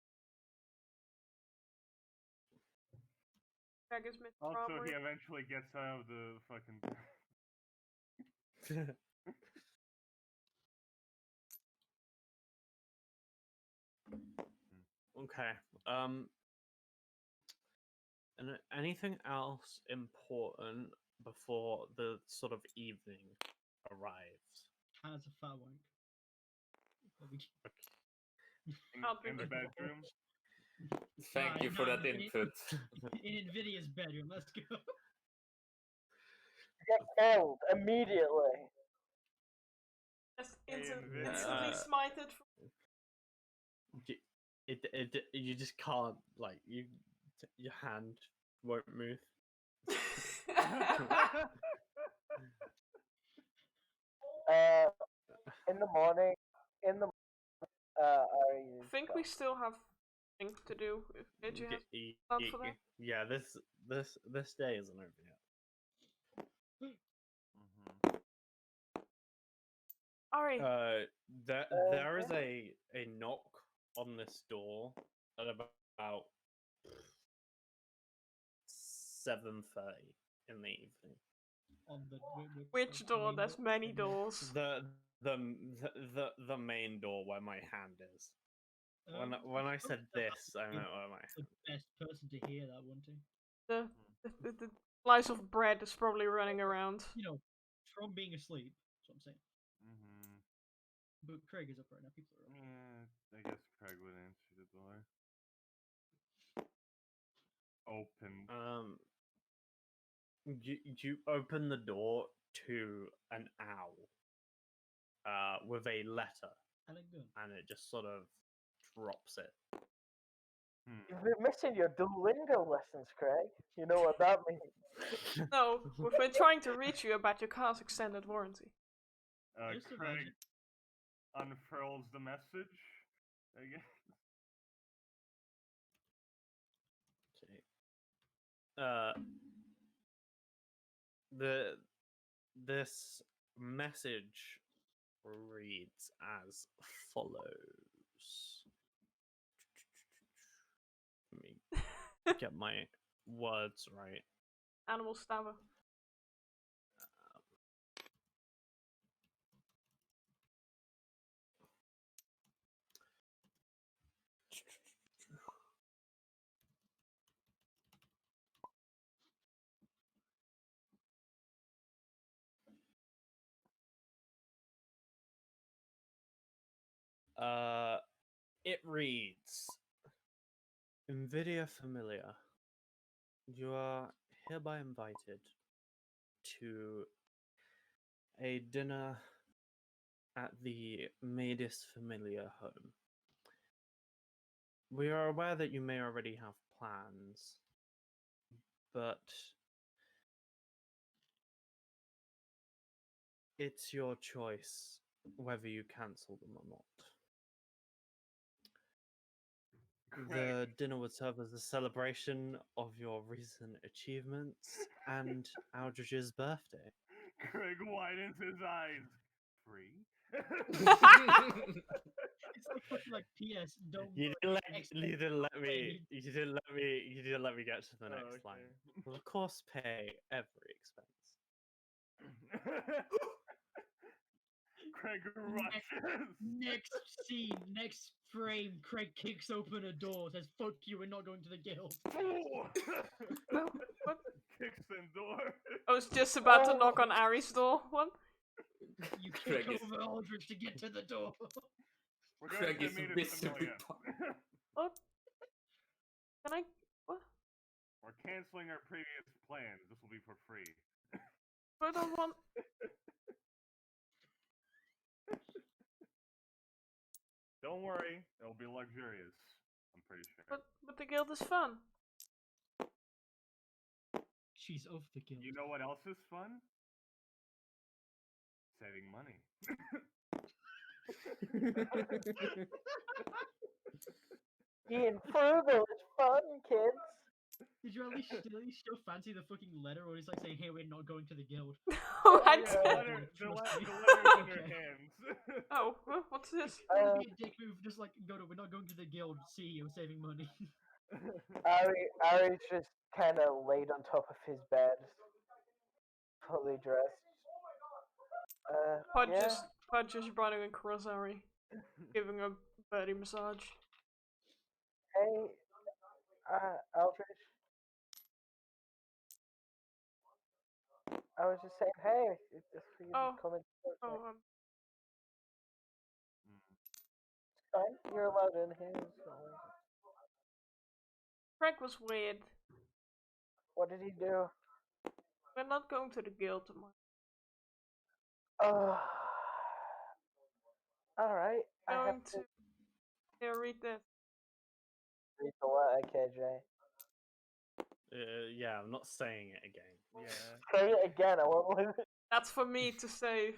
Craig is Mr. Also, Armory. he eventually gets out of the fucking. Okay. And anything else important before the sort of evening arrives? Has a fat wank. But we- I'll be In the with you. bedroom. Thank you for that in- input. in Nvidia's bedroom. Let's go. Get killed immediately. Just Hey, Nvidia. instantly smited. You just can't, like, your hand won't move. In the morning, I I think we still have things to do. If Edgy has plans for that. Yeah, this day isn't over yet. Ari, There is a knock on this door at about 7:30 in the evening. On the which door? There's many doors. The main door where my hand is. When I said this, I meant where my the hand. best person to hear that, wouldn't he? The slice of bread is probably running around. You know, from being asleep. That's what I'm saying. But Craig is up right now. People are up. Yeah, I guess Craig would answer the door. Open. You open the door to an owl with a letter, And a gun. and it just sort of drops it. You've been missing your Duolingo lessons, Craig. You know what that means. No, we've been trying to reach you about your car's extended warranty. Just Craig imagine. unfurls the message. I guess. Okay. This message reads as follows. Let me get my words right. Animal stabber. It reads, Nvidia Familiar, you are hereby invited to a dinner at the Maidis Familiar home. We are aware that you may already have plans, but it's your choice whether you cancel them or not. The dinner would serve as a celebration of your recent achievements and Aldridge's birthday. Craig widens his eyes. Free? It's like P.S. Don't You worry. didn't let me get to the next line. Will of course pay every expense. Craig rushes. Next scene, next frame, Craig kicks open a door, says, "Fuck you, we're not going to the guild." No, what? Kicks in door. I was just about to knock on Ari's door. What? You Craig kick is- over Aldrich to get to the door. We're going Craig to is meet his visibly familiar. What? Can I? What? We're canceling our previous plans. This will be for free. I don't want. Don't worry, it'll be luxurious. I'm pretty sure. But the guild is fun. She's of the guild. You know what else is fun? Saving money. Being frugal is fun, kids. Did you at least show Fancy the fucking letter, or he's like saying, "Hey, we're not going to the guild"? What? The Yeah. letter, the Trust me. letter's in her Okay. hands. Oh, what's this? That'd be a dick move. Just like we're not going to the guild. See, I'm saving money. Ari's just kind of laid on top of his bed, fully dressed. Yeah. Pod just running across Ari, giving a birdie massage. Hey, Aldrich. I was just saying, hey, it's for you Oh. to come in. Oh, It's fine. You're allowed in here. It's not like- Craig was weird. What did he do? We're not going to the guild tomorrow. Oh. All right. I have Going to to. Here, read this. read the what, KJ. Yeah, I'm not saying it again. Yeah. Say it again. I won't lose it. That's for me to save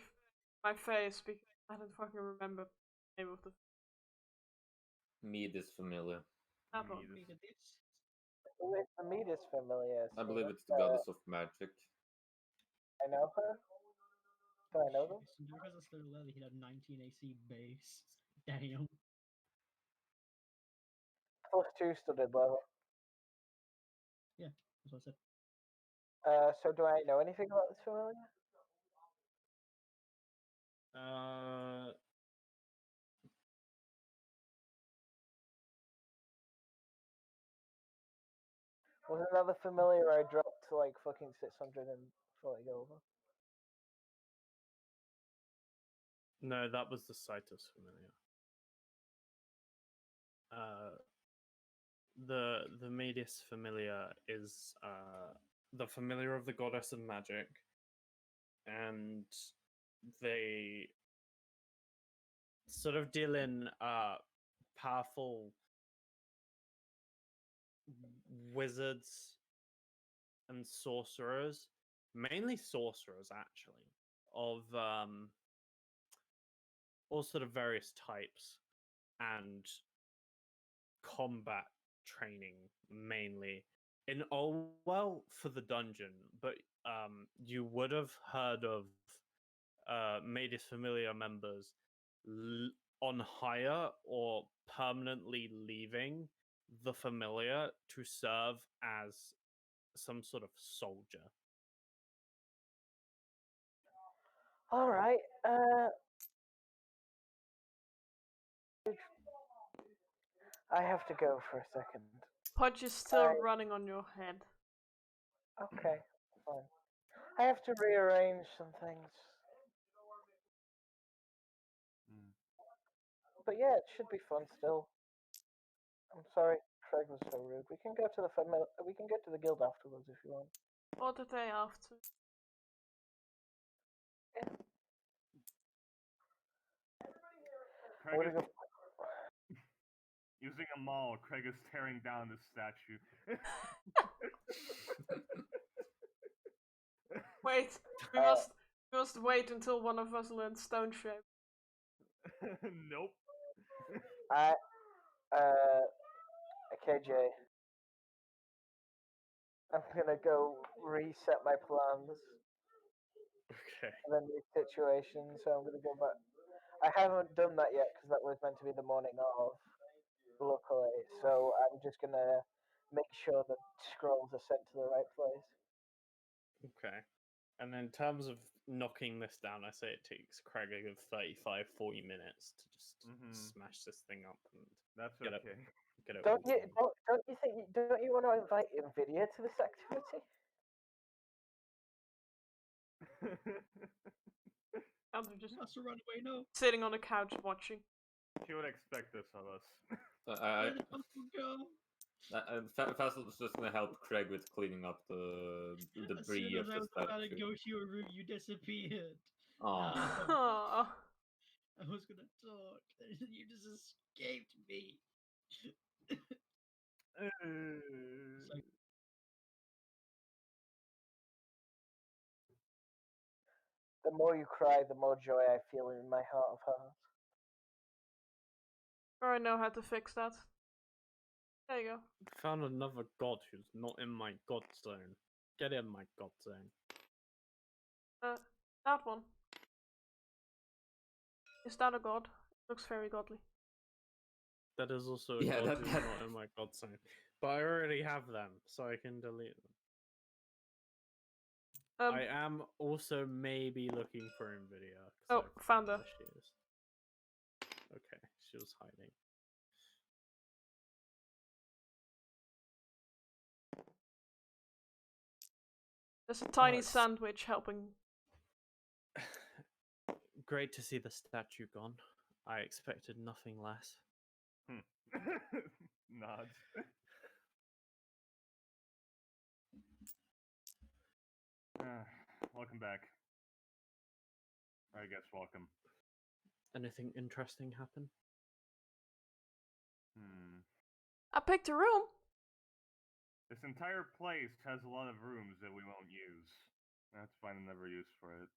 my face because I don't fucking remember the name of the. Mead is familiar. That one. Mead is- With the meat is familiar. I so believe let's, it's the goddess of magic. I know her. Do I know them? Because it's their leather, he had 19 AC base. Damn. +2 studded level. That's what I said. So do I know anything about this familiar? Was another familiar I dropped to like fucking 640 over? No, that was the Citus familiar. The Medius familiar is the familiar of the goddess of magic, and they sort of deal in powerful wizards and sorcerers, mainly sorcerers actually, of all sort of various types, and combat training mainly in Olwell for the dungeon, but you would have heard of Maidis Familiar members on hire or permanently leaving the Familiar to serve as some sort of soldier. All right. I have to go for a second. Podge is still I- running on your head. Okay, fine. I have to rearrange some things. Mm. But yeah, it should be fun still. I'm sorry, Craig was so rude. We can go to the we can get to the guild afterwards if you want. Or the day after. I'm Craig gonna is go. using a maul. Craig is tearing down the statue. Wait, we Uh, must wait until one of us learns stone shape. Nope. I KJ. I'm gonna go reset my plans Okay. and then new situation. So I'm gonna go back. I haven't done that yet because that was meant to be the morning of, luckily. So I'm just gonna make sure that scrolls are sent to the right place. Okay. And in terms of knocking this down, I say it takes Craig a good 35, 40 minutes to just smash this thing up and That's get okay. get it Don't all you done. don't you want to invite Nvidia to this activity? And they're just Has to run away now. sitting on a couch watching. She would expect this of us. I, Where the fuck go? Faisal just gonna help Craig with cleaning up the As debris soon of as I the was about to statue. go to your room, you disappeared. Aw. Aww. I was gonna talk. You just escaped me. It's like, The more you cry, the more joy I feel in my heart of hearts. Or I know how to fix that. There you go. Found another god who's not in my god zone. Get in my god zone. That one. Is that a god? Looks very godly. That is also a Yeah, god that- who's that- not in my god zone. But I already have them, so I can delete them. I am also maybe looking for Nvidia. Oh, found her. There she is. Okay, she was hiding. There's a tiny it's- sandwich helping. Great to see the statue gone. I expected nothing less. Nods. Welcome back. I guess welcome. Anything interesting happen? I picked a room. This entire place has a lot of rooms that we won't use. That's fine, I never use for it.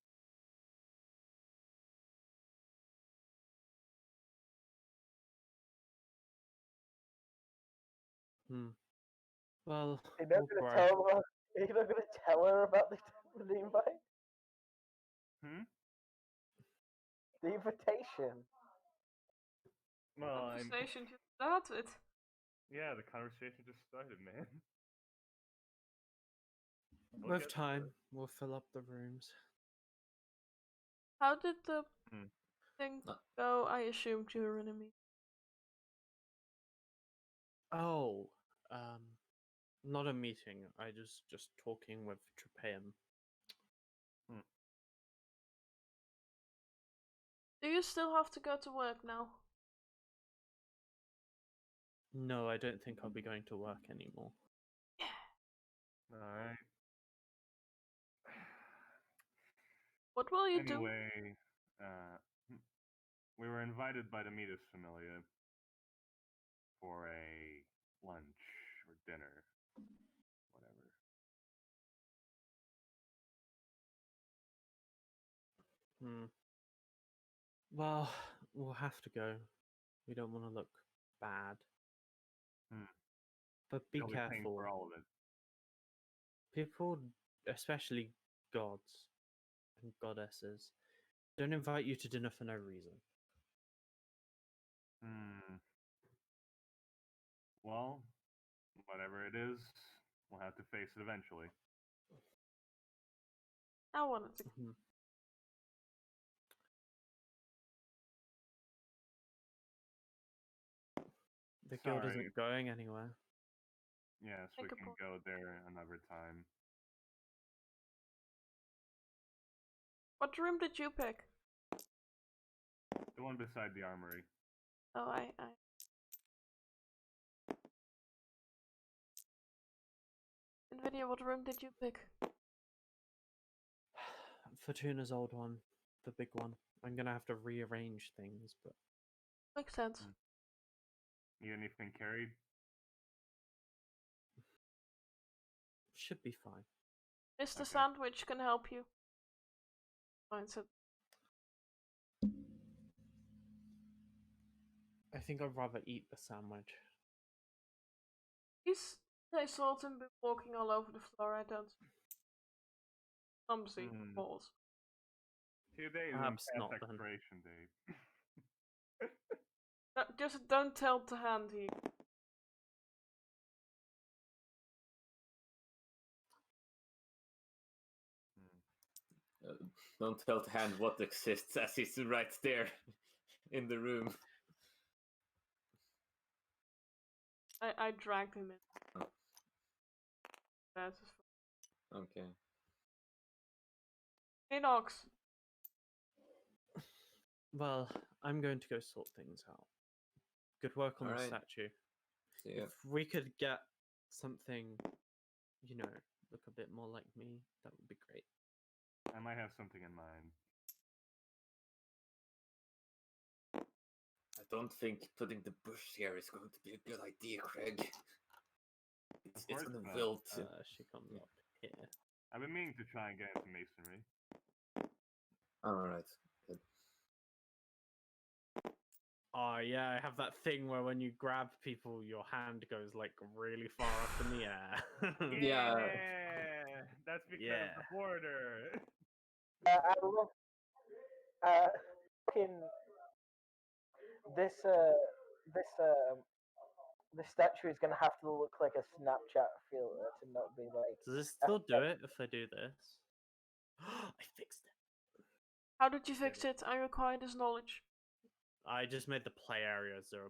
Well, You're not we'll gonna try. tell her. You're not gonna tell her about the invite, the invitation. Well, Conversation just started. yeah, the conversation just started, man. We'll With get to time, it. we'll fill up the rooms. How did the Hmm. thing go? I assumed you were in a meeting. Oh, not a meeting. I just talking with Trepeum. Do you still have to go to work now? No, I don't think I'll be going to work anymore. Alright. What will you do? Anyway, we were invited by the Metis Familia for a lunch or dinner, whatever. Well, we'll have to go. We don't want to look bad. But be They'll be paying careful. for all of it. People, especially gods and goddesses, don't invite you to dinner for no reason. Well, whatever it is, we'll have to face it eventually. I wanted to. The guild Sorry. isn't going anywhere. Yes, Make we a can point. go there another time. What room did you pick? The one beside the armory. Oh, I. Nvidia, what room did you pick? Fortuna's old one, the big one. I'm gonna have to rearrange things, but Makes sense. Need anything carried? should be fine. Mr. Okay. Sandwich can help you. Fine, so I think I'd rather eat the sandwich. I saw him walking all over the floor. I don't. Clumsy balls. 2 days Perhaps on not past then. expiration date. Just don't tell to hand he. Don't tell the hand what exists as he's right there in the room. I dragged him in. Oh. That's Okay. Hey, Nox. Well, I'm going to go sort things out. Good work on the Alright. statue. See ya. If we could get something, look a bit more like me, that would be great. I might have something in mind. I don't think putting the bush here is going to be a good idea, Craig. It's course on the not. wilt. She comes up here. I've been meaning to try and get into masonry. Alright. Good. Oh yeah, I have that thing where when you grab people, your hand goes like really far up in the air. Yeah. That's because Yeah. of the border. I love fucking this this statue is gonna have to look like a Snapchat filter to not be like. Does it still do it if I do this? I fixed it. How did you fix it? I require this knowledge. I just made the play area 0.7.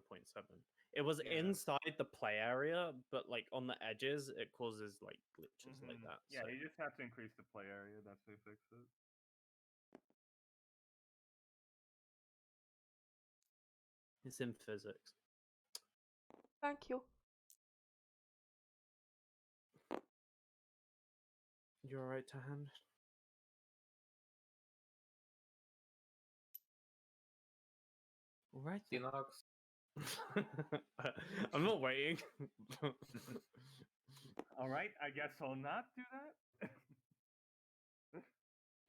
It was Yeah. inside the play area, but like on the edges, it causes like glitches like that. Yeah, so you just have to increase the play area. That's how you fix it. it's in physics. Thank you. You alright to hand? Alright. then. Xenox. I'm not waiting. All right, I guess I'll not do that.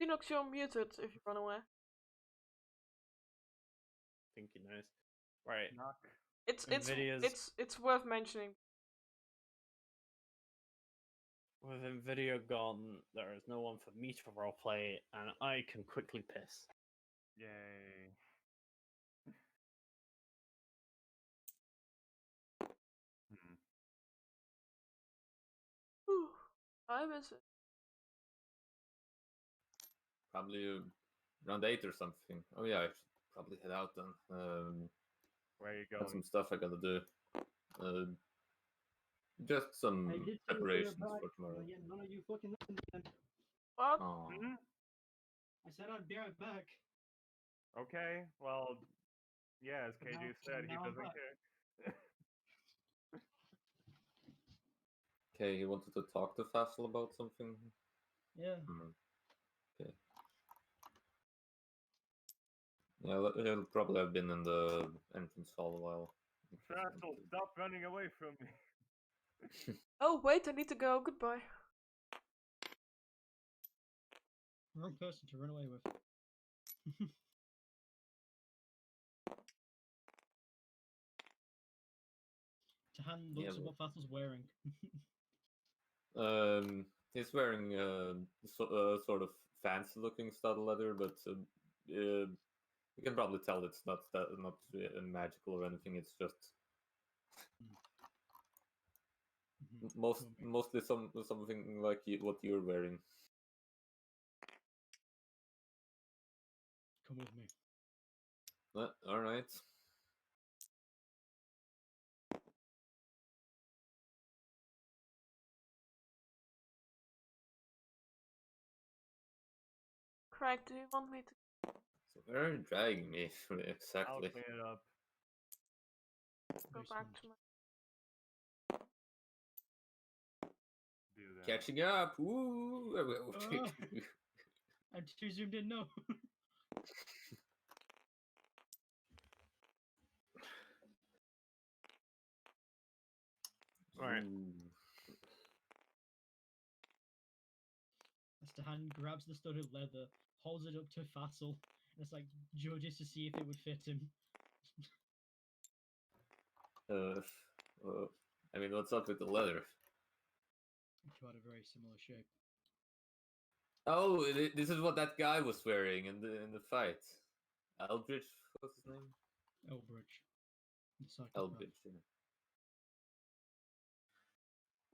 Xenox, you're muted if you run away. think he knows. Right. Knock. It's worth mentioning. With Nvidia gone, there is no one for me to roleplay, and I can quickly piss. Yay. Hmm. Whew. I miss it. Probably around 8 or something. Oh yeah, I should probably head out then. Where are you Got going? some stuff I gotta do. Just some I did say we'd be preparations right back, for tomorrow. but yet none of you fucking listened then. What? Oh. Hmm? I said I'd be right back. Okay, well, yeah, as But KJ now- said, he now I'm doesn't back. care. Okay, he wanted to talk to Fassel about something. Yeah. Okay. Yeah, he'll probably have been in the entrance hall a while. Fassel, stop running away from me. Oh wait, I need to go. Goodbye. Wrong person to run away with. Tahan looks Yeah, at what Fassel's wearing. He's wearing sort of fancy-looking stud leather, but you can probably tell it's not magical or anything. It's just mostly something like what you're wearing. Come with me. All right. Craig, do you want me to? So where are you dragging me I'll exactly? clean it up. Go Very back smart. to my. Do that. Catching up. Woo! I'm too zoomed in. No. Alright. Ooh. As Tahan grabs the studded leather, holds it up to Fassel, and it's like judges to see if it would fit him. I mean, what's up with the leather? You had a very similar shape. Oh, this is what that guy was wearing in the fight. Eldridge, what's his name? Elbridge. The psychopath. Eldridge. Yeah.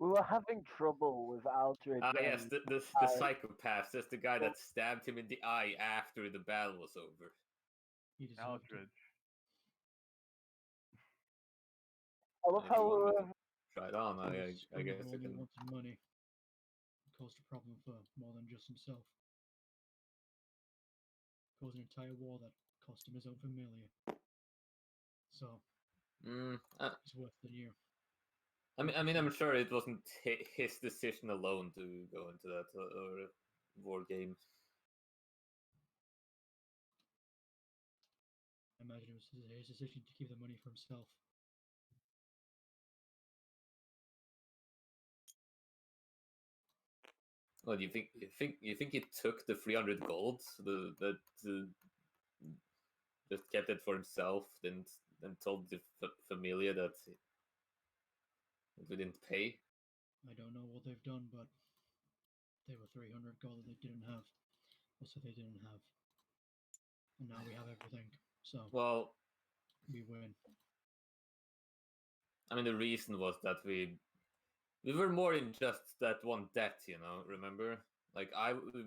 We were having trouble with Aldridge. Ah, yes, and the I- psychopath. That's the guy that stabbed him in the eye after the battle was over. He deserved it. Aldridge. I love And if how you we want me were. to try it on, I This scum guess I only can. wanted money. It caused a problem for more than just himself. Caused an entire war that cost him his own familia. So it's worth the year. I mean, I'm sure it wasn't his decision alone to go into that or war game. I imagine it was his decision to keep the money for himself. Well, you think he took the 300 gold that just kept it for himself, then told the familia that we didn't pay? I don't know what they've done, but they were 300 gold that they didn't have. Also, they didn't have. And now we have everything. So Well, we win. I mean, the reason was that we were more in just that one debt, remember? Like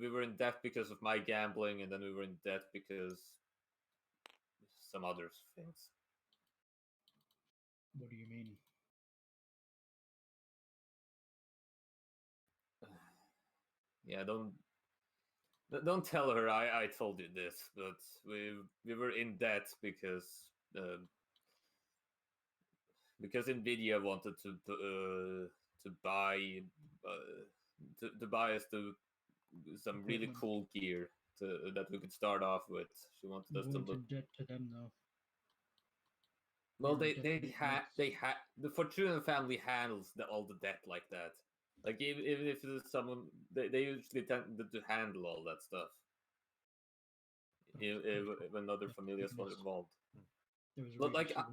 we were in debt because of my gambling, and then we were in debt because some other things. What do you mean? Yeah, don't tell her I told you this, but we were in debt because Nvidia wanted to buy to buy us some really Equipment. cool gear that we could start off with. She wanted We us to weren't look. in debt to them, though. Well, we were in debt to they had the Fortuna family handles all the debt like that. Like even if there's someone, they usually tend to handle all that stuff. That's pretty cool. When other That's familiars were goodness. involved. There was a But reason like, she was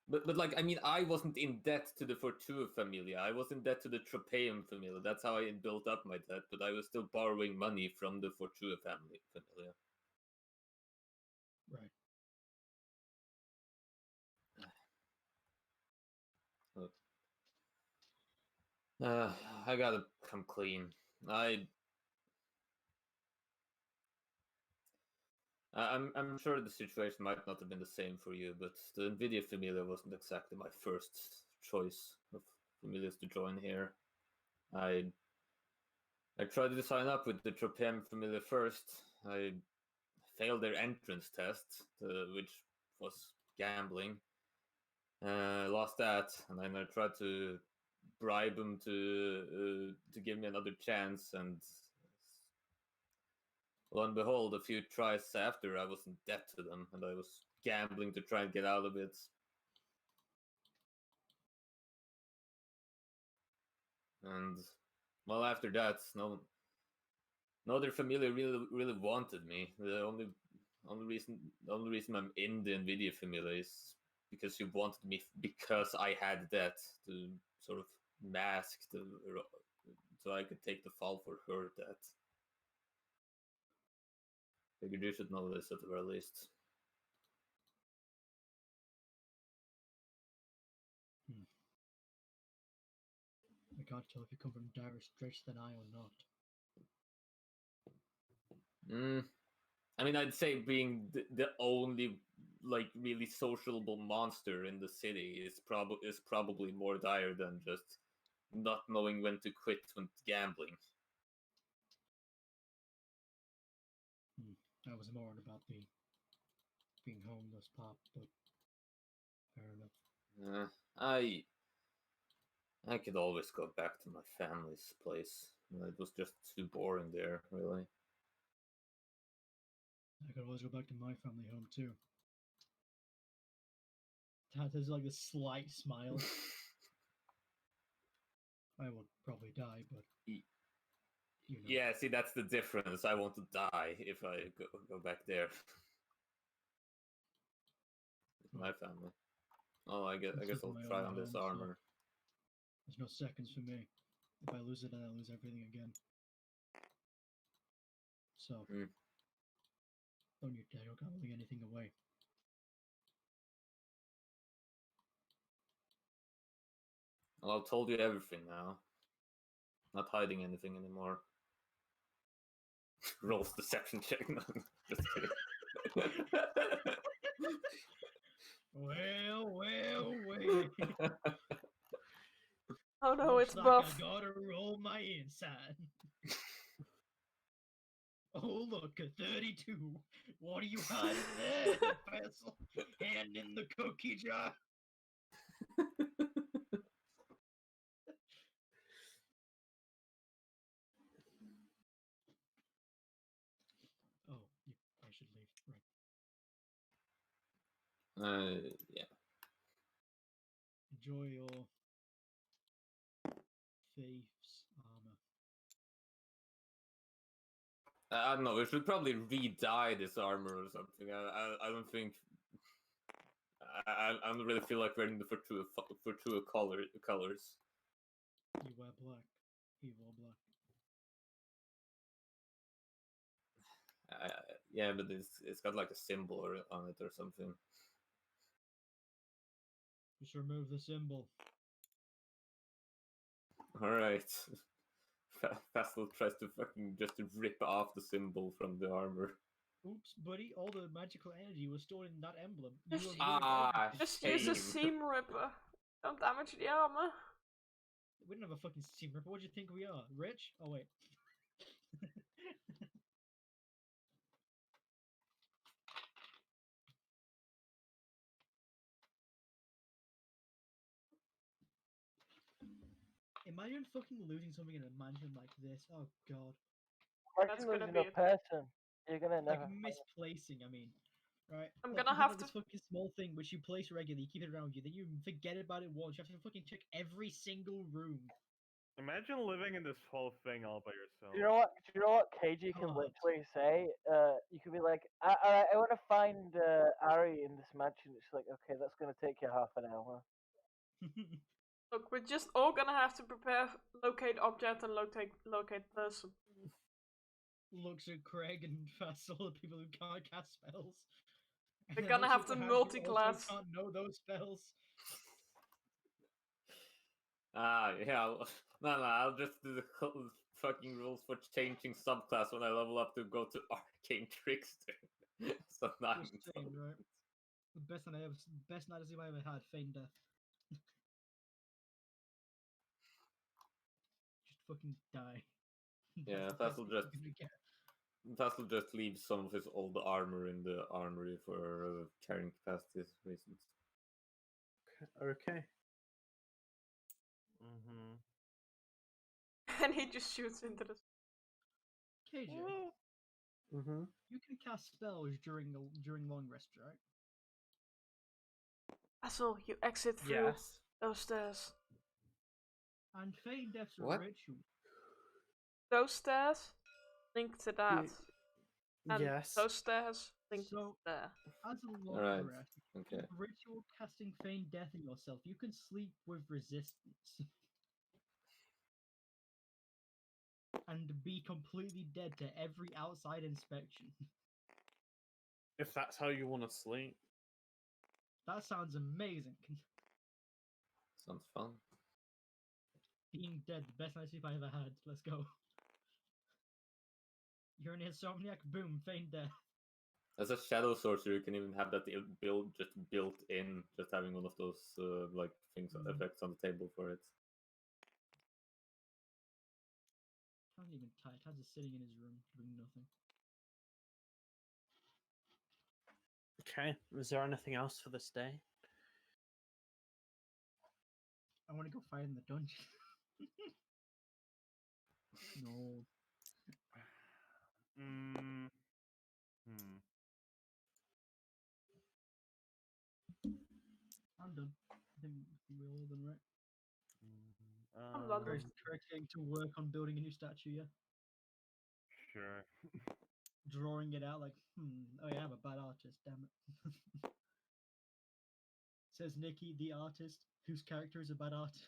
working. but like, I mean, I wasn't in debt to the Fortuna familia. I was in debt to the Tropeum familia. That's how I built up my debt. But I was still borrowing money from the Fortuna familia. Right. I gotta come clean. I'm sure the situation might not have been the same for you, but the Nvidia familia wasn't exactly my first choice of familiars to join here. I tried to sign up with the Tropeum familia first. I failed their entrance test, which was gambling. Lost that, and then I tried to bribe them to give me another chance, and lo and behold, a few tries after, I was in debt to them, and I was gambling to try and get out of it. And well, after that, no other familia really wanted me. The only reason I'm in the Nvidia familia is because she wanted me because I had that to sort of mask so I could take the fall for her debt. Figured you should know this at the very least. I can't tell if you come from dire straits than I or not. I mean, I'd say being the only like really sociable monster in the city is probably more dire than just not knowing when to quit when gambling. I was more on about the being homeless part, but fair enough. I could always go back to my family's place. It was just too boring there, really. I could always go back to my family home too. There's like a slight smile. I would probably die, but you know. Yeah, see, that's the difference. I want to die if I go back there. With my family. Oh, I guess This is I'll my try own on this home, so armor. there's no seconds for me. If I lose it, then I lose everything again. So I don't gambling anything away. Well, I've told you everything now. Not hiding anything anymore. Rolls deception check. No, just kidding. Well. Oh no, Looks it's like buff. I gotta roll my inside. Oh, look, a 32. What are you hiding there, Basil? Hand in the cookie jar. Oh, I should leave. Right. Yeah. Enjoy your thief's armor. I don't know. We should probably re-dye this armor or something. I don't think. I don't really feel like we're in the for true colors. You wear black. He wore black. Yeah, but it's got like a symbol on it or something. Just remove the symbol. All right. Fassel tries to fucking just rip off the symbol from the armor. Oops, buddy, all the magical energy was stored in that emblem. You Just- have ruined everything. Just use a Shame. seam ripper. Don't damage the armor. We don't have a fucking seam ripper. What do you think we are? Rich? Oh, wait. Imagine fucking losing something in a mansion like this. Oh, God. That's Imagine gonna losing be a person. You're gonna Like, never. misplacing, I mean. Right? I'm Like, gonna you have like, this to- fucking small thing which you place regularly, keep it around you, then you forget about it once. You have to fucking check every single room. Imagine living in this whole thing all by yourself. Do you know what KG can God. literally say? You could be like, I want to find Ari in this mansion. It's like, okay, that's gonna take you half an hour. Look, we're just all gonna have to prepare, locate object, and locate person. Looks at Craig and Fassel, the people who can't cast spells. And They're then gonna looks have at to the hand who also multi-class. can't know those spells. Yeah. No, I'll just do the fucking rules for changing subclass when I level up to go to Arcane Trickster. So nice. Just saying, right? The best night I ever had, Feign Death. Just fucking die. Yeah, That's the Fassel best just you're gonna get. Fassel just leaves some of his old armor in the armory for carrying capacity reasons. Okay. Mm-hmm. And he just shoots into the. KJ, Mm-hmm. you can cast spells during long rest, right? Asshole, you exit through Yes. those stairs. And Feign Death's a What? ritual. Those stairs link to that. And Yes. those stairs link So, there. as a long Alright, rest, okay. with ritual casting Feign Death in yourself, you can sleep with resistance. And be completely dead to every outside inspection. If that's how you want to sleep. That sounds amazing. Sounds fun. Being dead, the best night's sleep I ever had. Let's go. You're an insomniac, boom, Feign Death. As a shadow sorcerer, you can even have that built in, just having one of those like things effects on the table for it. Taz even tired. Taz is sitting in his room doing nothing. Okay. Is there anything else for this day? I want to go fight in the dungeon. No. Hmm. I'm done. I think we're all done, right? I'm done. Craig's getting to work on building a new statue, yeah? Sure. Drawing it out like, oh yeah, I'm a bad artist, damn it. Says Nikki, the artist, whose character is a bad artist.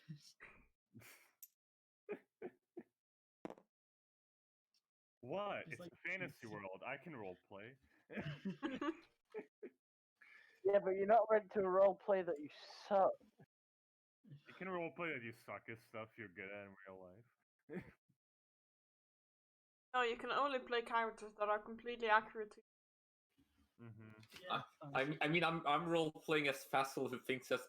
What? Just It's like a fantasy cheats. world. I can roleplay. Yeah, but you're not meant to roleplay that you suck. can roleplay that you suck at stuff you're good at in real life. No, you can only play characters that are completely accurate to Mm-hmm. Yeah, I mean, I'm role playing as Fassel, who thinks at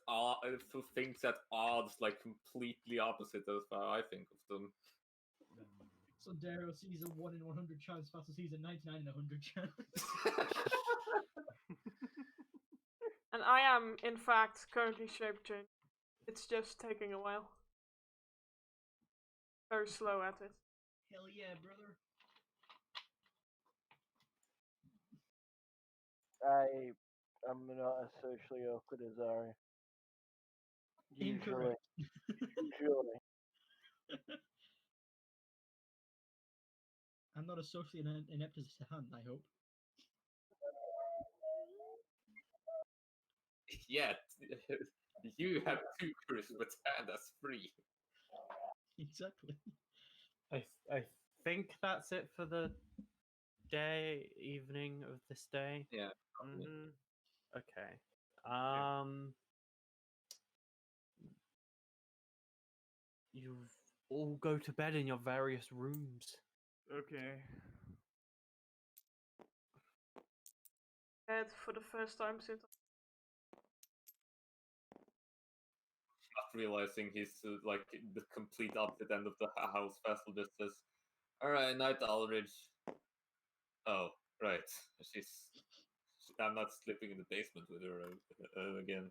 odds, like completely opposite of how I think of them. So Daryl sees a 1 in 100 chance, Fassel sees a 99 in 100 chance. And I am, in fact, currently shape changing. It's just taking a while. Very slow at it. Hell yeah, brother. I'm not as socially awkward as Ari. Usually. Incorrect. Usually. I'm not as socially inept as Han, I hope. Yeah, you have 2 charisma, and that's 3. Exactly. I think that's it for the evening of this day. Yeah. Mm-hmm. Okay. You all go to bed in your various rooms. Okay. Bed for the first time since. Not realizing he's like the complete opposite end of the house. Fassel just says, "Alright, night, Aldridge." Oh, right. I'm not sleeping in the basement with her again.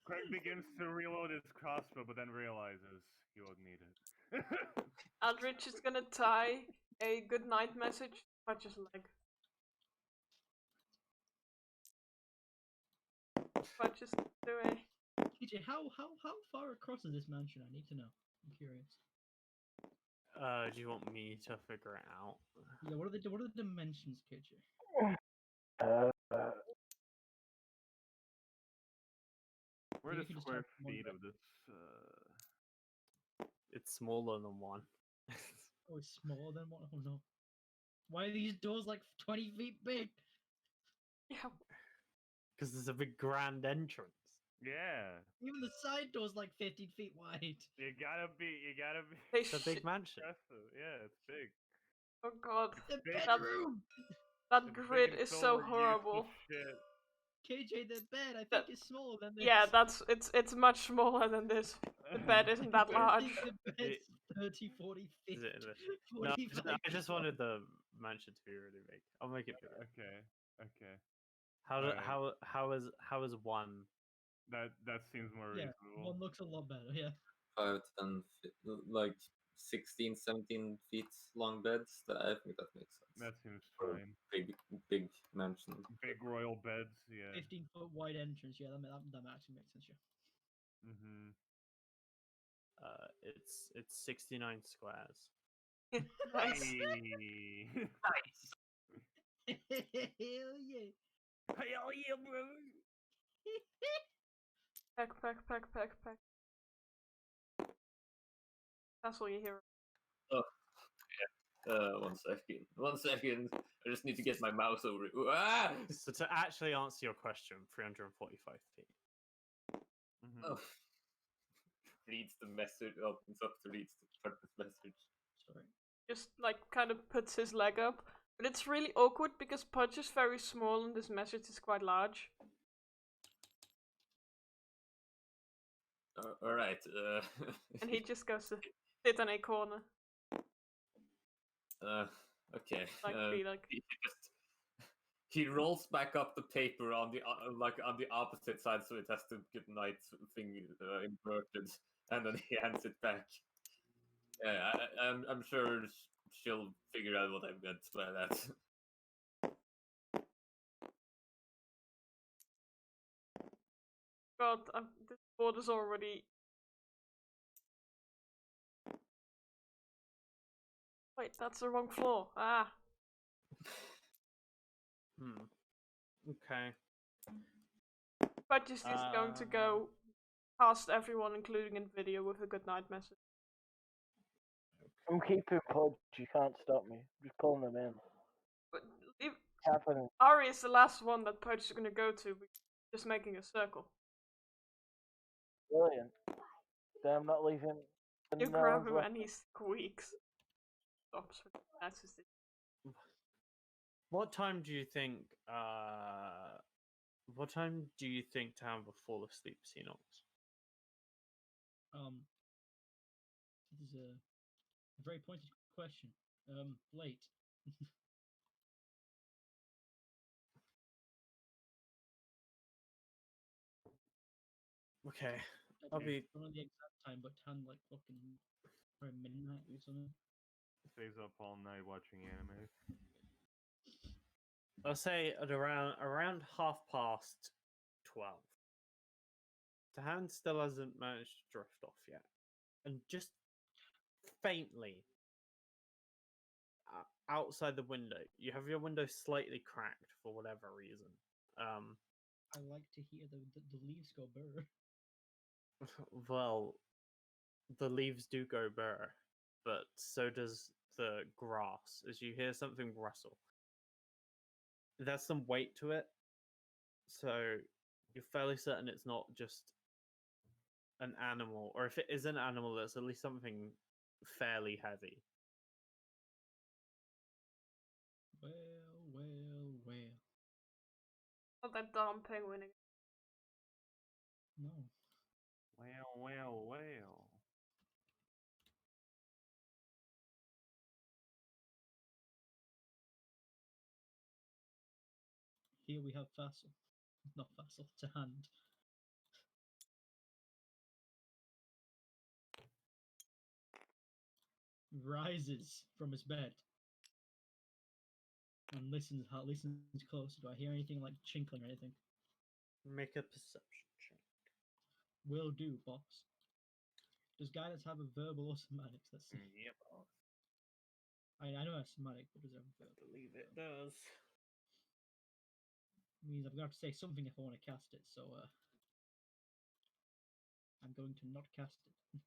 Craig begins to reload his crossbow, but then realizes he won't need it. Aldrich is gonna tie a good night message to Patch's leg. Patch is doing. TJ, how far across is this mansion? I need to know. I'm curious. Do you want me to figure it out? Yeah, what are the dimensions, KJ? Uh, What are You the can just square type one feet bed. of this? It's smaller than one. Oh, it's smaller than one. Oh no. Why are these doors like 20 feet big? Yeah, Because there's a big grand entrance. Yeah. Even the side door's like 15 feet wide. You gotta be. they It's a big mansion. Impressive. Yeah, it's big. Oh god, The big. bedroom! that It's big grid and is filled so with horrible. useless shit. KJ, the bed, I That- think is smaller than this. Yeah, it's much smaller than this. The bed isn't that I large. think the bed's 30, 40 feet. Is it in this? No, 45 I feet just long. wanted the mansion to be really big. I'll make it bigger. Okay. How Alright. how is one? That seems more Yeah, reasonable. one looks a lot better, yeah. 5, 10, like 16, 17 feet long beds. I think that makes sense. That seems For a fine. big mansion. Big royal beds. Yeah. 15-foot wide entrance, yeah, that actually makes sense, yeah. Mm-hmm. It's 69 squares. Nice. Hey. Hell yeah. Hell yeah, bro. Peck. That's all you hear. Oh, 1 second. I just need to get my mouse over it. Ah! So to actually answer your question, 345 feet. Mm-hmm. Oh. Reads the message. Opens up to reads the purpose message. Sorry. Just like kind of puts his leg up, but it's really awkward because Pudge is very small and this message is quite large. All right. And he just goes to sit in a corner, Okay. like be like. He rolls back up the paper on the on the opposite side, so it has the good night thing inverted, and then he hands it back. Yeah, I'm sure she'll figure out what I meant by that. God, this board is already. Wait, that's the wrong floor. Ah. Okay. Pudge is just going to go past everyone, including in video, with a good night message. I'm keeping Pudge. You can't stop me. Just pulling them in. But if Happening. Ari is the last one that Pudge is going to go to, just making a circle. Brilliant. Then I'm not leaving. You no grab one's him left. and he squeaks. Stops for that's his What time do you think? What time do you think to have a fall asleep, Xenox? This is a very pointed question. Late. Okay, I I'll don't be. know the exact time, but 10 like fucking for midnight or something. Stays up all night watching anime. I'll say at around 12:30. The hand still hasn't managed to drift off yet, and just faintly outside the window, you have your window slightly cracked for whatever reason. I like to hear the leaves go burr. Well, the leaves do go burr, but so does the grass as you hear something rustle. There's some weight to it, so you're fairly certain it's not just an animal, or if it is an animal, it's at least something fairly heavy. Well. not that damn penguin again. No. Well. Here we have Fassel. Not Fassel, to hand. Rises from his bed and listens close. Do I hear anything like chinkling or anything? Make a perception check. Will do, boss. Does guidance have a verbal or somatics? Let's see. Yep. I know it's somatic, but does it have a I verbal? believe it does. Means I've got to say something if I want to cast it, so I'm going to not cast it.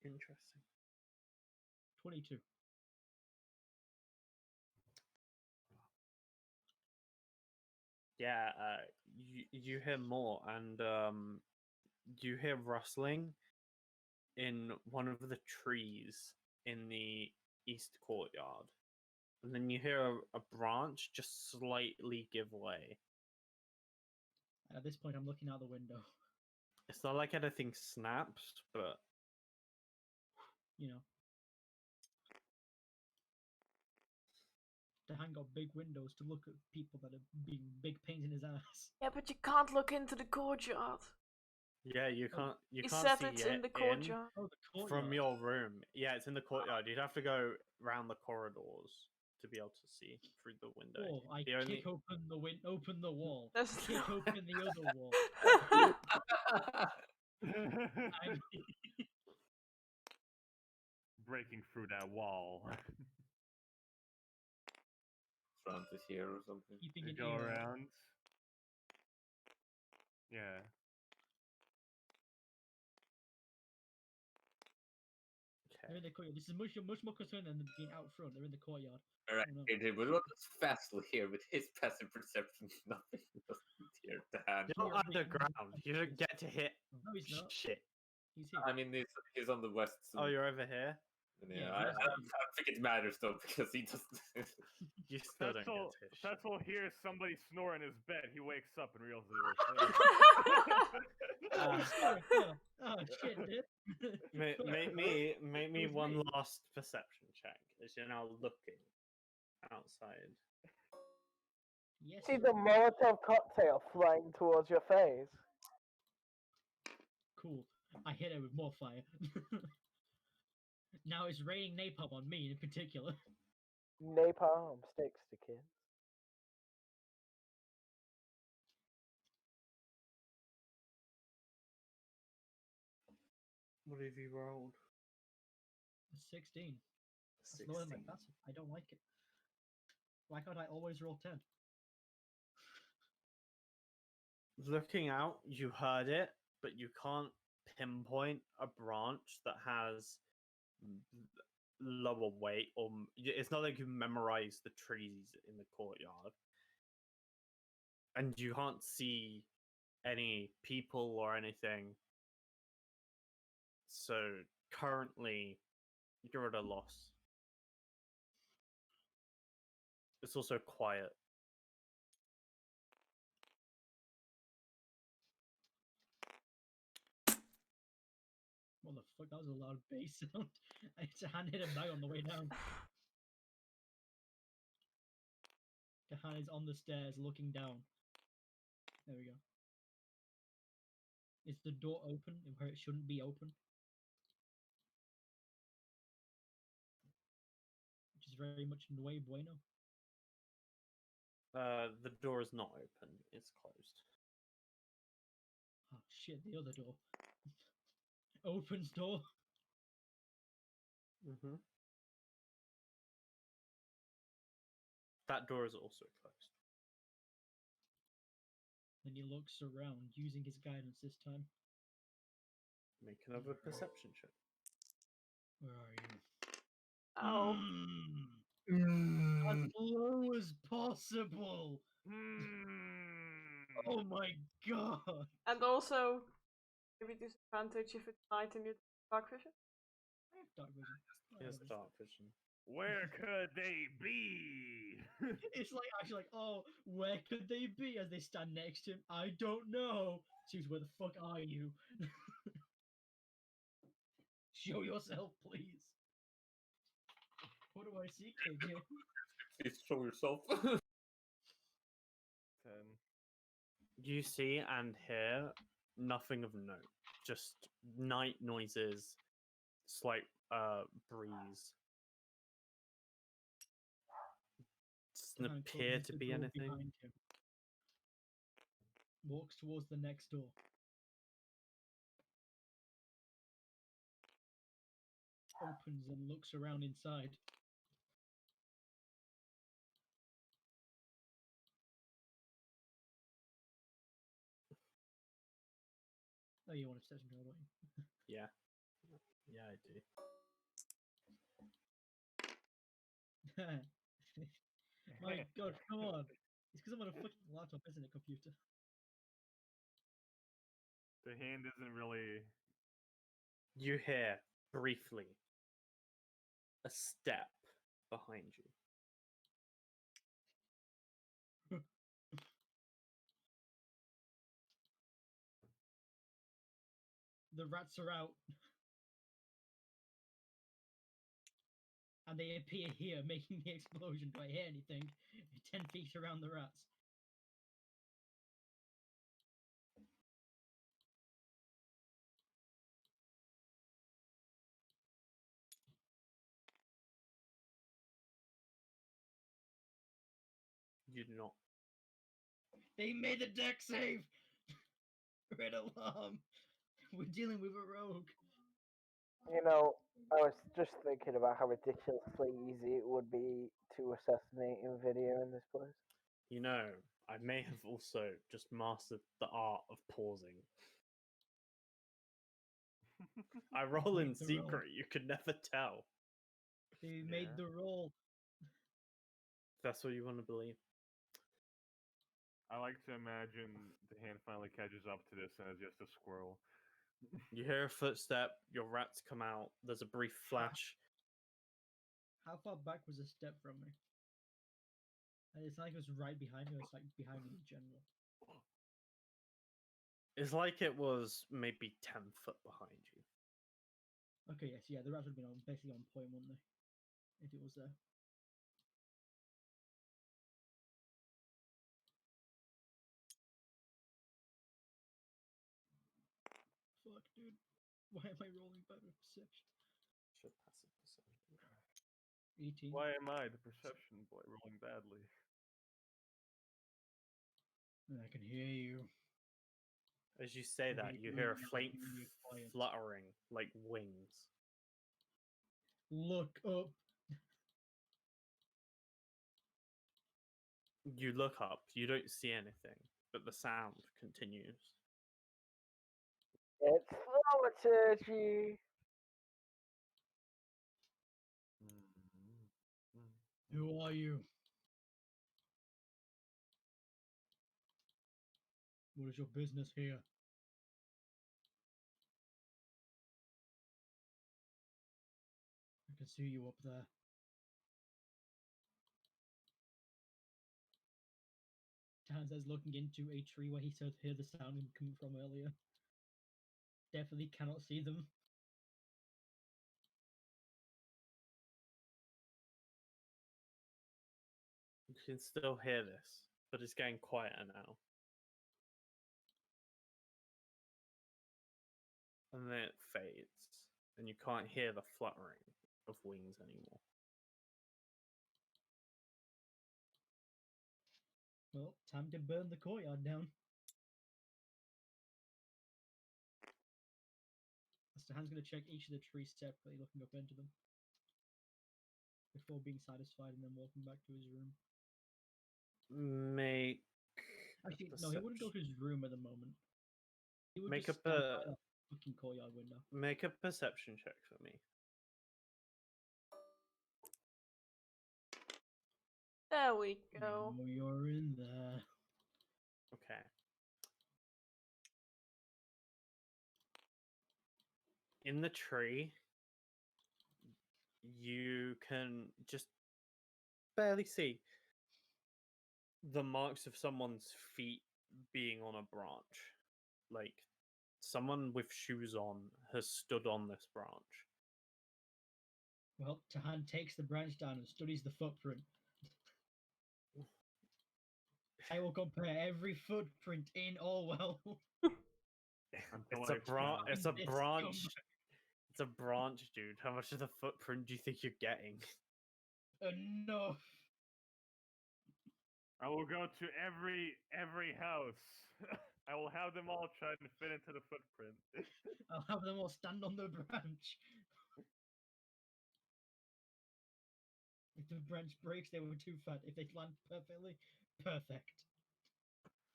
Interesting. 22. Yeah, you hear more, and you hear rustling in one of the trees in the east courtyard, and then you hear a branch just slightly give way. And at this point, I'm looking out the window. It's not like anything snaps, but You know, to hang out big windows to look at people that are being big pains in his ass. Yeah, but you can't look into the courtyard. yeah, you Oh, can't You see said it's in the it courtyard. Oh, the courtyard. from your room. Yeah, it's in the courtyard. You'd have to go round the corridors to be able to see through the window. Oh, I The only kick open open the wall. There's Kick no- open the other wall. I'm Breaking through that wall. Front is here or something. keeping You an go ear out. around. Yeah. They're in the courtyard. This is much more concerned than being out front. They're in the courtyard. Alright, Oh, no. AJ, but what does Fassel here with his passive perception? Nothing doesn't hear the hand. You're You're the underground. You don't unconscious. get to hit No, he's not. shit. He's here. I mean, he's on the west. Oh, you're over here. Yeah, Yeah, I he's- don't think it matters though because he doesn't. You still don't Fetzel, get to hit shit. Fetzel hears somebody snore in his bed. He wakes up and realizes they were Oh, shit, dude. Make me Who's one me? last perception check as you're now looking outside. Yes, See sir. the Molotov cocktail flying towards your face. Cool. I hit it with more fire. Now it's raining napalm on me in particular. Napalm sticks to kids. What have you rolled? 16. That's lower than my passive. I don't like it. Why can't I always roll 10? Looking out, you heard it, but you can't pinpoint a branch that has lower weight, or it's not like you memorize the trees in the courtyard. and you can't see any people or anything. So currently, you're at a loss. It's also quiet. What the fuck? That was a loud bass sound. I had to hand hit a bag on the way down. Kahan is on the stairs looking down. There we go. Is the door open where it shouldn't be open? Which is very much no bueno. The door is not open. It's closed. Oh shit, the other door. Opens door. Mm-hmm. That door is also closed. Then he looks around, using his guidance this time. Make another perception check. Where are you? Oh. As low as possible. Oh my god. And also, maybe disadvantage if it's night and you dark vision. I have dark vision. Here's Whatever. dark vision. Where could they be? It's like actually like, oh, where could they be as they stand next to him? I don't know. Choose where the fuck are you? Show yourself, please. What do I see, KJ? Please show yourself. 10. You see and hear nothing of note. Just night noises, slight breeze. Doesn't Kahan appear closes to the be door anything. behind him. Walks towards the next door. Opens and looks around inside. Oh, you want a perception roll, don't you? Yeah. Yeah, I do. My god, come on. It's because I'm on a fucking laptop, isn't it, computer? The hand isn't really. You hear briefly a step behind you. The rats are out. And they appear here, making the explosion. Do I hear anything? 10 feet around the rats. You do not. They made the deck save! Red alarm! We're dealing with a rogue. You know, I was just thinking about how ridiculously easy it would be to assassinate in video in this place. You know, I may have also just mastered the art of pausing. I roll in Make the roll. secret, you could never tell. They made Yeah. the roll. That's what you want to believe. I like to imagine the hand finally catches up to this and it's just a squirrel. You hear a footstep, your rats come out, there's a brief flash. How far back was the step from me? It's not like it was right behind me, it's like behind me in general. It's like it was maybe 10 foot behind you. Okay, yes, yeah, the rats would have been basically on point, wouldn't they? If it was there. Fuck, dude. Why am I rolling bad with perception? Should passive perception. 18. Why am I the perception boy rolling badly? I can hear you. As you say that, you hear a faint fluttering like wings. Look up. You look up, you don't see anything, but the sound continues. It's thaumaturgy. Who are you? What is your business here? I can see you up there. Tan says, looking into a tree where he said hear the sound coming from earlier. Definitely cannot see them. You can still hear this, but it's getting quieter now. And then it fades, and you can't hear the fluttering of wings anymore. Well, time to burn the courtyard down. Mr. Hand's going to check each of the trees separately, looking up into them. Before being satisfied and then walking back to his room. Make Actually, no, he wouldn't go to his room at the moment. He would Make just up stand a- by that fucking courtyard window. make a perception check for me. There we go. Oh, you're in there. Okay. In the tree, you can just barely see the marks of someone's feet being on a branch. Like someone with shoes on has stood on this branch. Well, Tahan takes the branch down and studies the footprint. I will compare every footprint in Orwell. Until It's I a branch. fail. It's a This branch. scumbag. It's a branch, dude. How much of the footprint do you think you're getting? Enough. I will go to every house. I will have them all try to fit into the footprint. I'll have them all stand on the branch. If the branch breaks, they were too fat. If they land perfectly, perfect.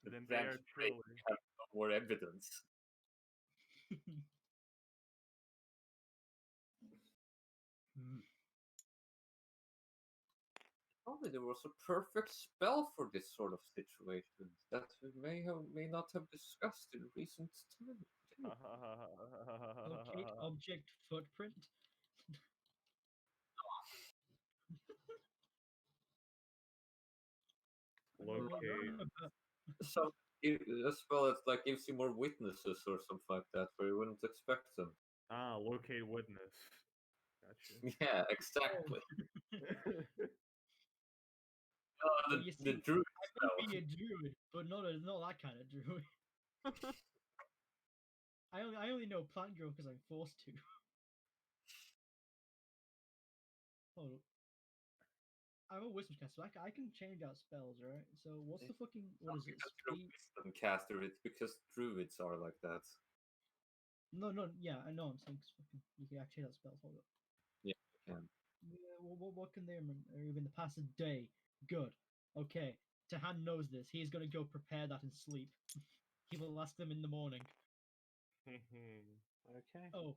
Then they are Branch break, truly. we have no more evidence. Hmm. Probably there was a perfect spell for this sort of situation that we may not have discussed in recent time. Locate object footprint. Locate. So a spell that like gives you more witnesses or something like that, where you wouldn't expect them. Locate witness. Gotcha. Yeah, exactly. Well, you The see, druid I spell. may be a druid, but not that kind of druid. I only know plant growth because I'm forced to. Oh, I'm a wisdom caster, so I can change out spells, right? So what's the fucking what is it? Because you're a Speed? wisdom caster, it's because druids are like that. No, yeah, I know. I'm saying 'cause fucking you can actually change out spells. Hold up. Yeah, you can. Yeah, what can they remember in the past day? Good. Okay. Tahan knows this. He's gonna go prepare that and sleep. He will ask them in the morning. Okay. Oh,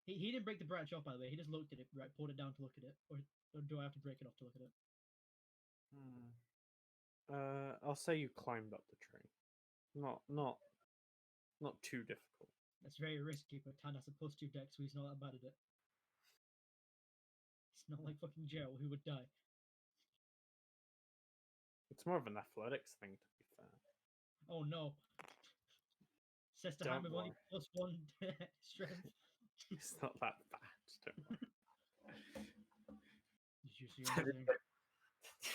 he didn't break the branch off, by the way. He just looked at it, right? Pulled it down to look at it, or do I have to break it off to look at it? I'll say you climbed up the tree. Not too difficult. That's very risky, but Tan has a +2 deck, so he's not that bad at it. It's not like fucking Gerald who would die. It's more of an athletics thing, to be fair. Oh no. Says Tahan Don't with only worry. +1 strength. It's not that bad. Don't worry. Did you see anything?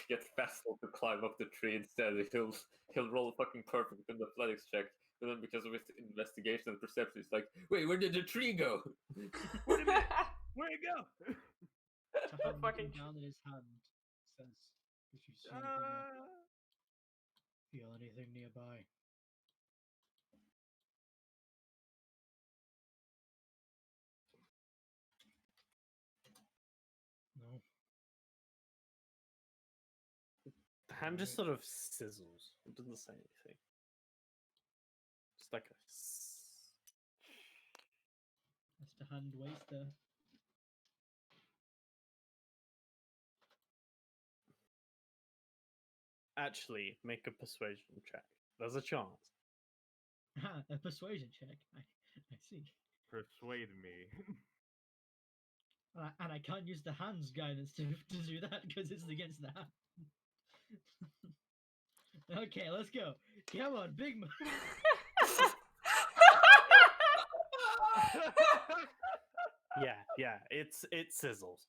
Get Fassel to climb up the tree instead. He'll roll fucking perfect in the athletics check, and then because of his investigation and perception, it's like, wait, where did the tree go? Wait a minute! Where'd it go? Tahan Fucking looking down at his hand says, did you see anything else? Feel anything nearby? No. The hand just Alright. sort of sizzles. It doesn't say anything. Just like a. As Tahan waits there. Actually, make a persuasion check. There's a chance. A persuasion check. I see. Persuade me. And I can't use the hands guidance to do that because it's against the hand. Okay, let's go. Come on, big. Yeah, it sizzles.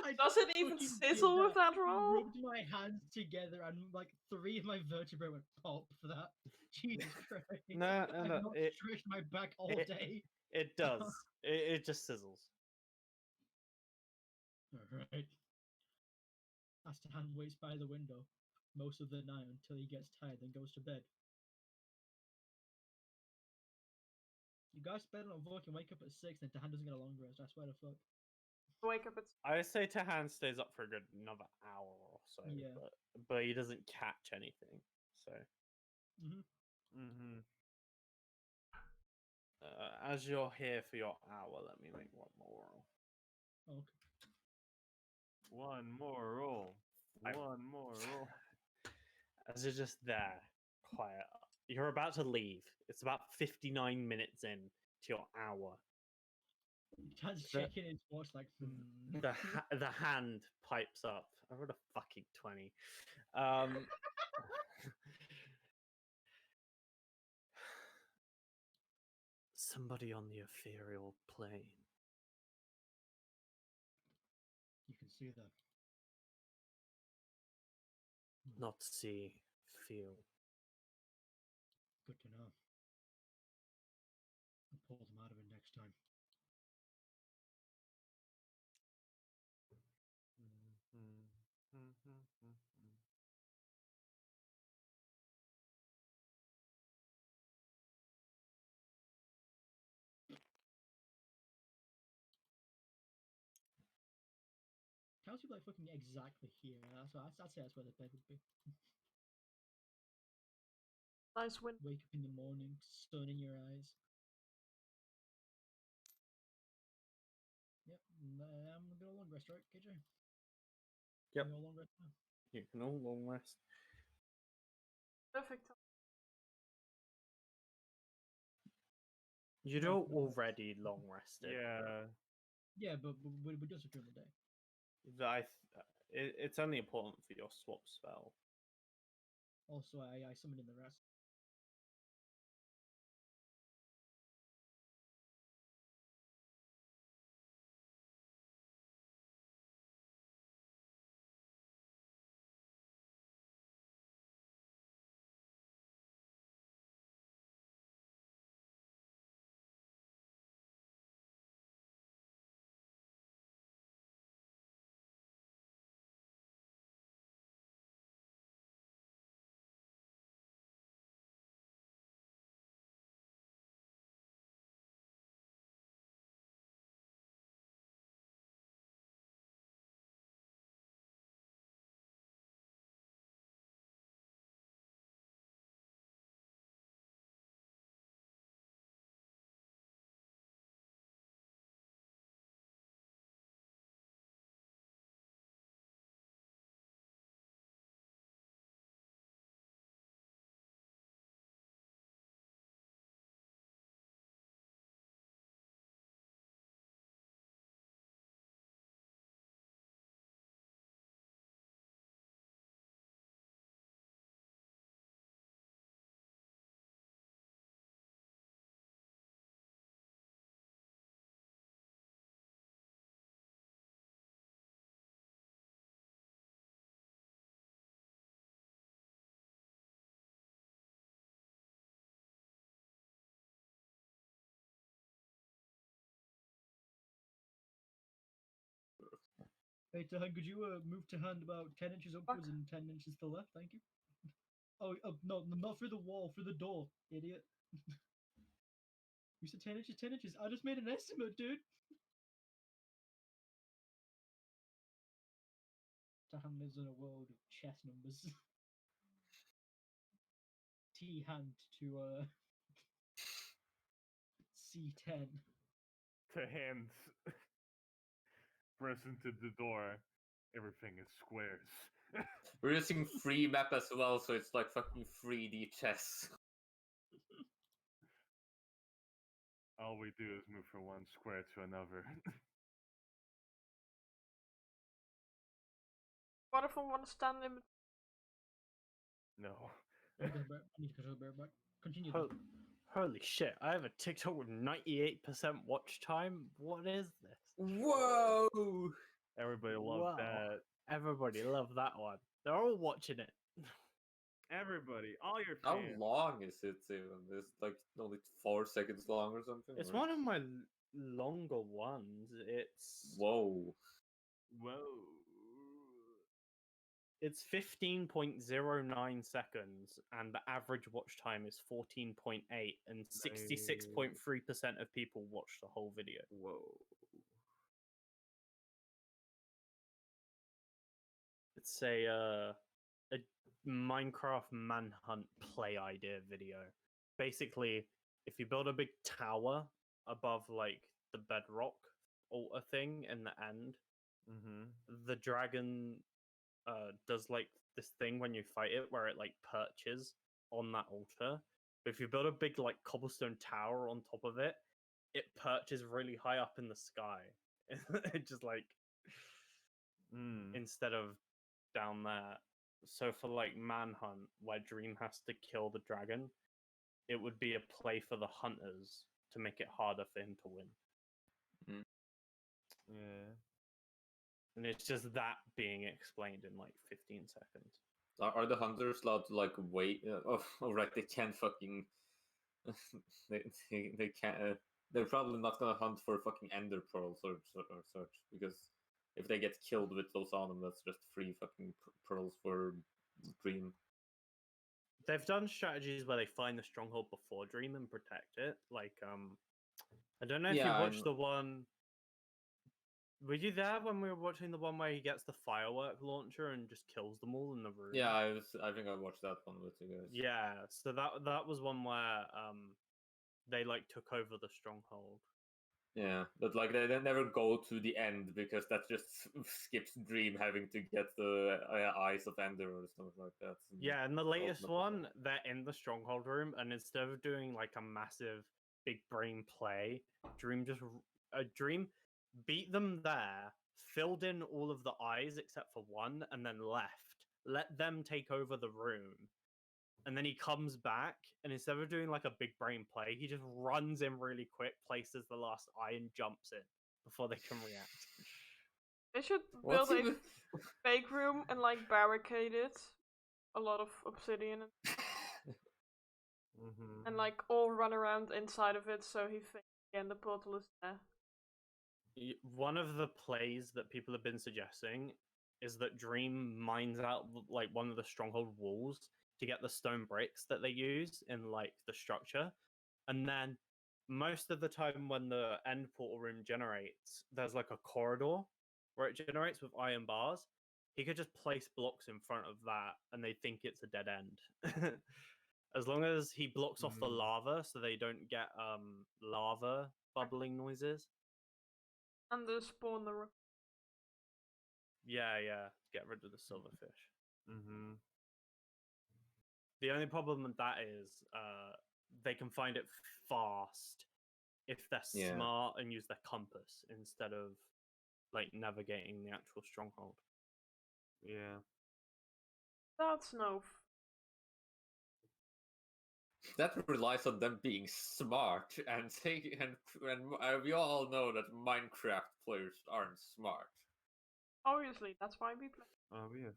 I Does it even fucking sizzle did with that roll? Rubbed my hands together and like 3 of my vertebrae went pop for that. Jesus Christ! No, I've no, not stretched my back all it- day. it does. It just sizzles. Alright. Astahan waits by the window most of the night until he gets tired and goes to bed. You guys better not fucking wake up at 6 and Tahan doesn't get a long rest, I swear to fuck. Wake up at I say Tahan stays up for a good another hour or so, Yeah. but he doesn't catch anything. So Mm-hmm. as you're here for your hour, let me make one more roll. Okay. One more roll. I- One more roll. As you're just there, quiet. You're about to leave. It's about 59 minutes in to your hour. Tahan's The- checking his watch like, The hand pipes up. I rolled a fucking 20. Somebody on the ethereal plane. You can see that. Not see, feel. Good to know. I'll pull them out of it next time. How's you like fucking exactly here? I'd say that's where the bed would be. nice wind. Wake up in the morning, sun in your eyes. Yep, I'm gonna go long rest, right, KJ? Yep. Go long rest now. You can all long rest. Perfect. You'd all already long rested. Yeah. Yeah, but we just during the day. It's only important for your swap spell. Also, I summoned in the rest. Hey, Tahan, could you move to hand about 10 inches upwards and 10 inches to the left? Thank you. Oh, no, not through the wall, through the door, idiot. You said 10 inches, 10 inches. I just made an estimate, dude. Tahan lives in a world of chess numbers. T hand to C10. To hands. Press into the door. Everything is squares. We're using free map as well, so it's like fucking 3D chess. all we do is move from one square to another. What if I want to stand in? No. I need to control bear back. Continue. Ho- Holy shit! I have a TikTok with 98% watch time. What is this? Whoa! Everybody loved Wow. that. Everybody loved that one. They're all watching it. Everybody, all your How fans. long is it even? It's like only 4 seconds long or something? It's or- one of my longer ones. It's Whoa. Whoa. it's 15.09 seconds, and the average watch time is 14.8, and 66.3% of people watch the whole video. Whoa. It's a Minecraft manhunt play idea video. Basically, if you build a big tower above like the bedrock altar thing in the end, Mm-hmm. the dragon does like this thing when you fight it where it like perches on that altar. But if you build a big like cobblestone tower on top of it, it perches really high up in the sky. It just like Mm. instead of down there. So for like manhunt, where Dream has to kill the dragon, it would be a play for the hunters to make it harder for him to win. Yeah. And it's just that being explained in like 15 seconds. Are the hunters allowed to like wait? Oh, right, they can't fucking. they can't. They're probably not gonna hunt for fucking ender pearls or such because if they get killed with those on them, that's just free fucking pearls for Dream. They've done strategies where they find the stronghold before Dream and protect it. Like, I don't know if Yeah, you watched the one. Were you there when we were watching the one where he gets the firework launcher and just kills them all in the room? Yeah, I think I watched that one with you guys. Yeah, so that was one where they like took over the stronghold. Yeah, but like they never go to the end because that just skips Dream having to get the eyes of Ender or something like that. Yeah, and the That's latest ultimate one, they're in the stronghold room, and instead of doing like a massive big brain play, Dream beat them there, filled in all of the eyes except for one, and then left. Let them take over the room. And then he comes back, and instead of doing like a big brain play, he just runs in really quick, places the last eye, and jumps in before they can react. They should What's build a even? fake room and like barricade it. A lot of obsidian Mm-hmm. and like all run around inside of it so he thinks again the portal is there. One of the plays that people have been suggesting is that Dream mines out like one of the stronghold walls to get the stone bricks that they use in like the structure, and then most of the time when the end portal room generates, there's like a corridor where it generates with iron bars. He could just place blocks in front of that, and they think it's a dead end. As long as he blocks off the Mm. lava so they don't get lava bubbling noises. And the spawn the Yeah, get rid of the silverfish. Mm-hmm. The only problem with that is they can find it fast if they're Yeah. smart and use their compass instead of like navigating the actual stronghold. Yeah. That's no That relies on them being smart and we all know that Minecraft players aren't smart. obviously that's why we play. Obviously.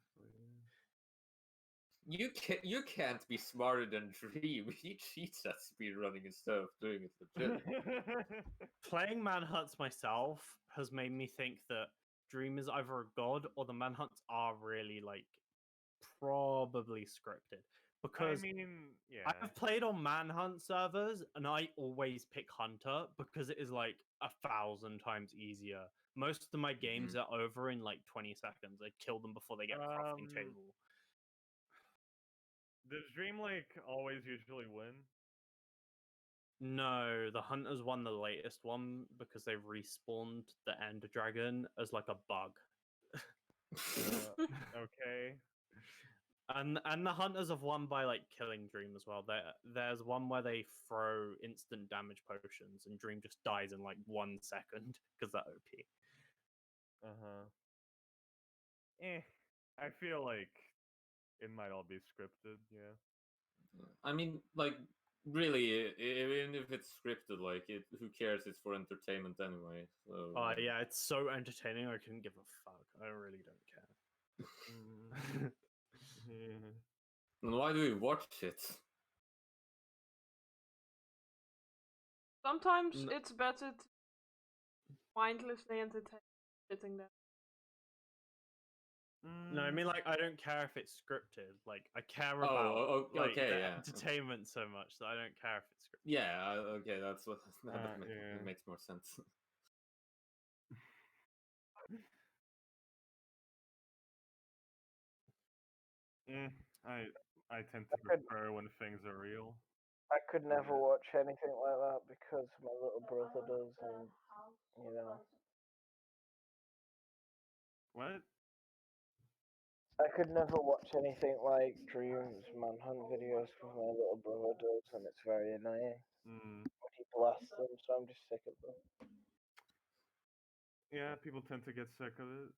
You can't be smarter than Dream. He cheats at speedrunning instead of doing it legit. Playing manhunts myself has made me think that Dream is either a god or the manhunts are really like probably scripted. I Because mean, yeah. I've played on manhunt servers and I always pick Hunter because it is like 1,000 times easier. Most of my games are over in like 20 seconds. I kill them before they get a crafting table. Does Dream like always usually win? No, the Hunters won the latest one because they respawned the Ender Dragon as like a bug. Okay. And the hunters have won by like killing Dream as well. There's one where they throw instant damage potions and Dream just dies in like 1 second because that OP. I feel like it might all be scripted. Yeah. I mean, like, really, even if it's scripted, like, who cares? It's for entertainment anyway. So. Yeah, it's so entertaining. I couldn't give a fuck. I really don't care. Then why do we watch it? Sometimes N- it's better to mindlessly entertain sitting there. No, I Mm, mean, like, I don't care if it's scripted. Like, I care Oh, about like okay, the yeah. entertainment so much that I don't care if it's scripted. Yeah, okay, that's what yeah. it makes more sense. Mm, I tend to could- prefer when things are real. I could never Yeah. watch anything like that because my little brother does, and you know, What? I could never watch anything like Dreams Manhunt videos because my little brother does, and it's very annoying Mm, when he blasts them. So I'm just sick of them. yeah, people tend to get sick of it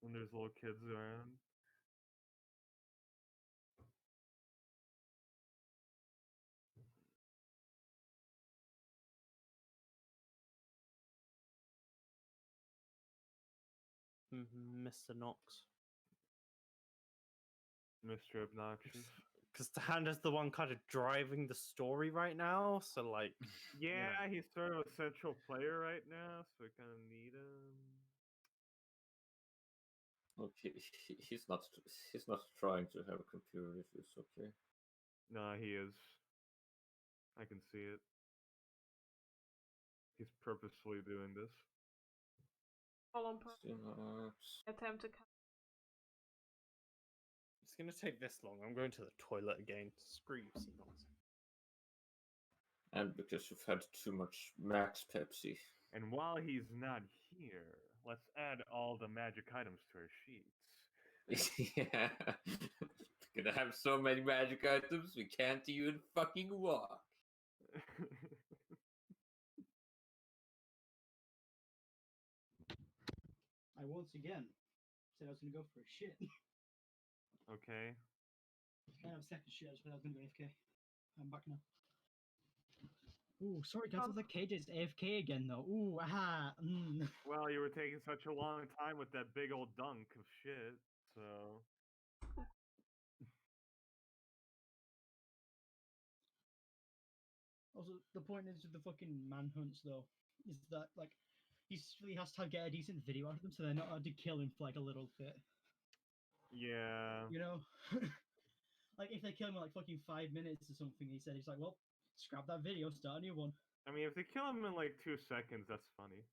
when there's little kids around. Mr. Knox. Mr. Obnoxious. Because Tahanda's the one kind of driving the story right now, so like, Yeah, he's sort of a central player right now, so we kind of need him. Look, he's not trying to have computer issues. Okay. No, he is. I can see it. He's purposefully doing this. All on purpose. Synapse. Attempt to. it's gonna take this long. I'm going to the toilet again. Screw you, Seagulls. And because you've had too much Max Pepsi. And while he's not here, let's add all the magic items to our sheets. Yeah. We're gonna have so many magic items we can't even fucking walk. I once again said I was gonna go for a shit. Okay. I have a second shit. I just said I was gonna go AFK. I'm back now. Ooh, sorry guys, I was like KJ's AFK again though. Ooh, aha. Well, you were taking such a long time with that big old dunk of shit, so. Also, the point is with the fucking manhunts though, is that like he really has to get a decent video out of them, so they're not hard to kill him for like a little bit. Yeah. You know, like if they kill him in like fucking 5 minutes or something, he said he's like, well, scrap that video, start a new one. I mean, if they kill him in like 2 seconds, that's funny.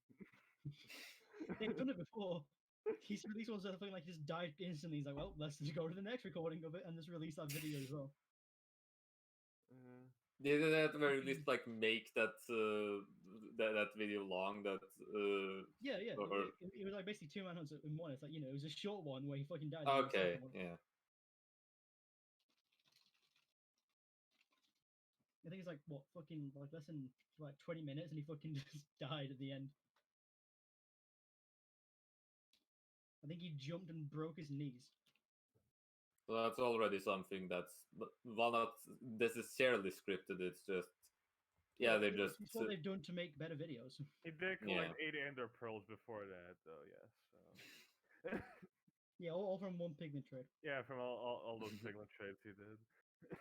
They've done it before. He's released one something like just died instantly. He's like, well, let's just go to the next recording of it and just release that video as well. Did they at the very least like make that that video long? That Yeah. Or... It was like basically 2 manhunts in one. It's like, you know, it was a short one where he fucking died. Okay, yeah. I think it's like what fucking like less than like 20 minutes, and he fucking just died at the end. I think he jumped and broke his knees. Well, that's already something that's well not necessarily scripted. It's just they're just It's what they've done to make better videos. He did collect 8 Ender Pearls before that, though, yes. So. Yeah, all from one pigment trade. Yeah, from all those pigment trades he did.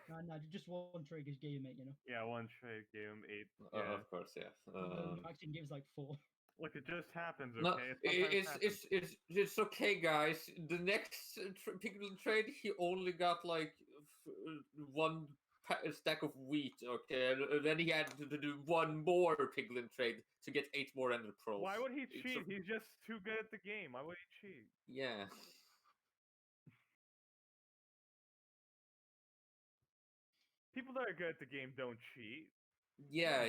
Nah, just one trade gives gave him 8, you know. Yeah, one trade gave him 8. Yeah. of course, yeah. Maxing gives like 4. Look, it just happens, okay? No, It it's okay, guys. The next pigment trade, he only got like one stack of wheat. Okay, and then he had to do one more piglet trade to get 8 more Ender Pearls. Why would he cheat? He's just too good at the game. Why would he cheat? Yeah. People that are good at the game don't cheat. Yeah,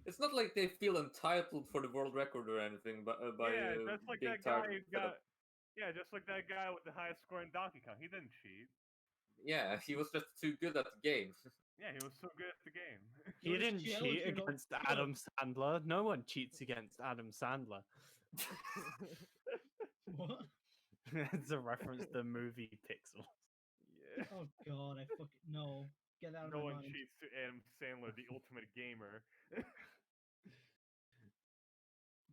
it's not like they feel entitled for the world record or anything, but by yeah, that's like being that guy who targeted. got. Yeah, just like that guy with the highest score in Donkey Kong. He didn't cheat. Yeah, he was just too good at the game. Yeah, he was so good at the game. He was didn't chill, cheat you know, against good. Adam Sandler. No one cheats against Adam Sandler. What? It's a reference to the movie Pixels. Yeah. Oh god, I fucking no. Get that out No of my one mind. cheats to Adam Sandler, the ultimate gamer.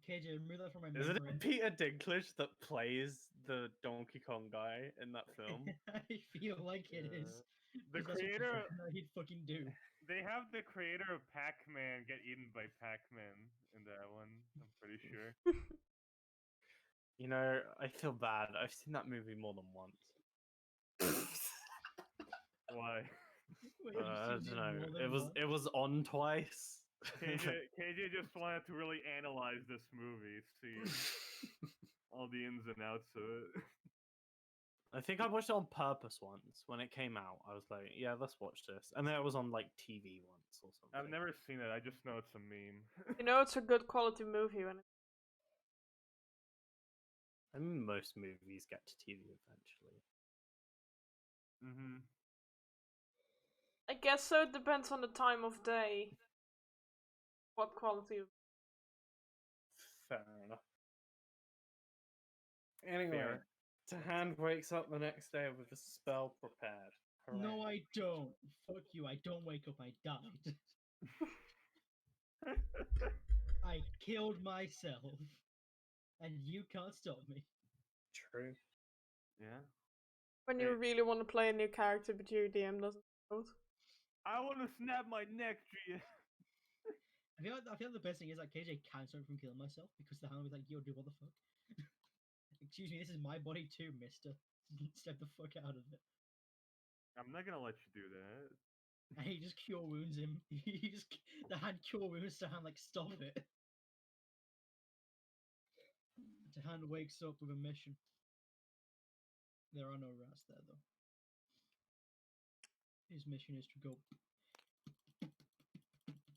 KJ, remove that from my Isn't memory. it Peter Dinklage that plays the Donkey Kong guy in that film? I feel like it is. The 'cause that's what creator, that he'd fucking do. they have the creator of Pac-Man get eaten by Pac-Man in that one. I'm pretty sure. You know, I feel bad. I've seen that movie more than once. Why? Wait, I you've seen don't know. more than once? It was on twice. KJ just wanted to really analyze this movie, see all the ins and outs of it. I think I watched it on purpose once when it came out. I was like, yeah, let's watch this. And then it was on like TV once or something. I've never seen it. I just know it's a meme. You know it's a good quality movie when I mean, most movies get to TV eventually. Mm-hmm. I guess so. It depends on the time of day. What quality of Fair enough. Anyway, Fair. Tahan wakes up the next day with a spell prepared. No, Hooray. I don't. Fuck you. I don't wake up. I died. I killed myself. And you can't stop me. True. Yeah. when you really want to play a new character but your DM doesn't vote. I want to snap my neck, Gia. I feel like the best thing is that KJ can't stop me from killing myself because the hand was like, yo, dude, what the fuck? Excuse me, this is my body too, mister. Step the fuck out of it. I'm not gonna let you do that. And he just cure wounds him. The hand cure wounds to hand like stop it. To hand wakes up with a mission. There are no rats there though. His mission is to go.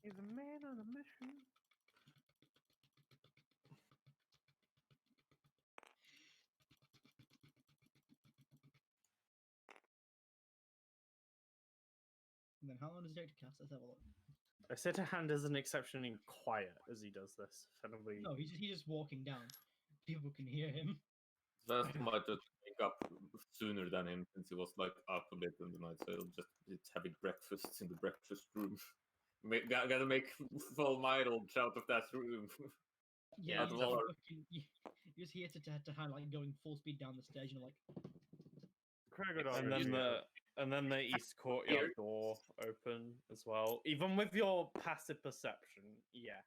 He's a man on a mission. And then how long does it take to cast? Let's have a look. I said Tahan isn't exceptionally quiet as he does this. If anybody... No, he's just walking down. People can hear him. Vast might just wake up sooner than him since he was like up a bit in the night, so he'll just it's having breakfast in the breakfast room. Gotta make full Midel out of that room. Yeah, At you Valor. just hear to hand like going full speed down the stairs, you know, like Craggadog And is then here. the east courtyard door open as well. Even with your passive perception, yes.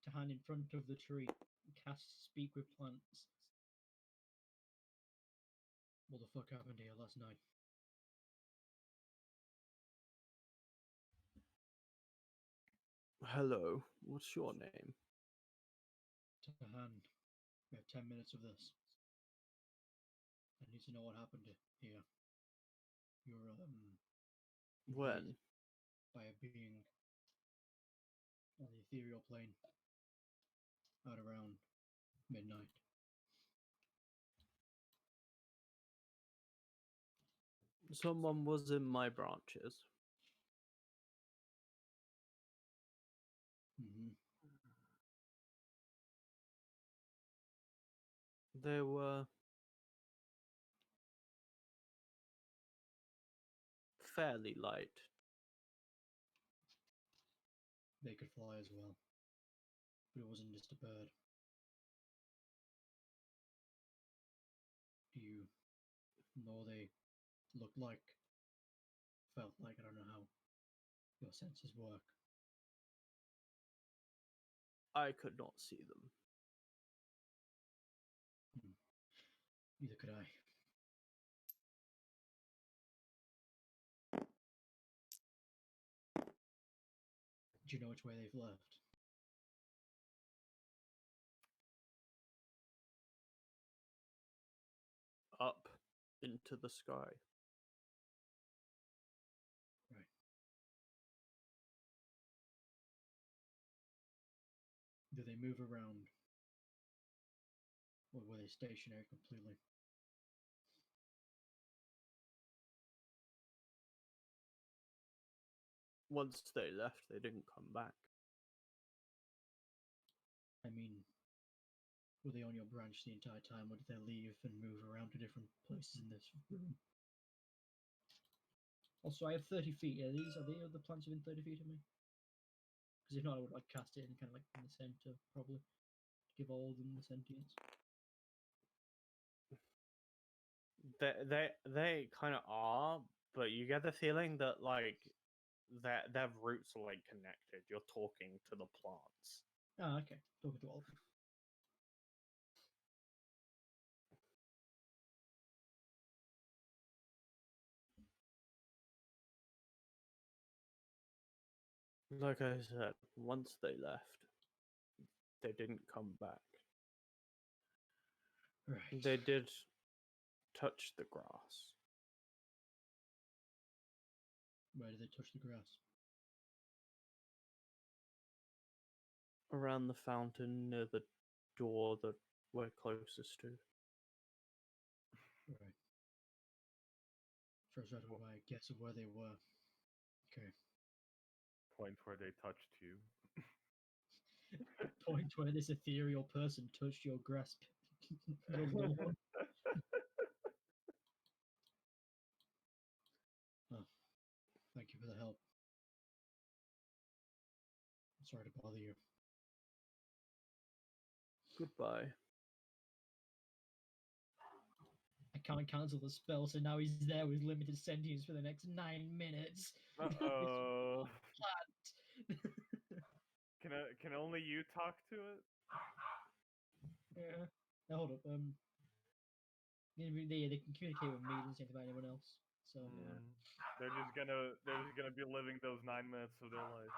to hand in front of the tree, cast speak with plants. What the fuck happened here last night? Hello, what's your name? To hand, we have 10 minutes of this. I need to know what happened here. You're When? by a being on the ethereal plane at around midnight. Someone was in my branches. Mm-hmm. They were fairly light. They could fly as well, but it wasn't just a bird. Do you know what they looked like? Felt like? I don't know how your senses work. I could not see them. Neither could I. Do you know which way they've left? Up into the sky. Do they move around? Or were they stationary completely? Once they left, they didn't come back. I mean, were they on your branch the entire time, or did they leave and move around to different places in this room? Also, I have 30 feet. Are the other plants within 30 feet of me? Because if not, I would like cast it in kind of like in the center, probably, to give all of them the sentience. They kind of are, but you get the feeling that like their roots are like connected. You're talking to the plants. Ah, okay. Talking to all of them. Like I said, once they left, they didn't come back. Right. They did touch the grass. Where did they touch the grass? Around the fountain near the door that we're closest to. Right. First out of my guess of where they were. Okay. Point where they touched you. Point where this ethereal person touched your grasp. Your lawn. Oh, thank you for the help. I'm sorry to bother you. Goodbye. I can't cancel the spell, so now he's there with limited sentience for the next 9 minutes. Uh-oh. Plant. Can only you talk to it? Yeah. Now, hold up. They can communicate with me. Doesn't seem about anyone else. So yeah. They're just gonna be living those 9 minutes of their life.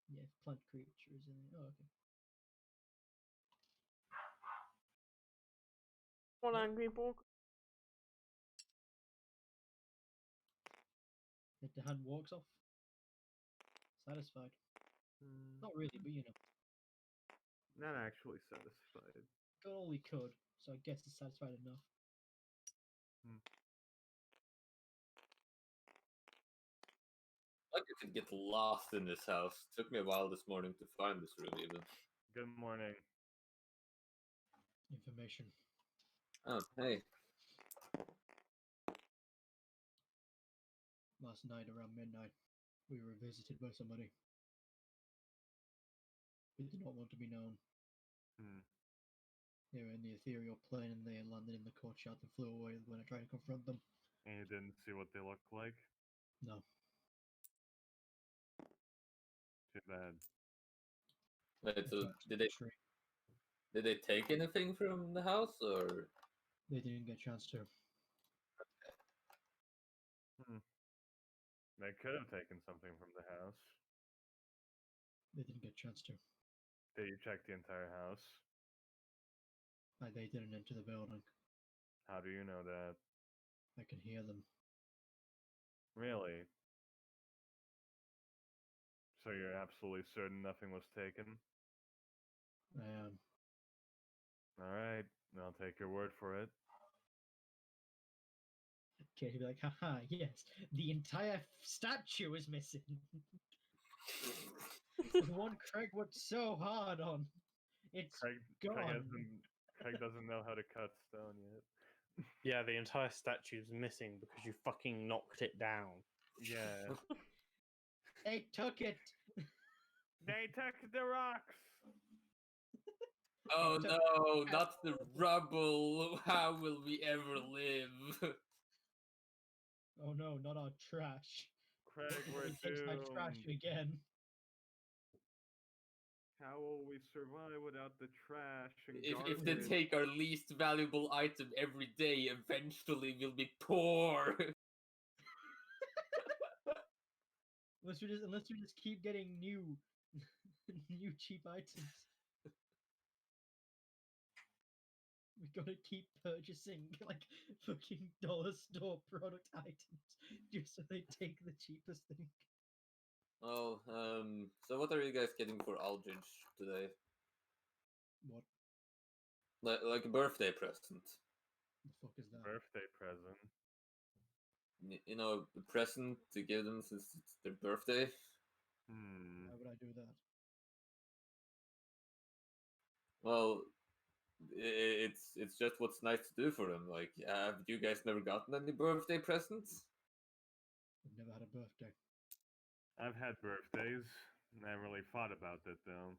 Yeah, plant creatures. Oh, okay. One Yep. angry book. The hand walks off. Satisfied. Not really, but you know. Not actually satisfied. Got all he could, so I guess it's satisfied enough. Like I could get lost in this house. Took me a while this morning to find this room, even. Good morning. Information. Oh, hey. Last night around midnight, we were visited by somebody. We did not want to be known. They were in the ethereal plane and they landed in the courtyard and flew away when I tried to confront them. And you didn't see what they looked like? No. Too bad. Wait, so Attached to the tree. did they take anything from the house, or? They didn't get a chance to. They could have taken something from the house. They didn't get a chance to. Did you check the entire house? They didn't enter the building. How do you know that? I can hear them. Really? So you're absolutely certain nothing was taken? I am. Alright, I'll take your word for it. Katie be like, haha, yes, the entire statue is missing. The one Craig worked so hard on. It's Craig gone. doesn't know how to cut stone yet. Yeah, the entire statue's missing because you fucking knocked it down. Yeah. They took it. They took the rocks! Oh Took no, not the rubble. How will we ever live? Oh no, not our trash. Craig, we're He takes my trash doomed. again. How will we survive without the trash and If they garbage? take our least valuable item every day, eventually we'll be poor. Unless we just keep getting new new cheap items. We gotta keep purchasing like fucking dollar store product items just so they take the cheapest thing. Oh, so what are you guys getting for Aldridge today? What Like a birthday present? the fuck is that? Birthday present. You know, a present to give them since it's their birthday? Hmm. Why would I do that? Well, it's just what's nice to do for them. Like, have you guys never gotten any birthday presents? I've never had a birthday. I've had birthdays. And I haven't really thought about it though.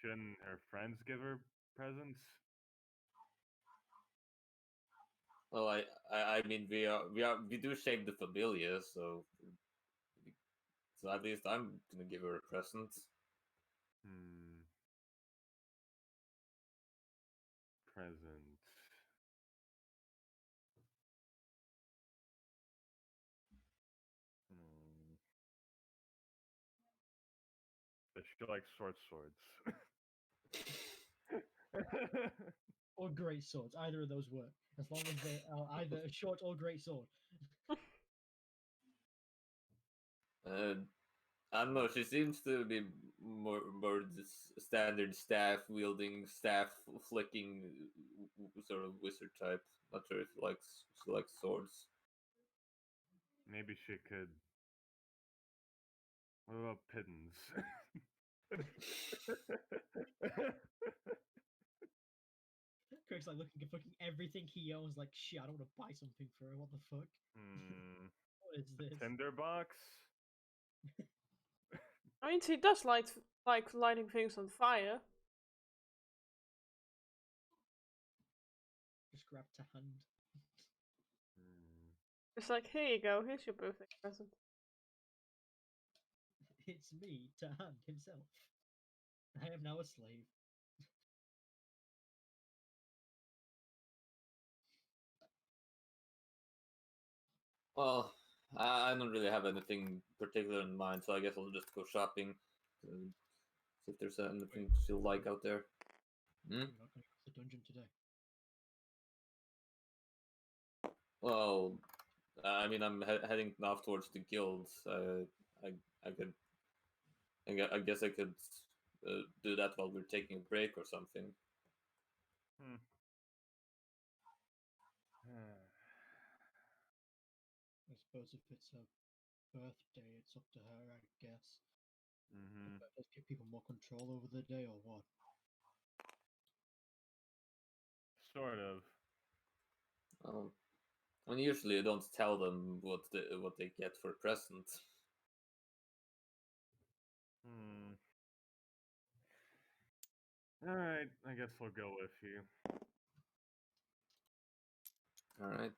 Shouldn't her friends give her presents? Well, I mean, we do shape the familia, so at least I'm gonna give her a present. Hmm. Present. Hmm. But she likes swords. Or great swords. Either of those work. As long as they are either a short or great sword. Uh, I don't know. She seems to be more this standard staff wielding, staff flicking sort of wizard type. Not sure if she likes swords. Maybe she could. What about pittance? Craig's like looking at fucking everything he owns, like shit, I don't want to buy something for her. What the fuck? Hmm. What is this? Tinderbox? I mean, she does like lighting things on fire. Just grab to hand. Hmm. It's like, here you go, here's your birthday present. It's me to hand himself. I am now a slave. Well, I don't really have anything particular in mind, so I guess I'll just go shopping. See if there's anything she'll like out there. Hmm? We're not going to go to the dungeon today. Well, I mean, I'm heading off towards the guilds. I could, I guess I could do that while we're taking a break or something. Hmm. I suppose if it's a birthday, it's up to her, I guess. Mm-hmm. Does give people more control over the day or what? Sort of. Um, I mean, usually you don't tell them what they get for a present. Hmm. Alright, I guess I'll go with you. All right.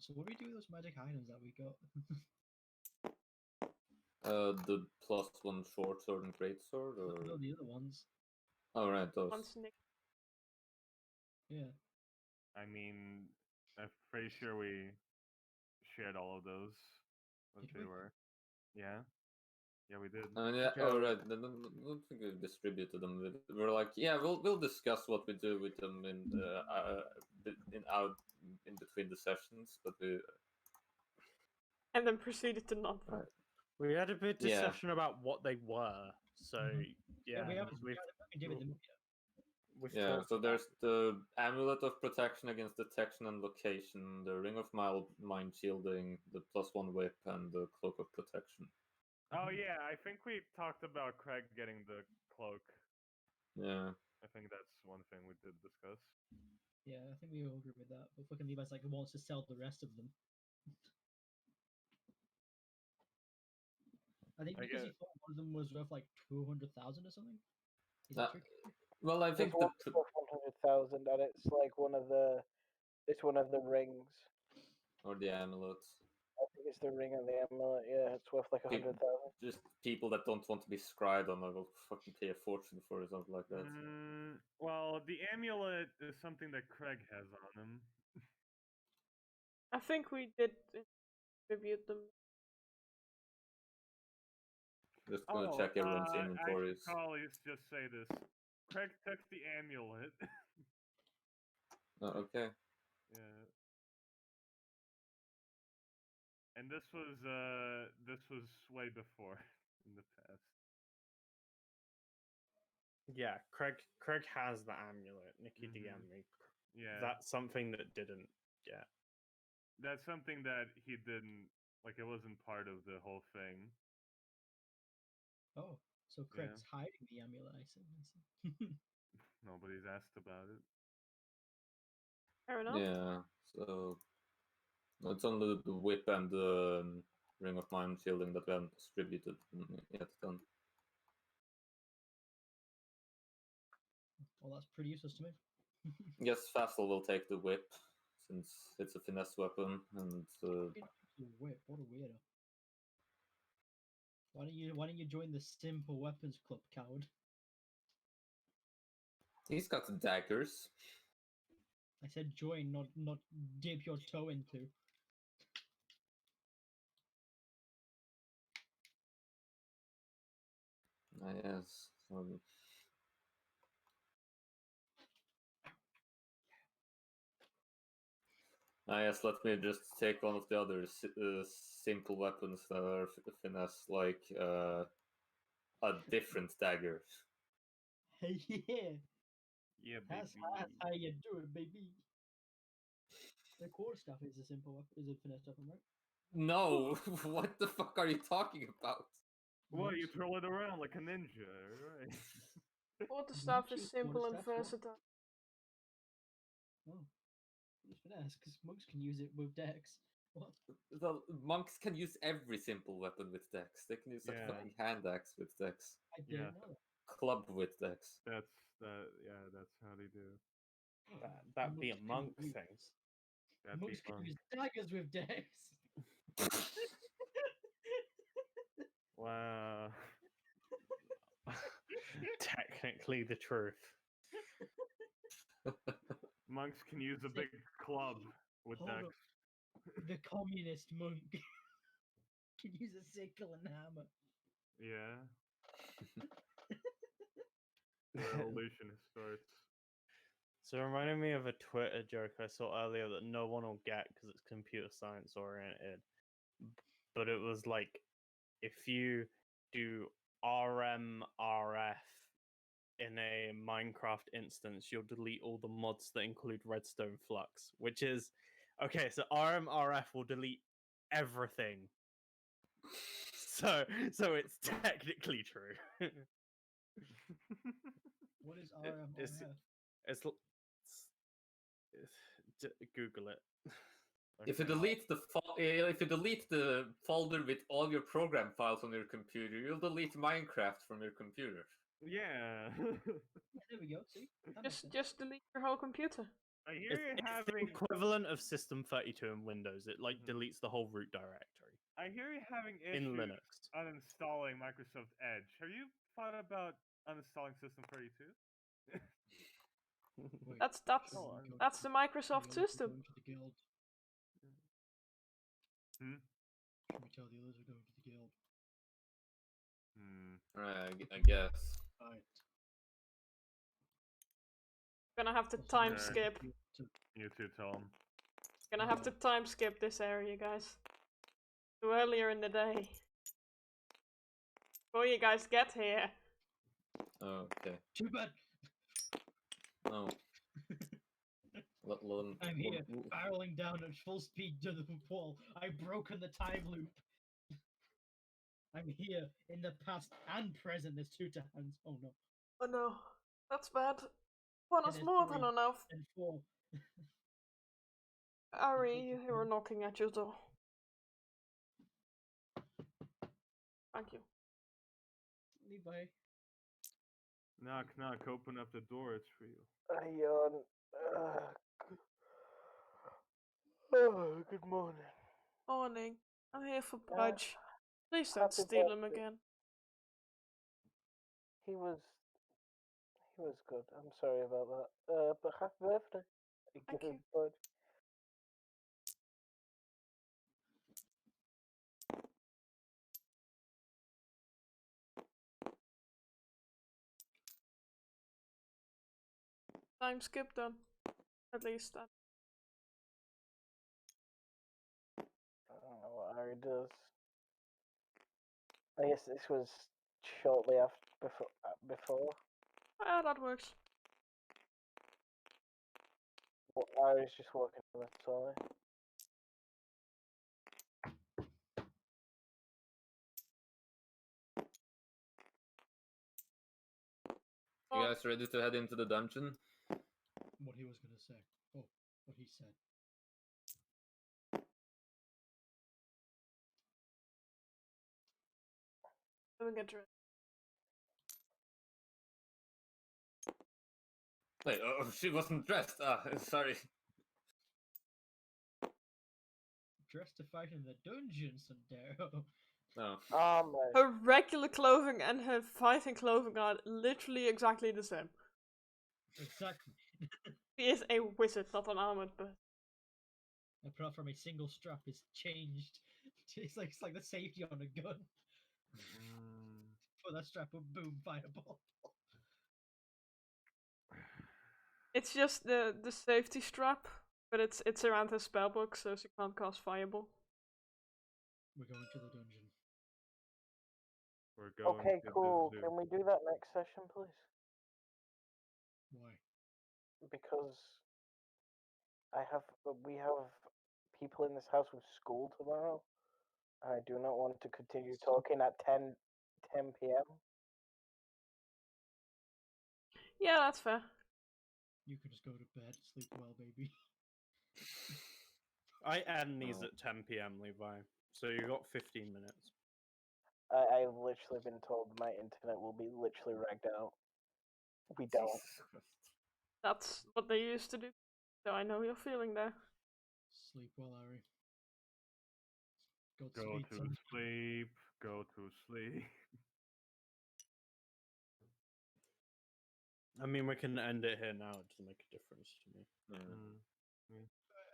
So what do we do with those magic items that we got? The +1 short sword and great sword, or No, the other ones. all right, those. Once Nick. Yeah. I mean, I'm pretty sure we shared all of those. What Did they we? were. Yeah? Yeah, we did. I mean, yeah, Yeah, oh we- right. I don't think we distributed them. We're like, yeah, we'll discuss what we do with them in out in between the sessions, but we And then proceeded to not. right. We had a bit Yeah. discussion about what they were. So yeah, we haven't we've fucking given them up yet. we've Yeah, talked so about there's the amulet of protection against detection and location, the ring of mind shielding, the +1 whip, and the cloak of protection. Oh yeah, I think we talked about Craig getting the cloak. Yeah. I think that's one thing we did discuss. Yeah, I think we all agree with that. But fucking Levi's like wants to sell the rest of them. I think I because get he thought one of them was worth like 200,000 or something. Is Uh, that true? Well, I There's think one worth 100,000, and it's like it's one of the rings. or the amulet. I think it's the ring and the amulet. Yeah, it's worth like Peop 100,000. Just people that don't want to be scried on, I will fucking pay a fortune for or something like that. Well, the amulet is something that Craig has on him. I think we did distribute them. Just gonna check everyone's I should inventories. probably just say this. Craig took the amulet. Oh, okay. Yeah. And this was way before in the past. Yeah, Craig has the amulet. Nikki Mhm. DM me. Yeah. That's something that didn't get. That's something that he didn't like. It wasn't part of the whole thing. Oh, so Craig's hiding the amulet. I see. Nobody's asked about it. Fair enough. Yeah, so it's only the whip and the ring of mind shielding that we haven't distributed yet. Then Well, that's pretty useless to me. yes, Vassal will take the whip since it's a finesse weapon, and Whip, what a weirdo. Why don't you join the Simple Weapons Club, coward? he's got daggers. I said join, not dip your toe into. Yes. Yes, let me just take one of the other simple weapons that are finesse, like a different dagger. Hey, yeah, Yeah, that's how you do it, baby. The core stuff is a simple weapon, is a finesse weapon, right? No, what the fuck are you talking about? Well, you Monks- throw it around like a ninja, right? Water stuff Monks is use simple and quarterstaff, what? versatile. Oh, it's finesse because monks can use it with dex. What? The monks can use every simple weapon with dex. They can use a Yeah. fucking hand axe with dex, I Yeah. didn't know that. club with dex. That's that. Yeah, that's how they do. That'd be a Monks can monk use- thing. That'd be Monks can fun. use daggers with dex. Wow. Technically the truth. Monks can use a big club with Hold dex. up. The communist monk can use a sickle and hammer. Yeah. Revolution starts. So it reminded me of a Twitter joke I saw earlier that no one will get because it's computer science oriented. But it was like if you do RMRF in a Minecraft instance, you'll delete all the mods that include redstone flux, which is okay. So RMRF will delete everything. So it's technically true. What is It- RMRF? it's Google it. If you Okay. delete the folder with all your program files on your computer, you'll delete Minecraft from your computer. Yeah. Yeah, there we go. See, that makes sense. Just delete your whole computer. I hear It's, you it's the having. equivalent of System 32 in Windows. It like Mhm. deletes the whole root directory I hear you having in issues Linux. uninstalling Microsoft Edge. Have you thought about uninstalling System 32? Wait, That's Oh, that's the Microsoft the others are system. going to the guild. Hmm? Should we tell the others are going to the guild? I guess. Right. Gonna have to Also, time Yeah. skip. You too, Tom. Gonna have to time skip this area, guys. To earlier in the day. Before you guys get here. Okay. Too bad. No. I'm here, barreling down at full speed to the wall. I've broken the time loop. I'm here in the past and present. There's 2 times. Oh no. Oh no. That's bad. One And is there's more than 3 enough. and 4. Ari, Equal to you were 10. knocking at your door. Thank you. Levi. Knock, knock. Open up the door. It's for you. I yawn. Oh, good morning. Morning. I'm here for Pudge. Please don't Happy steal him birthday. again. He was good. I'm sorry about that. But happy birthday. Thank Good you. bud. Time skip done. At least that. I don't know what Ari it does. I guess this was shortly after before. Ah, that works. Well, I was just walking on the toy. You Well, guys ready to head into the dungeon? What he was gonna say. Oh, what he said. let me get dressed. Wait, oh, she wasn't dressed. Ah, sorry. Dressed to fight in the dungeon, Sandero. No. Oh my. Her regular clothing and her fighting clothing are literally exactly the same. Exactly. She is a wizard, not an armored person. Apart from a single strap is changed. It's like the safety on a gun. Put that strap up, boom, fireball. It's just the safety strap, but it's around her spellbook, so she can't cast fireball. We're going to the dungeon. We're going Okay, to cool. the zoo. Can we do that next session, please? Why? Because we have people in this house with school tomorrow. I do not want to continue talking at 10 p.m. Yeah, that's fair. You can just go to bed, sleep well, baby. I end these Oh. at 10 p.m., Levi. So you got 15 minutes. I've literally been told my internet will be literally ragged out. We don't. Jesus Christ. That's what they used to do. So I know you're feeling there. Sleep well, Harry. Go to Go sleep. to sleep. Go to sleep. I mean, we can end it here now. It doesn't make a difference to me. Mm.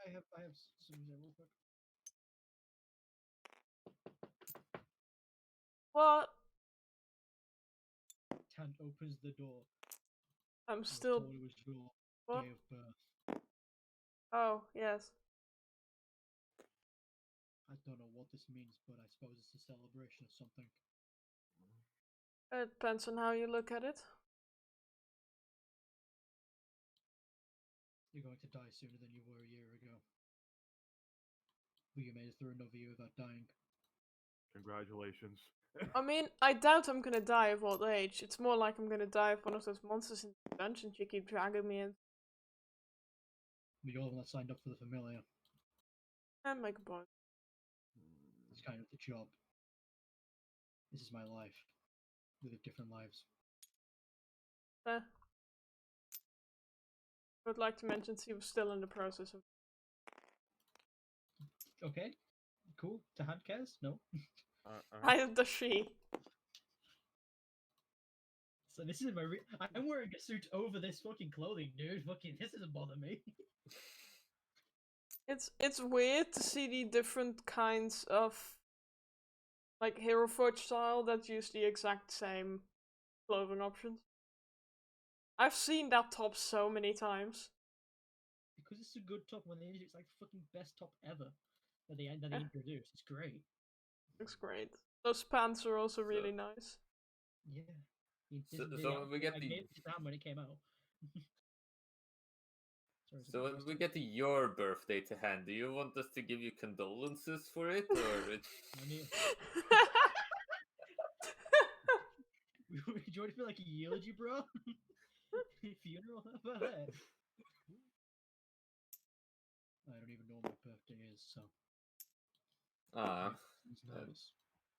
I have some real quick. What? Tant opens the door. I'm I was still. told it was your What? day of birth. Oh, yes. I don't know what this means, but I suppose it's a celebration of something. It depends on how you look at it. You're going to die sooner than you were a year ago. But you made it through another year without dying. Congratulations. I mean, I doubt I'm gonna die of old age. It's more like I'm gonna die of one of those monsters in the dungeon you keep dragging me in. But you're the one that signed up for the familiar. And make a point. It's kind of the job. This is my life. We live different lives. I would like to mention she was still in the process of. Okay, cool. To hand cares? No. Neither does she. So this is my. I'm wearing a suit over this fucking clothing, dude. Fucking this doesn't bother me. It's weird to see the different kinds of like Hero Forge style that use the exact same clothing options. I've seen that top so many times. Because it's a good top. When they it's like fucking best top ever that they Yeah. introduced. It's great. Looks great. Those pants are also really nice. Yeah. So we get I the gave it to Sam when it came out. Sorry, so when we get to your birthday to hand, do you want us to give you condolences for it, or it's I mean, do you want to feel like a eulogy, bro? Funeral? How about that? I don't even know what my birthday is, so. ah? It's nice.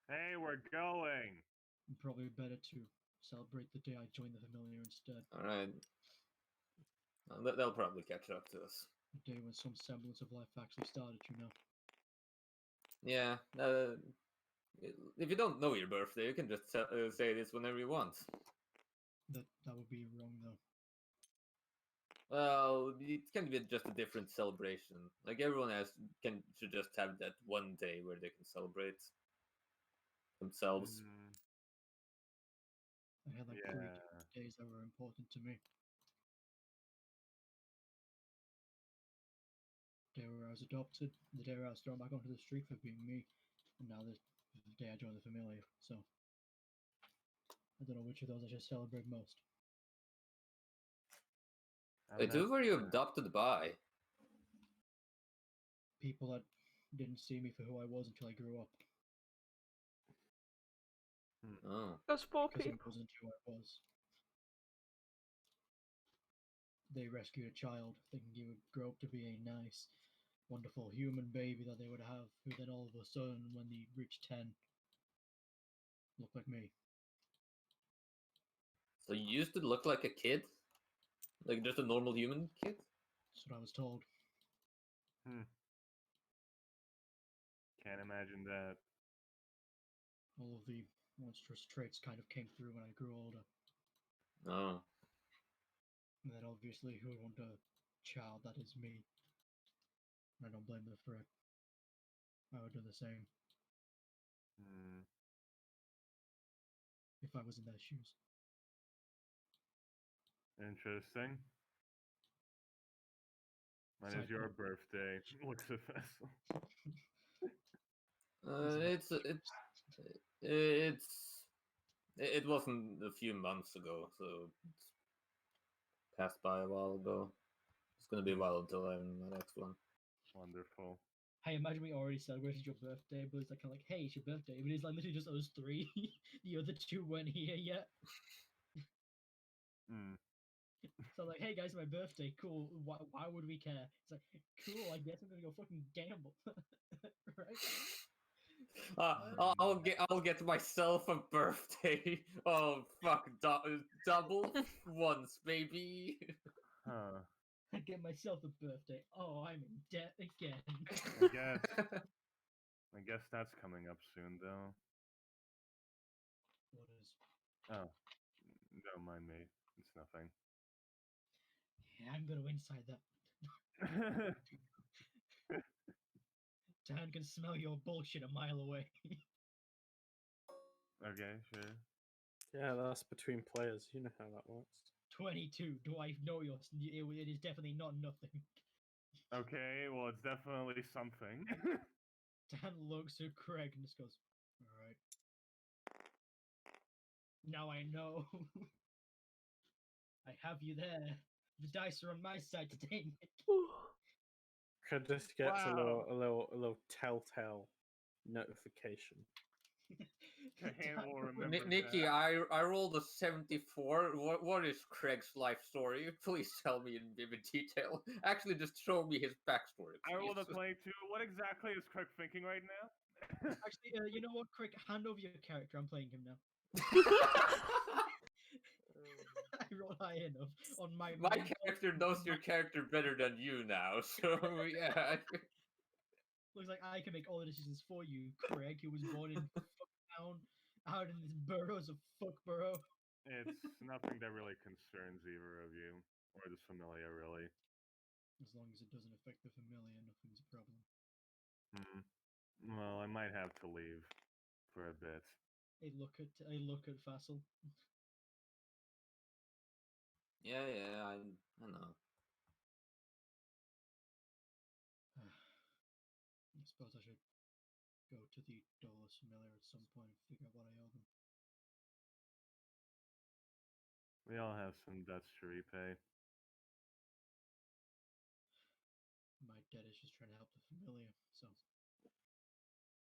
Hey, we're going. Probably better to celebrate the day I joined the familiar instead. All right. Well, they'll probably catch up to us. The day when some semblance of life actually started, you know. Yeah. If you don't know your birthday, you can just say this whenever you want. That would be wrong though. Well, it can be just a different celebration. Like everyone should just have that one day where they can celebrate themselves. I had like 3 different days that were important to me. The day where I was adopted, the day where I was thrown back onto the street for being me, And now this day I joined the Familia, so I don't know which of those I should celebrate most. Wait, who were you adopted by? People that didn't see me for who I was until I grew up, Oh. Those poor because I people. wasn't who I was. They rescued a child, thinking he would grow up to be a nice, wonderful human baby that they would have, who then all of a sudden, when he reached 10, looked like me. So you used to look like a kid? Like just a normal human kid? That's what I was told. Can't imagine that. All of the monstrous traits kind of came through when I grew older. Oh. And then obviously, who would want a child that is me? And I don't blame them for it. I would do the same Hmm. if I was in their shoes. Interesting. When Side is your note. birthday? What's the vessel? It wasn't a few months ago, so it's passed by a while ago. It's gonna be a while until I'm the next one. Wonderful. Hey, imagine we already celebrated your birthday, but it's like kind of like, hey, it's your birthday, but it's like literally just us three. The other two weren't here yet. Hmm. So like, hey guys, my birthday, cool. Why would we care? It's like, cool. I guess I'm gonna go fucking gamble, right? I'll get myself a birthday. Oh fuck, double once, baby. Huh. I get myself a birthday. Oh, I'm in debt again. I guess that's coming up soon, though. What is? Oh, don't mind me. It's nothing. Yeah, I'm gonna inside that. Dan can smell your bullshit a mile away. Okay, sure. Yeah, that's between players. You know how that works. 22. Do I know your? It is definitely not nothing. Okay, well, it's definitely something. Dan looks at Craig and just goes, "All right. Now I know. I have you there. The dice are on my side today, Nick." Could just gets Wow. a little telltale notification. Kahane will remember Nikki, that. I rolled a 74. What is Craig's life story? Please tell me in vivid detail. Actually, just show me his backstory. I rolled a please. 22. What exactly is Craig thinking right now? Actually, you know what, Craig? Hand over your character. I'm playing him now. I rolled high enough on my. My character knows your character better than you now, so yeah. Looks like I can make all the decisions for you, Craig, who was born in Fucktown, out in this burrows of Fuckborough. It's nothing that really concerns either of you, or the familiar, really. As long as it doesn't affect the Familia, nothing's a problem. Well, I might have to leave for a bit. I look at Fassel. Yeah, I know. I suppose I should go to the Dolus Familiar at some point and figure out what I owe them. We all have some debts to repay. My debt is just trying to help the Familia, so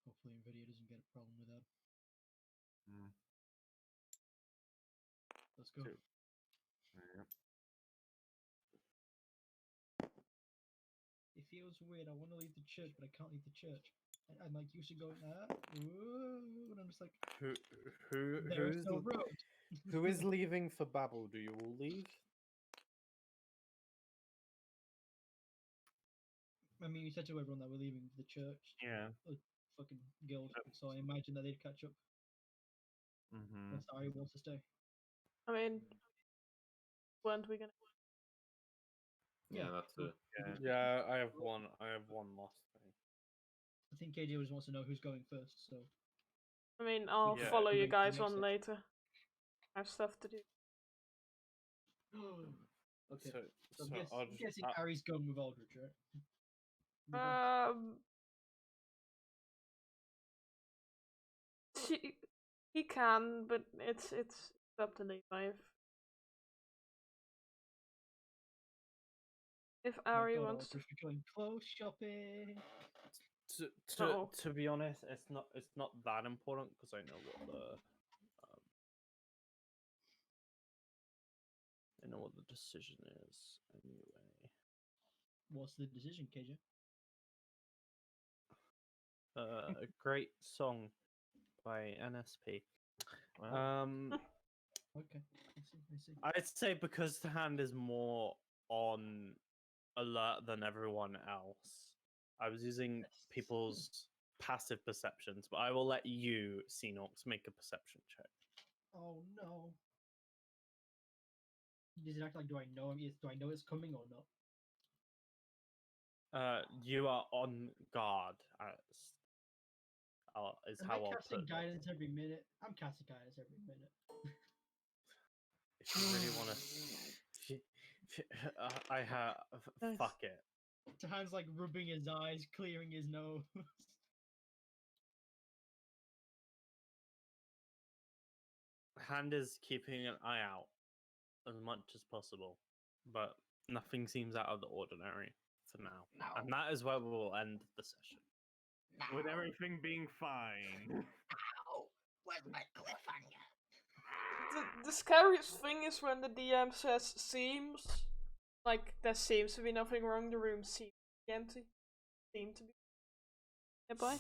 hopefully Nvidia doesn't get a problem with that. Let's go. Two. Yep. It feels weird. I want to leave the church, but I can't leave the church. I'm like used to going, ooh, and I'm just like, there's who's no road. who is leaving for Babel? Do you all leave? I mean, we said to everyone that we're leaving the church, Yeah. fucking guild, so I imagine that they'd catch up. Mm-hmm. Unless Ari wants to stay. I mean, when are we gonna? Yeah, that's so it. Yeah, I have one. I have one last thing. I think KD always wants to know who's going first, so. I mean, I'll Yeah. follow you Wait, guys next on section. later. I have stuff to do. Okay. So I'm I'll guessing just Ari's going with Aldrich, right? Um, he can, but it's up to Levi if Oh my Ari God, wants to. Oliver, you're going clothes shopping. To be honest, it's not that important because I know what the decision is anyway. What's the decision, KJ? A great song by NSP. Wow. Okay, I see. I'd say because the hand is more on alert than everyone else, I was using people's passive perceptions, but I will let you, Xenox, make a perception check. Oh no. Does it act like, do I know it's coming or not? You are on guard, is Am how I I'll casting put it. guidance every minute? I'm casting guidance every minute. If you really want to, fuck it. Tahan's like rubbing his eyes, clearing his nose. Hand is keeping an eye out as much as possible, but nothing seems out of the ordinary for now. And that is where we will end the session. With everything being fine. Where's my cliffhanger? The scariest thing is when the DM says seems, like there seems to be nothing wrong. The room seems to be empty. Seem to be. Nearby.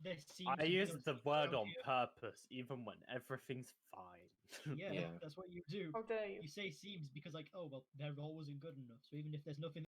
There seems I to be use no the secret word out on here. purpose, even when everything's fine. Yeah, Yeah. that's what you do. How dare you? You say seems because, like, oh well, their role wasn't good enough. So even if there's nothing